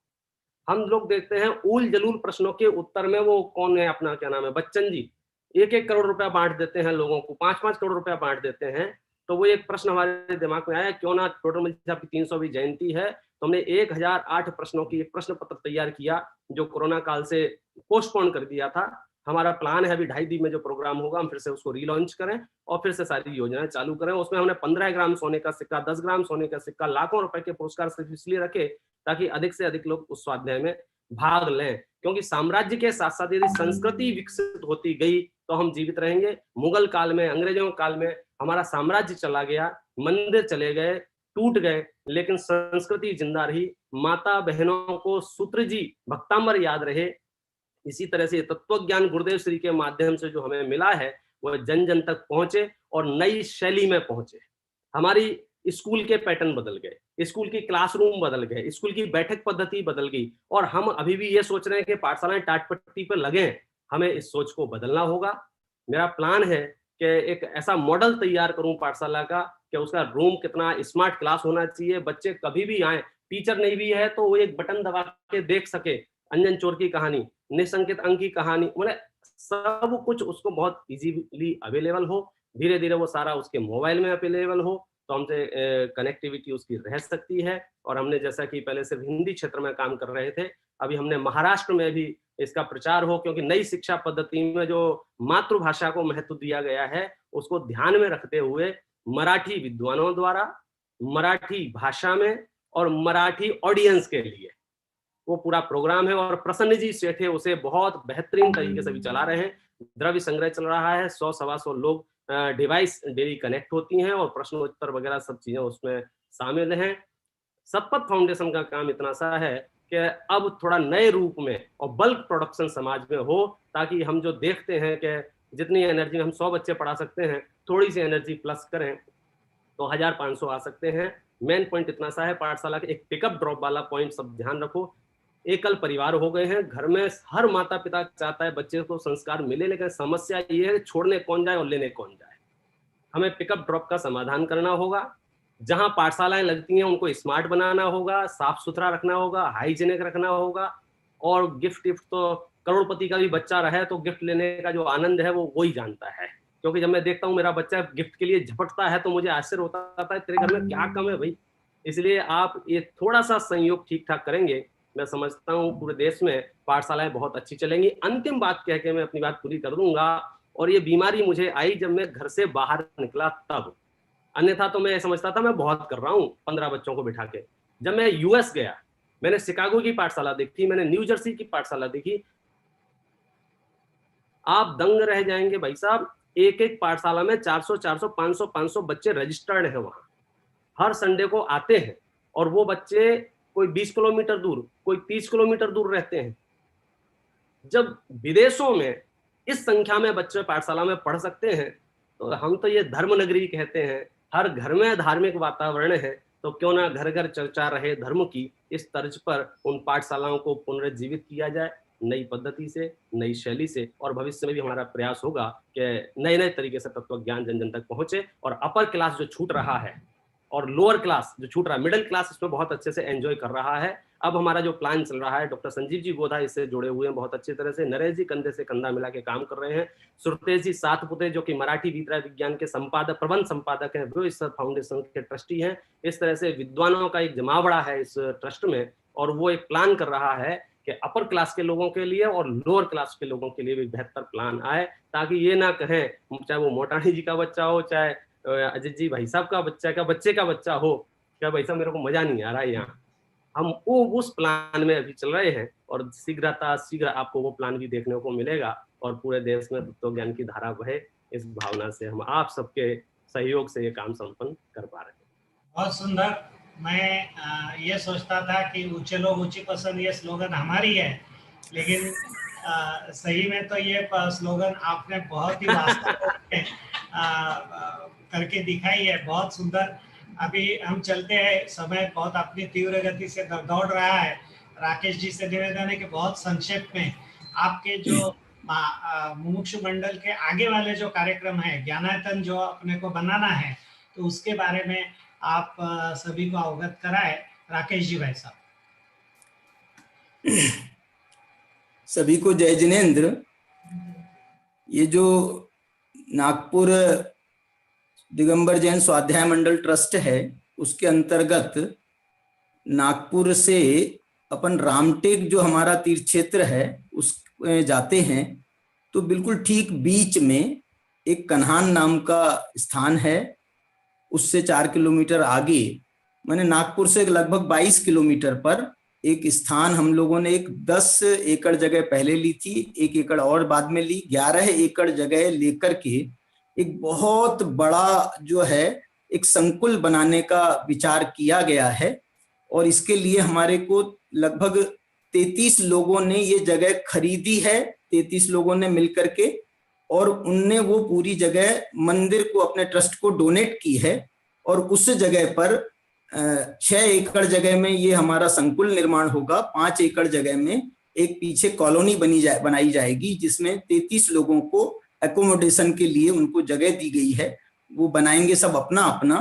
हम लोग देखते हैं ऊल जलूल प्रश्नों के उत्तर में, वो कौन है अपना, क्या नाम है, बच्चन जी, 1-1 करोड़ रुपया बांट देते हैं लोगों को, 5-5 करोड़ रुपया बांट देते हैं। तो वो एक प्रश्न हमारे दिमाग में आया, क्यों ना टोडरमल जी साहब की 300वीं जयंती है, तो हमने 1008 प्रश्नों की एक प्रश्न पत्र तैयार किया जो कोरोना काल से पोस्टपोन कर दिया था। हमारा प्लान है अभी 2.5 दिन में जो प्रोग्राम होगा हम फिर से उसको रीलॉन्च करें और फिर से सारी योजनाएं चालू करें। उसमें हमने 15 ग्राम सोने का सिक्का, 10 ग्राम सोने का सिक्का, लाखों रुपए के पुरस्कार सिर्फ इसलिए रखे ताकि अधिक से अधिक लोग उस स्वाध्याय में भाग लें। क्योंकि साम्राज्य के साथ साथ यदि संस्कृति विकसित होती गई तो हम जीवित रहेंगे। मुगल काल में, अंग्रेजों काल में हमारा साम्राज्य चला गया, मंदिर चले गए, टूट गए, लेकिन संस्कृति जिंदा रही। माता बहनों को सूत्र जी भक्तांबर याद रहे। इसी तरह से तत्व ज्ञान गुरुदेव श्री के माध्यम से जो हमें मिला है वह जन जन तक पहुंचे और नई शैली में पहुंचे। हमारी स्कूल के पैटर्न बदल गए, स्कूल की क्लासरूम बदल गए, स्कूल की बैठक पद्धति बदल गई और हम अभी भी ये सोच रहे हैं कि पाठशालाएं टाट पट्टी पर लगे। हमें इस सोच को बदलना होगा। मेरा प्लान है कि एक ऐसा मॉडल तैयार करूं पाठशाला का कि उसका रूम कितना स्मार्ट क्लास होना चाहिए, बच्चे कभी भी आए, टीचर नहीं भी है तो वो एक बटन दबा के देख सके, अंजन चोर की कहानी, निसंकित अंक की कहानी, मतलब सब कुछ उसको बहुत इजीली अवेलेबल हो। धीरे धीरे वो सारा उसके मोबाइल में अवेलेबल हो तो हमसे कनेक्टिविटी उसकी रह सकती है। और हमने जैसा कि पहले सिर्फ हिंदी क्षेत्र में काम कर रहे थे, अभी हमने महाराष्ट्र में भी इसका प्रचार हो, क्योंकि नई शिक्षा पद्धति में जो मातृभाषा को महत्व दिया गया है उसको ध्यान में रखते हुए मराठी विद्वानों द्वारा मराठी भाषा में और मराठी ऑडियंस के लिए वो पूरा प्रोग्राम है। और प्रसन्न जी सेठे उसे बहुत बेहतरीन तरीके से भी चला रहे हैं। द्रव्य संग्रह चल रहा है, 100-125 लोग डिवाइस डेली कनेक्ट होती हैं और प्रश्नोत्तर वगैरह सब चीजें उसमें शामिल हैं। सतपथ फाउंडेशन का काम इतना सा है कि अब थोड़ा नए रूप में और बल्क प्रोडक्शन समाज में हो, ताकि हम जो देखते हैं कि जितनी एनर्जी हम 100 बच्चे पढ़ा सकते हैं, थोड़ी सी एनर्जी प्लस करें तो 1500 आ सकते हैं। मेन पॉइंट इतना सा है पाठशाला के, एक पिकअप ड्रॉप वाला पॉइंट सब ध्यान रखो। एकल परिवार हो गए हैं, घर में हर माता पिता चाहता है बच्चे को संस्कार मिले, लेकिन समस्या ये है छोड़ने कौन जाए और लेने कौन जाए। हमें पिकअप ड्रॉप का समाधान करना होगा। जहां पाठशालाएं लगती हैं उनको स्मार्ट बनाना होगा, साफ सुथरा रखना होगा, हाइजीनिक रखना होगा। और गिफ्ट तो करोड़पति का भी बच्चा रहे तो गिफ्ट लेने का जो आनंद है वो ही जानता है। क्योंकि जब मैं देखता हूँ मेरा बच्चा गिफ्ट के लिए झपटता है तो मुझे आश्चर्य होता है, तेरे घर में क्या कम है भाई, इसलिए आप ये थोड़ा सा संयोग ठीक ठाक करेंगे, मैं समझता हूँ पूरे देश में पाठशालाएं बहुत अच्छी चलेंगी। अंतिम बात कह के मैं अपनी बात पूरी कर दूंगा, और ये बीमारी मुझे आई जब मैं घर से बाहर निकला तब, अन्यथा तो मैं समझता था मैं बहुत कर रहा हूँ 15 बच्चों को बिठा के। जब मैं यूएस गया, मैंने शिकागो की पाठशाला देखी, मैंने न्यू जर्सी की पाठशाला देखी, आप दंग रह जाएंगे भाई साहब। एक एक पाठशाला में 400 400 500 500 बच्चे रजिस्टर्ड है, वहां हर संडे को आते हैं, और वो बच्चे कोई 20 किलोमीटर दूर, कोई 30 किलोमीटर दूर रहते हैं। जब विदेशों में इस संख्या में बच्चे पाठशाला में पढ़ सकते हैं, तो हम तो ये धर्म नगरी कहते हैं, हर घर में धार्मिक वातावरण है, तो क्यों ना घर घर चर्चा रहे धर्म की। इस तर्ज पर उन पाठशालाओं को पुनर्जीवित किया जाए, नई पद्धति से, नई शैली से, और भविष्य में भी हमारा प्रयास होगा कि नए नए तरीके से तत्व ज्ञान जन जन तक पहुंचे, और अपर क्लास जो छूट रहा है और लोअर क्लास जो छूट रहा है, मिडिल क्लास इसमें बहुत अच्छे से एंजॉय कर रहा है। अब हमारा जो प्लान चल रहा है, डॉक्टर संजीव जी गोधा इससे जुड़े हुए हैं बहुत अच्छी तरह से, नरेश जी कंधे से कंधा मिला के काम कर रहे हैं, सुरतेश जी सातपुते जो कि मराठी विद्या विज्ञान के संपादक, प्रबंध संपादक हैं, वो इस फाउंडेशन के ट्रस्टी हैं। इस तरह से विद्वानों का एक जमावड़ा है इस ट्रस्ट में, और वो एक प्लान कर रहा है कि अपर क्लास के लोगों के लिए और लोअर क्लास के लोगों के लिए भी बेहतर प्लान आए, ताकि ये ना कहें, चाहे वो मोटाणी जी का बच्चा हो, चाहे अजित जी भाई साहब का बच्चे का बच्चा हो, क्या भाई साहब मेरे को मजा नहीं आ रहा है यहाँ। हम वो उस प्लान में अभी चल रहे हैं, और शीघ्र आपको वो प्लान भी देखने को मिलेगा, और पूरे देश में तत्व ज्ञान की धारा बहे, इस भावना से हम आप सबके सहयोग से ये काम संपन्न कर पा रहे हैं। बहुत सुंदर। मैं ये सोचता था कि ऊंचे लोग ऊंची पसंद ये स्लोगन हमारी है, लेकिन सही में तो ये स्लोगन आपने बहुत ही वास्तव में करके दिखाई है। बहुत सुंदर। अभी हम चलते हैं, समय बहुत अपनी तीव्र गति से दौड़ रहा है। राकेश जी से निवेदन है कि बहुत संक्षेप में आपके जो मुमुक्षु मंडल के आगे वाले जो कार्यक्रम है, ज्ञानायतन जो अपने को बनाना है, तो उसके बारे में आप सभी को अवगत कराए। राकेश जी भाई साहब। सभी को जय जिनेंद्र। ये जो नागपुर दिगंबर जैन स्वाध्याय मंडल ट्रस्ट है, उसके अंतर्गत नागपुर से अपन रामटेक जो हमारा तीर्थ क्षेत्र है उस जाते हैं, तो बिल्कुल ठीक बीच में एक कन्हान नाम का स्थान है। उससे 4 किलोमीटर आगे, मैंने नागपुर से लगभग 22 किलोमीटर पर एक स्थान हम लोगों ने एक 10 एकड़ जगह पहले ली थी, 1 एकड़ और बाद में ली, 11 एकड़ जगह लेकर के एक बहुत बड़ा जो है एक संकुल बनाने का विचार किया गया है। और इसके लिए हमारे को लगभग 33 लोगों ने ये जगह खरीदी है, 33 लोगों ने मिलकर के, और उनने वो पूरी जगह मंदिर को, अपने ट्रस्ट को डोनेट की है। और उस जगह पर 6 एकड़ जगह में ये हमारा संकुल निर्माण होगा। 5 एकड़ जगह में एक पीछे कॉलोनी बनाई जाएगी, जिसमें 33 लोगों को एकोमोडेशन के लिए उनको जगह दी गई है। वो बनाएंगे सब अपना अपना।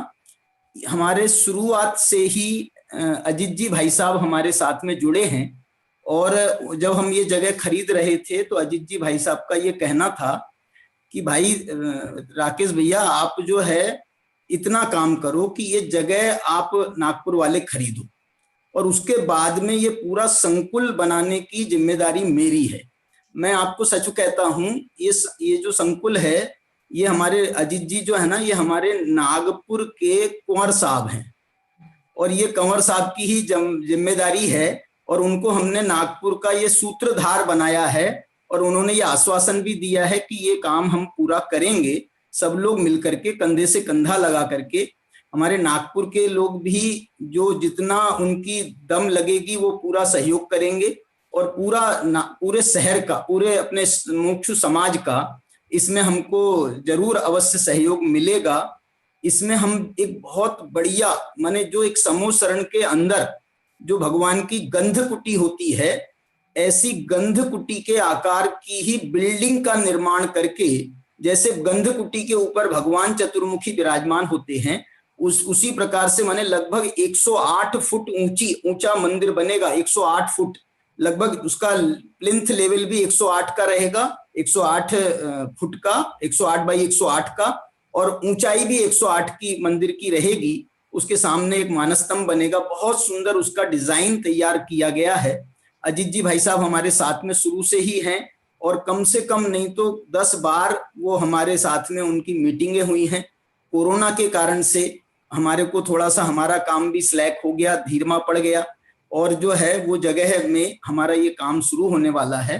हमारे शुरुआत से ही अजित जी भाई साहब हमारे साथ में जुड़े हैं, और जब हम ये जगह खरीद रहे थे तो अजित जी भाई साहब का ये कहना था कि भाई राकेश भैया, आप जो है इतना काम करो कि ये जगह आप नागपुर वाले खरीदो, और उसके बाद में ये पूरा संकुल बनाने की जिम्मेदारी मेरी है। मैं आपको सच कहता हूँ, ये जो संकुल है, ये हमारे अजित जी जो है ना, ये हमारे नागपुर के कुंवर साहब हैं, और ये कंवर साहब की ही जिम्मेदारी है। और उनको हमने नागपुर का ये सूत्रधार बनाया है, और उन्होंने ये आश्वासन भी दिया है कि ये काम हम पूरा करेंगे, सब लोग मिलकर के, कंधे से कंधा लगा करके। हमारे नागपुर के लोग भी जो जितना उनकी दम लगेगी वो पूरा सहयोग करेंगे, और पूरे शहर का, पूरे अपने मुमुक्षु समाज का इसमें हमको जरूर अवश्य सहयोग मिलेगा। इसमें हम एक बहुत बढ़िया, माने जो एक समूह शरण के अंदर जो भगवान की गंध कुटी होती है, ऐसी गंध कुटी के आकार की ही बिल्डिंग का निर्माण करके, जैसे गंध कुटी के ऊपर भगवान चतुर्मुखी विराजमान होते हैं, उसी प्रकार से माने लगभग 108 फुट ऊंचा मंदिर बनेगा। 108 फुट लगभग, उसका प्लिंथ लेवल भी 108 का रहेगा, 108 फुट का, 108 बाई 108 का, और ऊंचाई भी 108 की मंदिर की रहेगी। उसके सामने एक मानस्तंभ बनेगा, बहुत सुंदर उसका डिजाइन तैयार किया गया है। अजीत जी भाई साहब हमारे साथ में शुरू से ही हैं और कम से कम नहीं तो 10 बार वो हमारे साथ में उनकी मीटिंगें हुई हैं। कोरोना के कारण से हमारे को थोड़ा सा हमारा काम भी स्लैक हो गया, धीरमा पड़ गया, और जो है वो जगह में हमारा ये काम शुरू होने वाला है।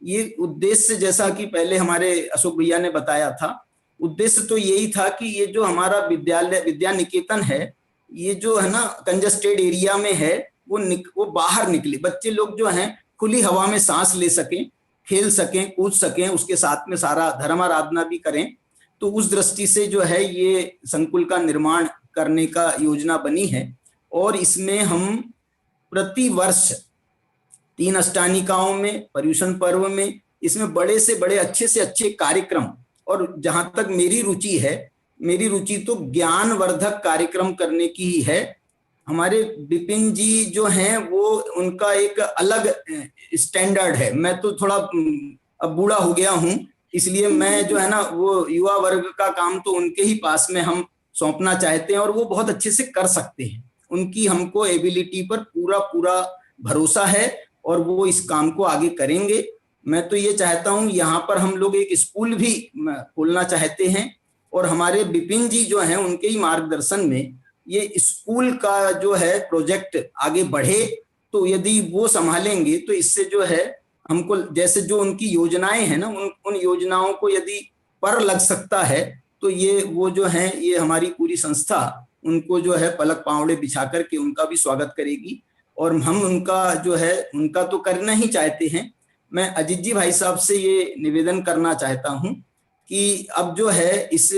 ये उद्देश्य जैसा कि पहले हमारे अशोक भैया ने बताया था, उद्देश्य तो यही था कि ये जो हमारा विद्यालय विद्या निकेतन है, ये जो है ना कंजस्टेड एरिया में है, वो बाहर निकले, बच्चे लोग जो हैं खुली हवा में सांस ले सकें, खेल सकें, कूद सकें, उसके साथ में सारा धर्म आराधना भी करें। तो उस दृष्टि से जो है ये संकुल का निर्माण करने का योजना बनी है। और इसमें हम प्रति वर्ष 3 अष्टानिकाओं में, पर्युषण पर्व में, इसमें बड़े से बड़े अच्छे से अच्छे कार्यक्रम, और जहां तक मेरी रुचि है, मेरी रुचि तो ज्ञानवर्धक कार्यक्रम करने की ही है। हमारे विपिन जी जो हैं वो उनका एक अलग स्टैंडर्ड है। मैं तो थोड़ा अब बूढ़ा हो गया हूं, इसलिए मैं जो है ना वो युवा वर्ग का काम तो उनके ही पास में हम सौंपना चाहते हैं, और वो बहुत अच्छे से कर सकते हैं। उनकी हमको एबिलिटी पर पूरा भरोसा है और वो इस काम को आगे करेंगे। मैं तो ये चाहता हूँ, यहाँ पर हम लोग एक स्कूल भी खोलना चाहते हैं, और हमारे विपिन जी जो हैं उनके ही मार्गदर्शन में ये स्कूल का जो है प्रोजेक्ट आगे बढ़े। तो यदि वो संभालेंगे तो इससे जो है हमको, जैसे जो उनकी योजनाएं हैं ना, उन योजनाओं को यदि पर लग सकता है तो ये वो जो है ये हमारी पूरी संस्था उनको जो है पलक पावड़े बिछा करके उनका भी स्वागत करेगी। और हम उनका जो है उनका तो करना ही चाहते हैं। मैं अजीत जी भाई साहब से ये निवेदन करना चाहता हूं कि अब जो है इस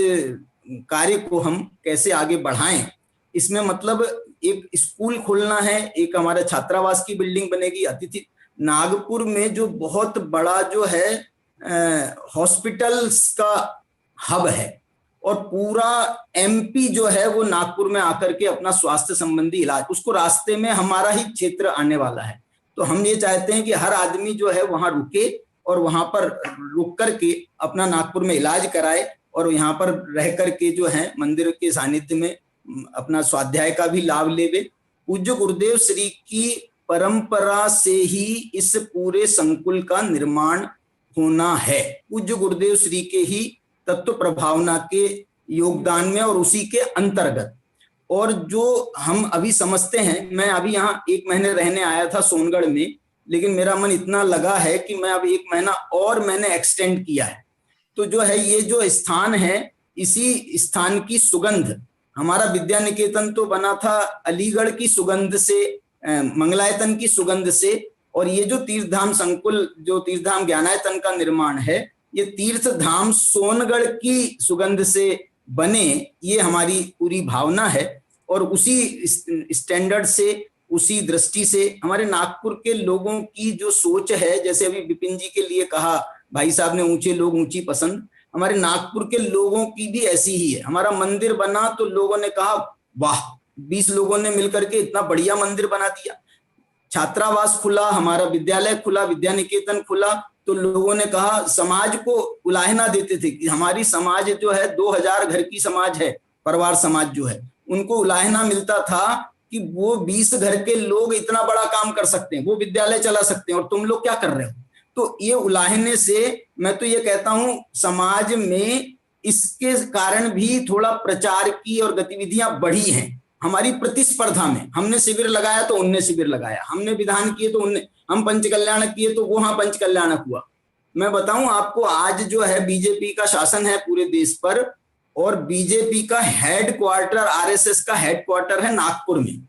कार्य को हम कैसे आगे बढ़ाएं। इसमें मतलब एक स्कूल खोलना है, एक हमारा छात्रावास की बिल्डिंग बनेगी, अतिथि नागपुर में जो बहुत बड़ा जो है हॉस्पिटल्स का हब है, और पूरा एमपी जो है वो नागपुर में आकर के अपना स्वास्थ्य संबंधी इलाज, उसको रास्ते में हमारा ही क्षेत्र आने वाला है। तो हम ये चाहते हैं कि हर आदमी जो है वहां रुके और वहां पर रुक करके अपना नागपुर में इलाज कराए, और यहाँ पर रह करके जो है मंदिर के सानिध्य में अपना स्वाध्याय का भी लाभ लेवे। पूज्य गुरुदेव श्री की परंपरा से ही इस पूरे संकुल का निर्माण होना है, पूज्य गुरुदेव श्री के ही तत्व प्रभावना के योगदान में और उसी के अंतर्गत। और जो हम अभी समझते हैं, मैं अभी यहाँ 1 महीने रहने आया था सोनगढ़ में, लेकिन मेरा मन इतना लगा है कि मैं अब 1 महीना और मैंने एक्सटेंड किया है। तो जो है ये जो स्थान है, इसी स्थान की सुगंध, हमारा विद्या निकेतन तो बना था अलीगढ़ की सुगंध से, मंगलायतन की सुगंध से, और ये जो तीर्थधाम संकुल, जो तीर्थधाम ज्ञानायतन का निर्माण है, ये तीर्थ धाम सोनगढ़ की सुगंध से बने, ये हमारी पूरी भावना है। और उसी स्टैंडर्ड से, उसी दृष्टि से हमारे नागपुर के लोगों की जो सोच है, जैसे अभी विपिन जी के लिए कहा भाई साहब ने, ऊंचे लोग ऊंची पसंद, हमारे नागपुर के लोगों की भी ऐसी ही है। हमारा मंदिर बना तो लोगों ने कहा वाह, 20 लोगों ने मिलकर के इतना बढ़िया मंदिर बना दिया। छात्रावास खुला, हमारा विद्यालय खुला, विद्या निकेतन खुला, तो लोगों ने कहा, समाज को उलाहना देते थे कि हमारी समाज जो है 2000 घर की समाज है, परिवार समाज जो है, उनको उलाहना मिलता था कि वो 20 घर के लोग इतना बड़ा काम कर सकते हैं, वो विद्यालय चला सकते हैं, और तुम लोग क्या कर रहे हो। तो ये उलाहने से मैं तो ये कहता हूं समाज में इसके कारण भी थोड़ा प्रचार की और गतिविधियां बढ़ी हैं। हमारी प्रतिस्पर्धा में हमने शिविर लगाया तो उनने शिविर लगाया, हमने विधान किए तो उनने, हम पंचकल्याणक किए तो वहां पंचकल्याणक हुआ। मैं बताऊं आपको, आज जो है बीजेपी का शासन है पूरे देश पर, और बीजेपी का हेडक्वार्टर, आरएसएस का हेडक्वार्टर है नागपुर में,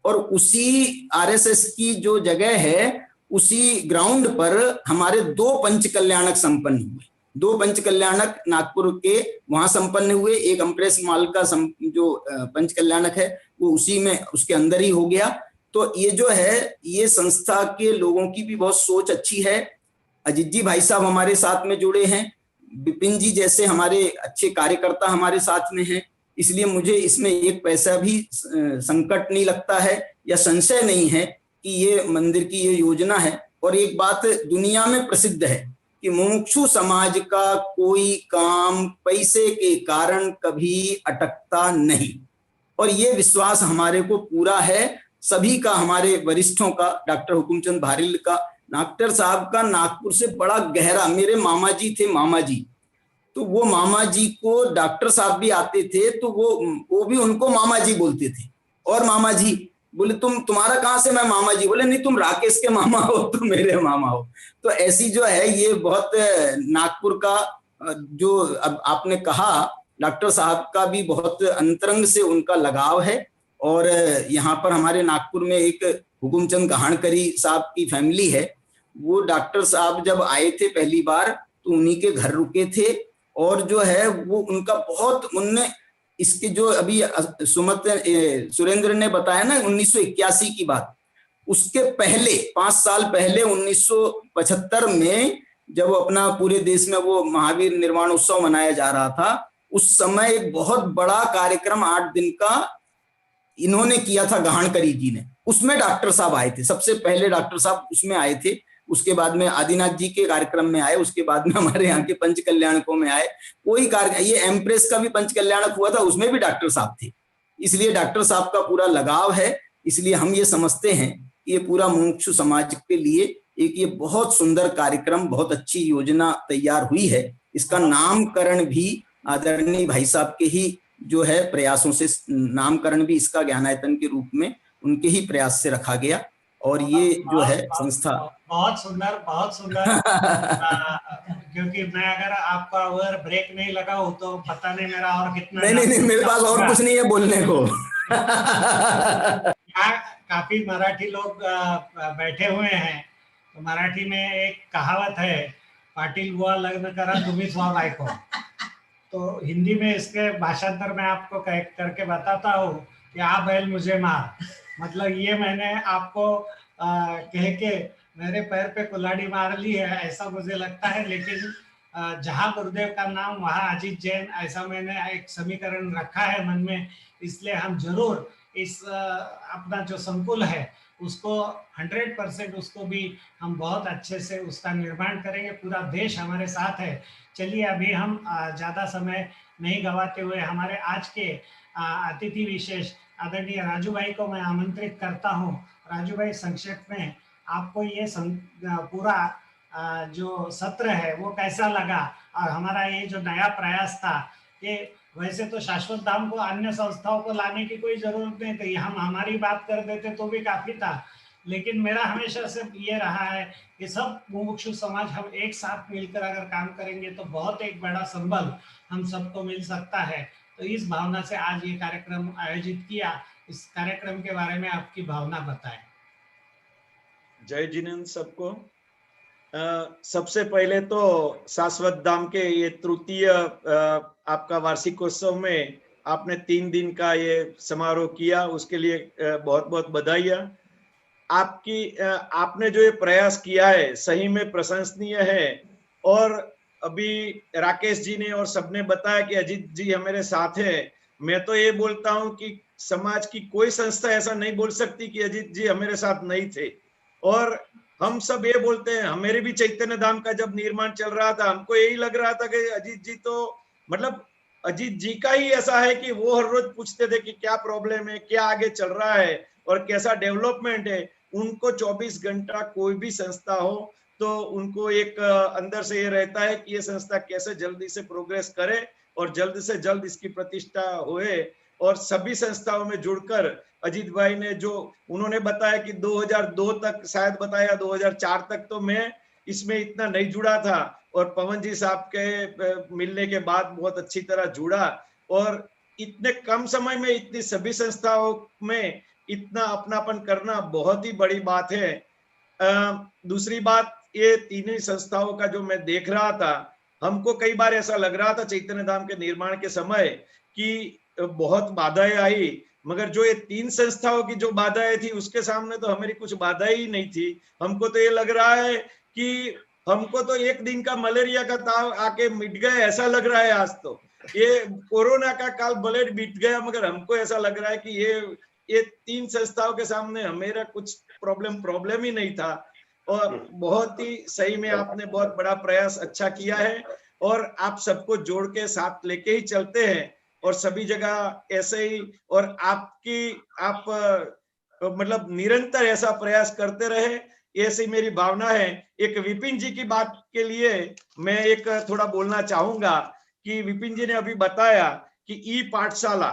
और उसी आरएसएस की जो जगह है उसी ग्राउंड पर हमारे 2 पंचकल्याणक संपन्न हुए। 2 पंचकल्याणक नागपुर के वहां संपन्न हुए। एक अम्प्रेस माल का जो पंचकल्याणक है वो उसी में, उसके अंदर ही हो गया। तो ये जो है, ये संस्था के लोगों की भी बहुत सोच अच्छी है। अजीत जी भाई साहब हमारे साथ में जुड़े हैं, विपिन जी जैसे हमारे अच्छे कार्यकर्ता हमारे साथ में हैं, इसलिए मुझे इसमें 1 पैसा भी संकट नहीं लगता है या संशय नहीं है कि ये मंदिर की ये योजना है। और एक बात दुनिया में प्रसिद्ध है कि मुमुक्षु समाज का कोई काम पैसे के कारण कभी अटकता नहीं, और ये विश्वास हमारे को पूरा है सभी का, हमारे वरिष्ठों का, डॉक्टर हुकुमचंद भारिल का, डॉक्टर साहब का नागपुर से बड़ा गहरा, मेरे मामा जी थे, मामा जी, तो वो मामा जी को डॉक्टर साहब भी आते थे तो वो भी उनको मामा जी बोलते थे। और मामा जी बोले तुम्हारा कहाँ से? मैं मामा जी। बोले नहीं, तुम राकेश के मामा हो, तुम मेरे मामा हो। तो ऐसी जो है ये बहुत नागपुर का जो अब आपने कहा, डॉक्टर साहब का भी बहुत अंतरंग से उनका लगाव है। और यहाँ पर हमारे नागपुर में एक हुकुमचंद कहाणकरी साहब की फैमिली है, वो डॉक्टर साहब जब आए थे पहली बार तो उन्हीं के घर रुके थे। और जो है वो उनका बहुत, उनने इसके जो अभी सुरेंद्र ने बताया ना 1981 की बात, उसके पहले 5 साल पहले 1975 में जब अपना पूरे देश में वो महावीर निर्वाण उत्सव मनाया जा रहा था, उस समय एक बहुत बड़ा कार्यक्रम 8 दिन का इन्होंने किया था गहाणकरी जी ने। उसमें डॉक्टर साहब आए थे, सबसे पहले डॉक्टर साहब उसमें आए थे। उसके बाद में आदिनाथ जी के कार्यक्रम में आए, उसके बाद में हमारे यहाँ के पंच कल्याणकों में आए। कोई कार्यक्रम, ये एम्प्रेस का भी पंच कल्याणक हुआ था, उसमें भी डॉक्टर साहब थे। इसलिए डॉक्टर साहब का पूरा लगाव है। इसलिए हम ये समझते हैं कि ये पूरा मुमुक्षु समाज के लिए एक ये बहुत सुंदर कार्यक्रम, बहुत अच्छी योजना तैयार हुई है। इसका नामकरण भी आदरणीय भाई साहब के ही जो है प्रयासों से, नामकरण भी इसका ज्ञानायतन के रूप में उनके ही प्रयास से रखा गया। और ये जो है संस्था बहुत सुंदर, बहुत सुंदर। क्योंकि मैं अगर आपका अगर ब्रेक नहीं लगाऊं तो पता नहीं मेरा और कितना। नहीं, मेरे पास और कुछ नहीं है बोलने को। काफी मराठी लोग बैठे हुए हैं, तो मराठी में एक कहावत है, पाटील बुवा लग्न करा तुम्हीच व्हा बायको। तो हिंदी में इसके भाषांतर में आपको करके बताता हूँ कि आ बैल मुझे मार। मतलब ये मैंने आपको कह के मेरे पैर पे कुल्हाड़ी मार ली है, ऐसा मुझे लगता है। लेकिन जहाँ गुरुदेव का नाम वहाँ अजीत जैन, ऐसा मैंने एक समीकरण रखा है मन में। इसलिए हम जरूर इस अपना जो संकुल है उसको 100% उसको भी हम बहुत अच्छे से उसका निर्माण करेंगे। पूरा देश हमारे साथ है। चलिए अभी हम ज़्यादा समय नहीं गवाते हुए हमारे आज के अतिथि विशेष आदरणीय राजू भाई को मैं आमंत्रित करता हूं। राजू भाई, संक्षेप में आपको ये पूरा जो सत्र है वो कैसा लगा, और हमारा ये जो नया प्रयास था, ये वैसे तो शाश्वत धाम को अन्य संस्थाओं को लाने की कोई जरूरत नहीं थी, हम हमारी बात कर देते तो भी काफी था। लेकिन मेरा हमेशा से ये रहा है कि सब मुमुक्षु समाज हम एक साथ मिलकर अगर काम करेंगे तो बहुत एक बड़ा संबल हम सबको मिल सकता है। तो इस भावना से आज ये कार्यक्रम आयोजित किया। इस कार्यक्रम के बारे में आपकी भावना बताएं। जय जिनेंद्र सबको। सबसे पहले तो शाश्वत धाम के ये तृतीय आपका वार्षिकोत्सव में आपने 3 दिन का ये समारोह किया, उसके लिए बहुत बहुत बधाई। आपने जो ये प्रयास किया है सही में प्रशंसनीय है। और अभी राकेश जी ने और सबने बताया कि अजीत जी हमारे साथ है। मैं तो ये बोलता हूं कि समाज की कोई संस्था ऐसा नहीं बोल सकती कि अजीत जी हमारे साथ नहीं थे। और हम सब ये बोलते हैं, हमारे भी चैतन्य धाम का जब निर्माण चल रहा था हमको यही लग रहा था कि अजीत जी तो मतलब अजीत जी का ही ऐसा है कि वो हर रोज पूछते थे कि क्या प्रॉब्लम है, क्या आगे चल रहा है और कैसा डेवलपमेंट है। उनको 24 घंटा कोई भी संस्था हो तो उनको एक अंदर से ये रहता है कि ये संस्था कैसे जल्दी से प्रोग्रेस करे और जल्द से जल्द इसकी प्रतिष्ठा होए। और सभी संस्थाओं में जुड़कर अजीत भाई ने जो उन्होंने बताया कि 2002 तक, शायद बताया 2004 तक तो मैं इसमें इतना नहीं जुड़ा था, और पवन जी साहब के मिलने के बाद बहुत अच्छी तरह जुड़ा। और इतने कम समय में इतनी सभी संस्थाओं में इतना अपनापन करना बहुत ही बड़ी बात है। दूसरी बात, ये तीनों संस्थाओं का जो मैं देख रहा था, हमको कई बार ऐसा लग रहा था चैतन्य धाम के निर्माण के समय कि बहुत बाधाएं आई, मगर जो ये 3 संस्थाओं की जो बाधाएं थी उसके सामने तो हमारी कुछ बाधाएं ही नहीं थी। हमको तो ये लग रहा है कि हमको तो एक दिन का मलेरिया का ताव आके मिट गया ऐसा लग रहा है। आज तो ये कोरोना का काल भले बीत गया, मगर हमको ऐसा लग रहा है कि ये 3 संस्थाओं के सामने हमेरा कुछ प्रॉब्लम ही नहीं था। और बहुत ही सही में आपने बहुत बड़ा प्रयास अच्छा किया है और आप सबको जोड़ के साथ लेके ही चलते हैं। और सभी जगह ऐसे ही, और आप मतलब निरंतर ऐसा प्रयास करते रहे, ऐसी मेरी भावना है। एक विपिन जी की बात के लिए मैं एक थोड़ा बोलना चाहूंगा कि विपिन जी ने अभी बताया कि ई पाठशाला,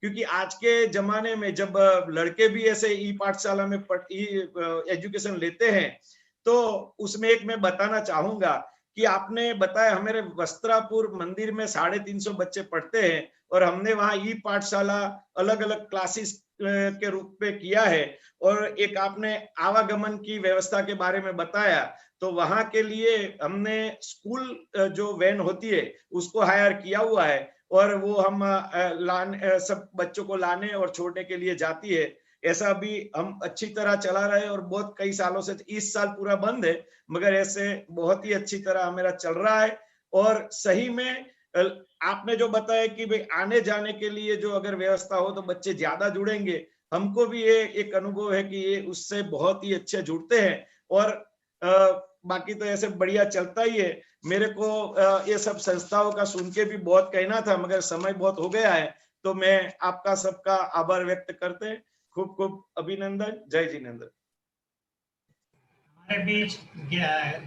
क्योंकि आज के जमाने में जब लड़के भी ऐसे ई पाठशाला में एजुकेशन लेते हैं, तो उसमें एक मैं बताना चाहूंगा कि आपने बताया हमारे वस्त्रापुर मंदिर में 350 बच्चे पढ़ते हैं, और हमने वहाँ ई पाठशाला अलग अलग क्लासेस के रूप में किया है। और एक आपने आवागमन की व्यवस्था के बारे में बताया, तो वहां के लिए हमने स्कूल जो वैन होती है उसको हायर किया हुआ है, और वो हम सब बच्चों को लाने और छोड़ने के लिए जाती है। ऐसा भी हम अच्छी तरह चला रहे, और बहुत कई सालों से, इस साल पूरा बंद है, मगर ऐसे बहुत ही अच्छी तरह मेरा चल रहा है। और सही में आपने जो बताया कि भाई आने जाने के लिए जो अगर व्यवस्था हो तो बच्चे ज्यादा जुड़ेंगे, हमको भी ये एक अनुभव है कि ये उससे बहुत ही अच्छे जुड़ते हैं। और बाकी तो ऐसे बढ़िया चलता ही है। मेरे को ये सब संस्थाओं का सुन के भी बहुत कहना था, मगर समय बहुत हो गया है, तो मैं आपका सबका आभार व्यक्त करते, खूब खूब अभिनंदन। जय जिनेंद्र। हमारे बीच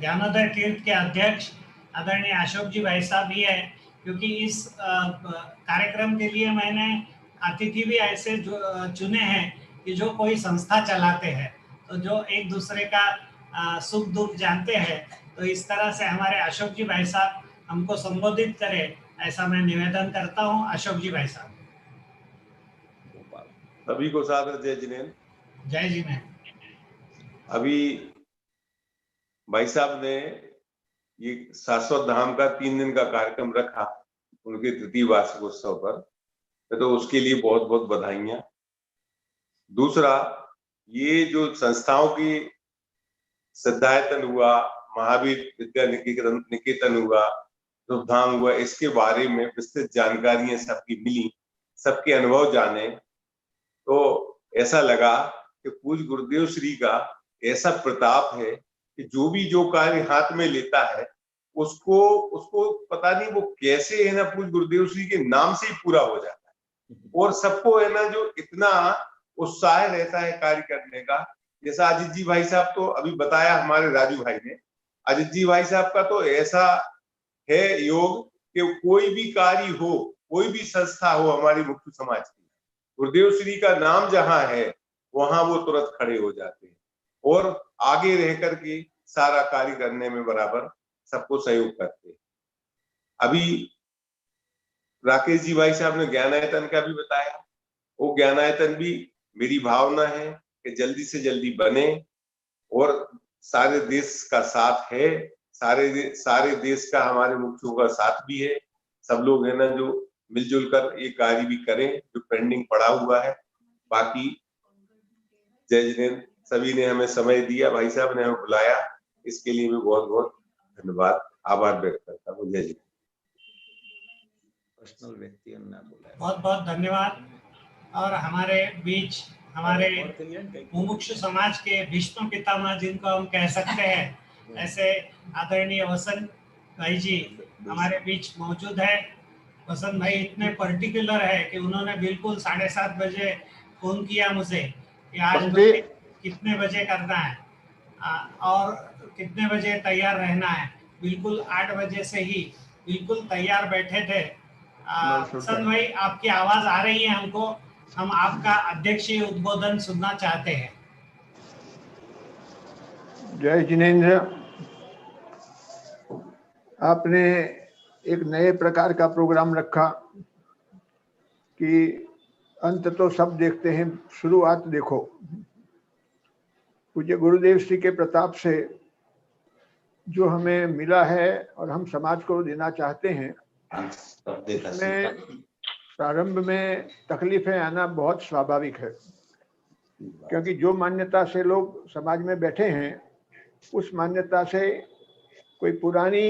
ज्ञानोदय तीर्थ के अध्यक्ष आदरणीय अशोक जी भाई साहब भी है, क्योंकि इस कार्यक्रम के लिए मैंने अतिथि भी ऐसे चुने हैं कि जो कोई संस्था चलाते हैं, तो जो एक दूसरे का सुख दुख जानते हैं। तो इस तरह से हमारे अशोक जी भाई साहब हमको संबोधित करें, ऐसा मैं निवेदन करता हूं। अशोक जी भाई साहब। सभी को सादर जय जिनेंद्र। जय जिनेंद्र। अभी भाई साहब ने ये शाश्वत धाम का 3 दिन का कार्यक्रम रखा उनके तृतीय वार्षिकोत्सव पर, तो उसके लिए बहुत बहुत बधाइयां। दूसरा, ये जो संस्थाओं की सिद्धायतन हुआ, महावीर विद्या निकेतन हुआ, धाम हुआ, इसके बारे में विस्तृत जानकारियां सबकी मिली, सबके अनुभव जाने, तो ऐसा लगा कि पूज्य गुरुदेव श्री का ऐसा प्रताप है कि जो भी जो कार्य हाथ में लेता है उसको पता नहीं वो कैसे है ना पूज्य गुरुदेव श्री के नाम से ही पूरा हो जाता है, और सबको है ना जो इतना उत्साह रहता है कार्य करने का। जैसा अजित जी भाई साहब तो अभी बताया हमारे राजू भाई ने, अजित जी भाई साहब का तो ऐसा है योग कि कोई भी कार्य हो, कोई भी संस्था हो हमारी मुक्ति समाज की, गुरुदेव श्री का नाम जहां है वहां वो तुरंत खड़े हो जाते हैं और आगे रह करके सारा कार्य करने में बराबर सबको सहयोग करते हैं। अभी राकेश जी भाई साहब ने ज्ञानायतन का भी बताया, वो ज्ञानायतन भी मेरी भावना है कि जल्दी से जल्दी बने, और सारे देश का साथ है, सारे देश का हमारे मुखियों का साथ भी है। सब लोग है ना जो मिलजुल कर ये कार्य भी करें जो पेंडिंग पड़ा हुआ है। बाकी जय जिनेंद्र, सभी ने हमें समय दिया, भाई साहब ने हमें बुलाया, इसके लिए भी बहुत बहुत धन्यवाद, आभार व्यक्त करता हूँ। जय जिनेंद्र। पर्सनल व्यक्तियों ने बोला, बहुत बहुत धन्यवाद। और हमारे बीच हमारे मुमुक्षु समाज के भीष्म पितामह जिनको हम कह सकते हैं, ऐसे आदरणीय वसंत भाई जी हमारे बीच मौजूद है। वसंत भाई इतने पर्टिकुलर है कि उन्होंने बिल्कुल 7:30 बजे फोन किया मुझे कि आज कितने बजे करना है और कितने बजे तैयार रहना है। बिल्कुल 8 बजे से ही बिल्कुल तैयार बैठे थे। वसंत भाई आपकी आवाज आ रही है हमको, हम आपका अध्यक्षीय उद्बोधन सुनना चाहते हैं। जय जिनेंद्र। आपने एक नए प्रकार का प्रोग्राम रखा कि अंत तो सब देखते हैं, शुरुआत देखो। पूज्य गुरुदेव श्री के प्रताप से जो हमें मिला है और हम समाज को देना चाहते हैं, उसमें प्रारंभ में तकलीफें आना बहुत स्वाभाविक है, क्योंकि जो मान्यता से लोग समाज में बैठे हैं उस मान्यता से कोई पुरानी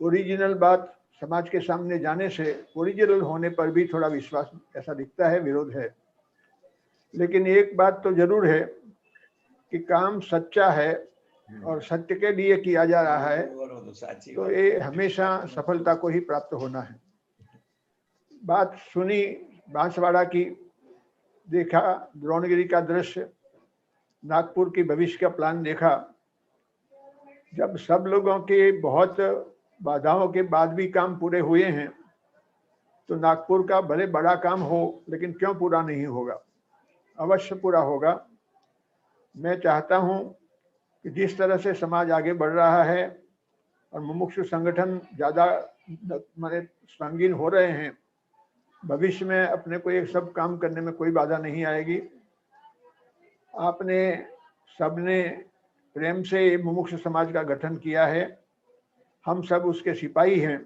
ओरिजिनल बात समाज के सामने जाने से ओरिजिनल होने पर भी थोड़ा विश्वास ऐसा दिखता है, विरोध है। लेकिन एक बात तो जरूर है कि काम सच्चा है और सत्य के लिए किया जा रहा है, तो ये हमेशा सफलता को ही प्राप्त होना है। बात सुनी बांसवाड़ा की, देखा द्रोणगिरी का दृश्य, नागपुर की भविष्य का प्लान देखा। जब सब लोगों के बहुत बाधाओं के बाद भी काम पूरे हुए हैं तो नागपुर का भले बड़ा काम हो लेकिन क्यों पूरा नहीं होगा, अवश्य पूरा होगा। मैं चाहता हूं कि जिस तरह से समाज आगे बढ़ रहा है और मुमुक्षु संगठन ज़्यादा माने संगीन हो रहे हैं, भविष्य में अपने को एक सब काम करने में कोई बाधा नहीं आएगी। आपने सबने प्रेम से मुमुक्षु समाज का गठन किया है, हम सब उसके सिपाही हैं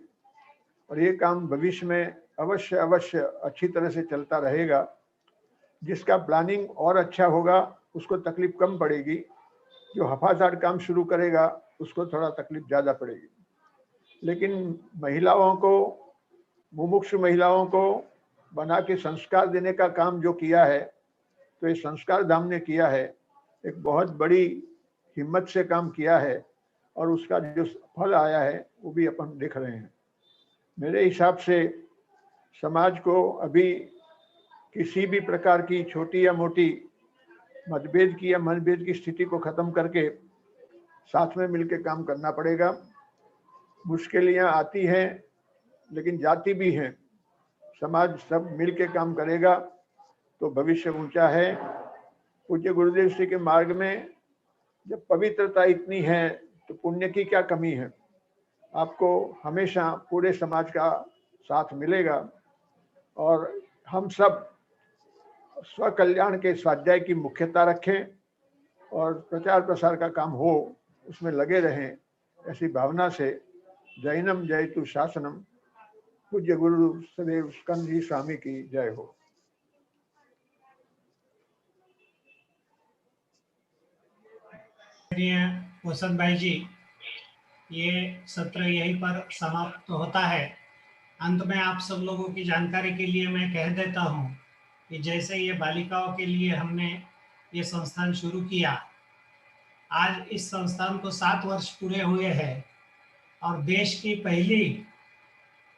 और ये काम भविष्य में अवश्य अवश्य अच्छी तरह से चलता रहेगा। जिसका प्लानिंग और अच्छा होगा उसको तकलीफ कम पड़ेगी, जो हफाजाट काम शुरू करेगा उसको थोड़ा तकलीफ ज़्यादा पड़ेगी। लेकिन महिलाओं को, मुमुक्षु महिलाओं को बना के संस्कार देने का काम जो किया है, तो ये संस्कार धाम ने किया है, एक बहुत बड़ी हिम्मत से काम किया है और उसका जो फल आया है वो भी अपन देख रहे हैं। मेरे हिसाब से समाज को अभी किसी भी प्रकार की छोटी या मोटी मतभेद की या मनभेद की स्थिति को खत्म करके साथ में मिलकर काम करना पड़ेगा। मुश्किलें आती हैं लेकिन जाती भी हैं, समाज सब मिलके काम करेगा तो भविष्य ऊंचा है। पूज्य गुरुदेव श्री के मार्ग में जब पवित्रता इतनी है तो पुण्य की क्या कमी है। आपको हमेशा पूरे समाज का साथ मिलेगा और हम सब स्वकल्याण के स्वाध्याय की मुख्यता रखें और प्रचार प्रसार का काम हो उसमें लगे रहें, ऐसी भावना से जैनम जयतु शासनम। पूज्य गुरु सदैव स्कंद जी स्वामी की जय हो। वसंत भाई जी, ये सत्र यहीं पर समाप्त होता है। अंत में आप सब लोगों की जानकारी के लिए मैं कह देता हूँ कि जैसे ये बालिकाओं के लिए हमने ये संस्थान शुरू किया, आज इस संस्थान को 7 वर्ष पूरे हुए हैं और देश की पहली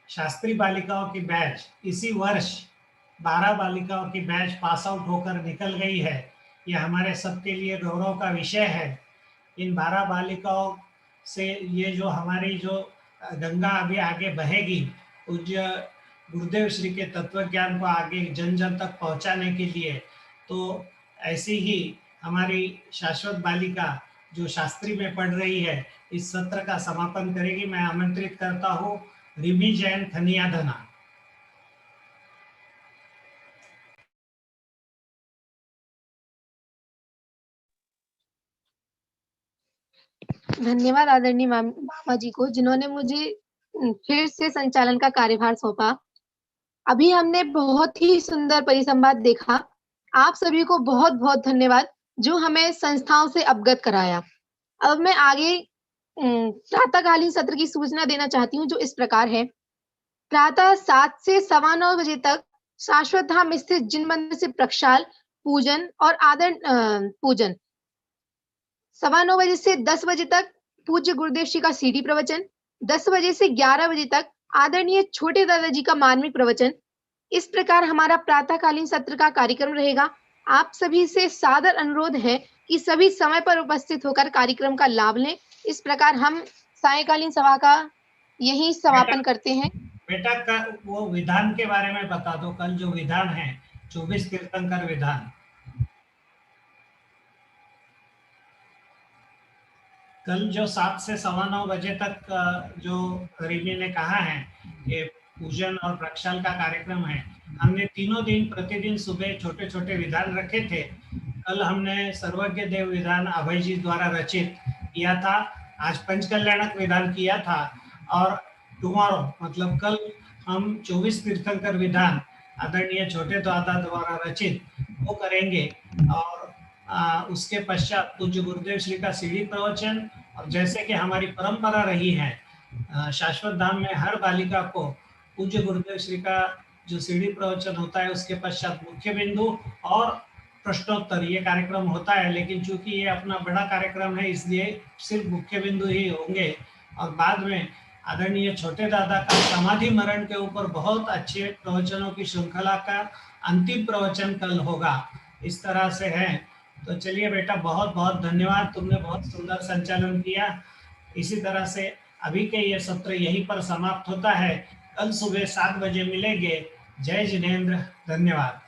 शास्त्री बालिकाओं की बैच इसी वर्ष 12 बालिकाओं की बैच पास आउट होकर निकल गई है। ये हमारे सबके लिए गौरव का विषय है। इन 12 बालिकाओं से ये जो हमारी जो गंगा अभी आगे बहेगी, पूज्य गुरुदेव श्री के तत्व ज्ञान को आगे जन जन तक पहुंचाने के लिए, तो ऐसी ही हमारी शाश्वत बालिका जो शास्त्री में पढ़ रही है इस सत्र का समापन करेगी। मैं आमंत्रित करता हूँ रिमी जैन खनियाधना। धन्यवाद आदरणीय मामा जी को, जिन्होंने मुझे फिर से संचालन का कार्यभार सौंपा। अभी हमने बहुत ही सुंदर परिसंवाद देखा। आप सभी को बहुत बहुत धन्यवाद जो हमें संस्थाओं से अवगत कराया। अब मैं आगे प्रातःकालीन सत्र की सूचना देना चाहती हूँ जो इस प्रकार है। प्रातः 7 से 9:15 बजे तक शाश्वत धाम स्थित जिन मंदिर से प्रक्षाल, पूजन और आदर पूजन। 9:15 बजे से 10 बजे तक पूज्य गुरुदेव श्री का सीडी प्रवचन। 10 बजे से 11 बजे तक आदरणीय छोटे दादाजी का मार्मिक प्रवचन। इस प्रकार हमारा प्रातःकालीन सत्र का कार्यक्रम रहेगा। आप सभी से सादर अनुरोध है कि सभी समय पर उपस्थित होकर कार्यक्रम का लाभ लें। इस प्रकार हम सायंकालीन सभा का यही समापन करते हैं। बेटा वो विधान के बारे में बता दो। कल जो विधान है 24 तीर्थंकर विधान, कल जो 7 से 9:15 बजे तक जो रिमी ने कहा है कि पूजन और प्रक्षाल का कार्यक्रम है, हमने तीनों दिन प्रतिदिन सुबह छोटे छोटे विधान रखे थे। कल हमने सर्वज्ञ देव विधान अभय जी द्वारा रचित किया था, आज पंचकल्याणक विधान किया था और टुमारो मतलब कल हम 24 तीर्थंकर विधान आदरणीय छोटे दादा द्वारा रचित वो करेंगे। और उसके पश्चात पूज्य गुरुदेव श्री का सीढ़ी प्रवचन। और जैसे कि हमारी परंपरा रही है शाश्वत धाम में हर बालिका को पूज्य गुरुदेव श्री का जो सीढ़ी प्रवचन होता है उसके पश्चात मुख्य बिंदु और प्रश्नोत्तर ये कार्यक्रम होता है। लेकिन चूंकि ये अपना बड़ा कार्यक्रम है इसलिए सिर्फ मुख्य बिंदु ही होंगे और बाद में आदरणीय छोटे दादा का समाधि मरण के ऊपर बहुत अच्छे प्रवचनों की श्रृंखला का अंतिम प्रवचन कल होगा, इस तरह से है। तो चलिए बेटा, बहुत बहुत धन्यवाद, तुमने बहुत सुंदर संचालन किया। इसी तरह से अभी के ये सत्र यहीं पर समाप्त होता है। कल सुबह 7 बजे मिलेंगे। जय जिनेंद्र, धन्यवाद।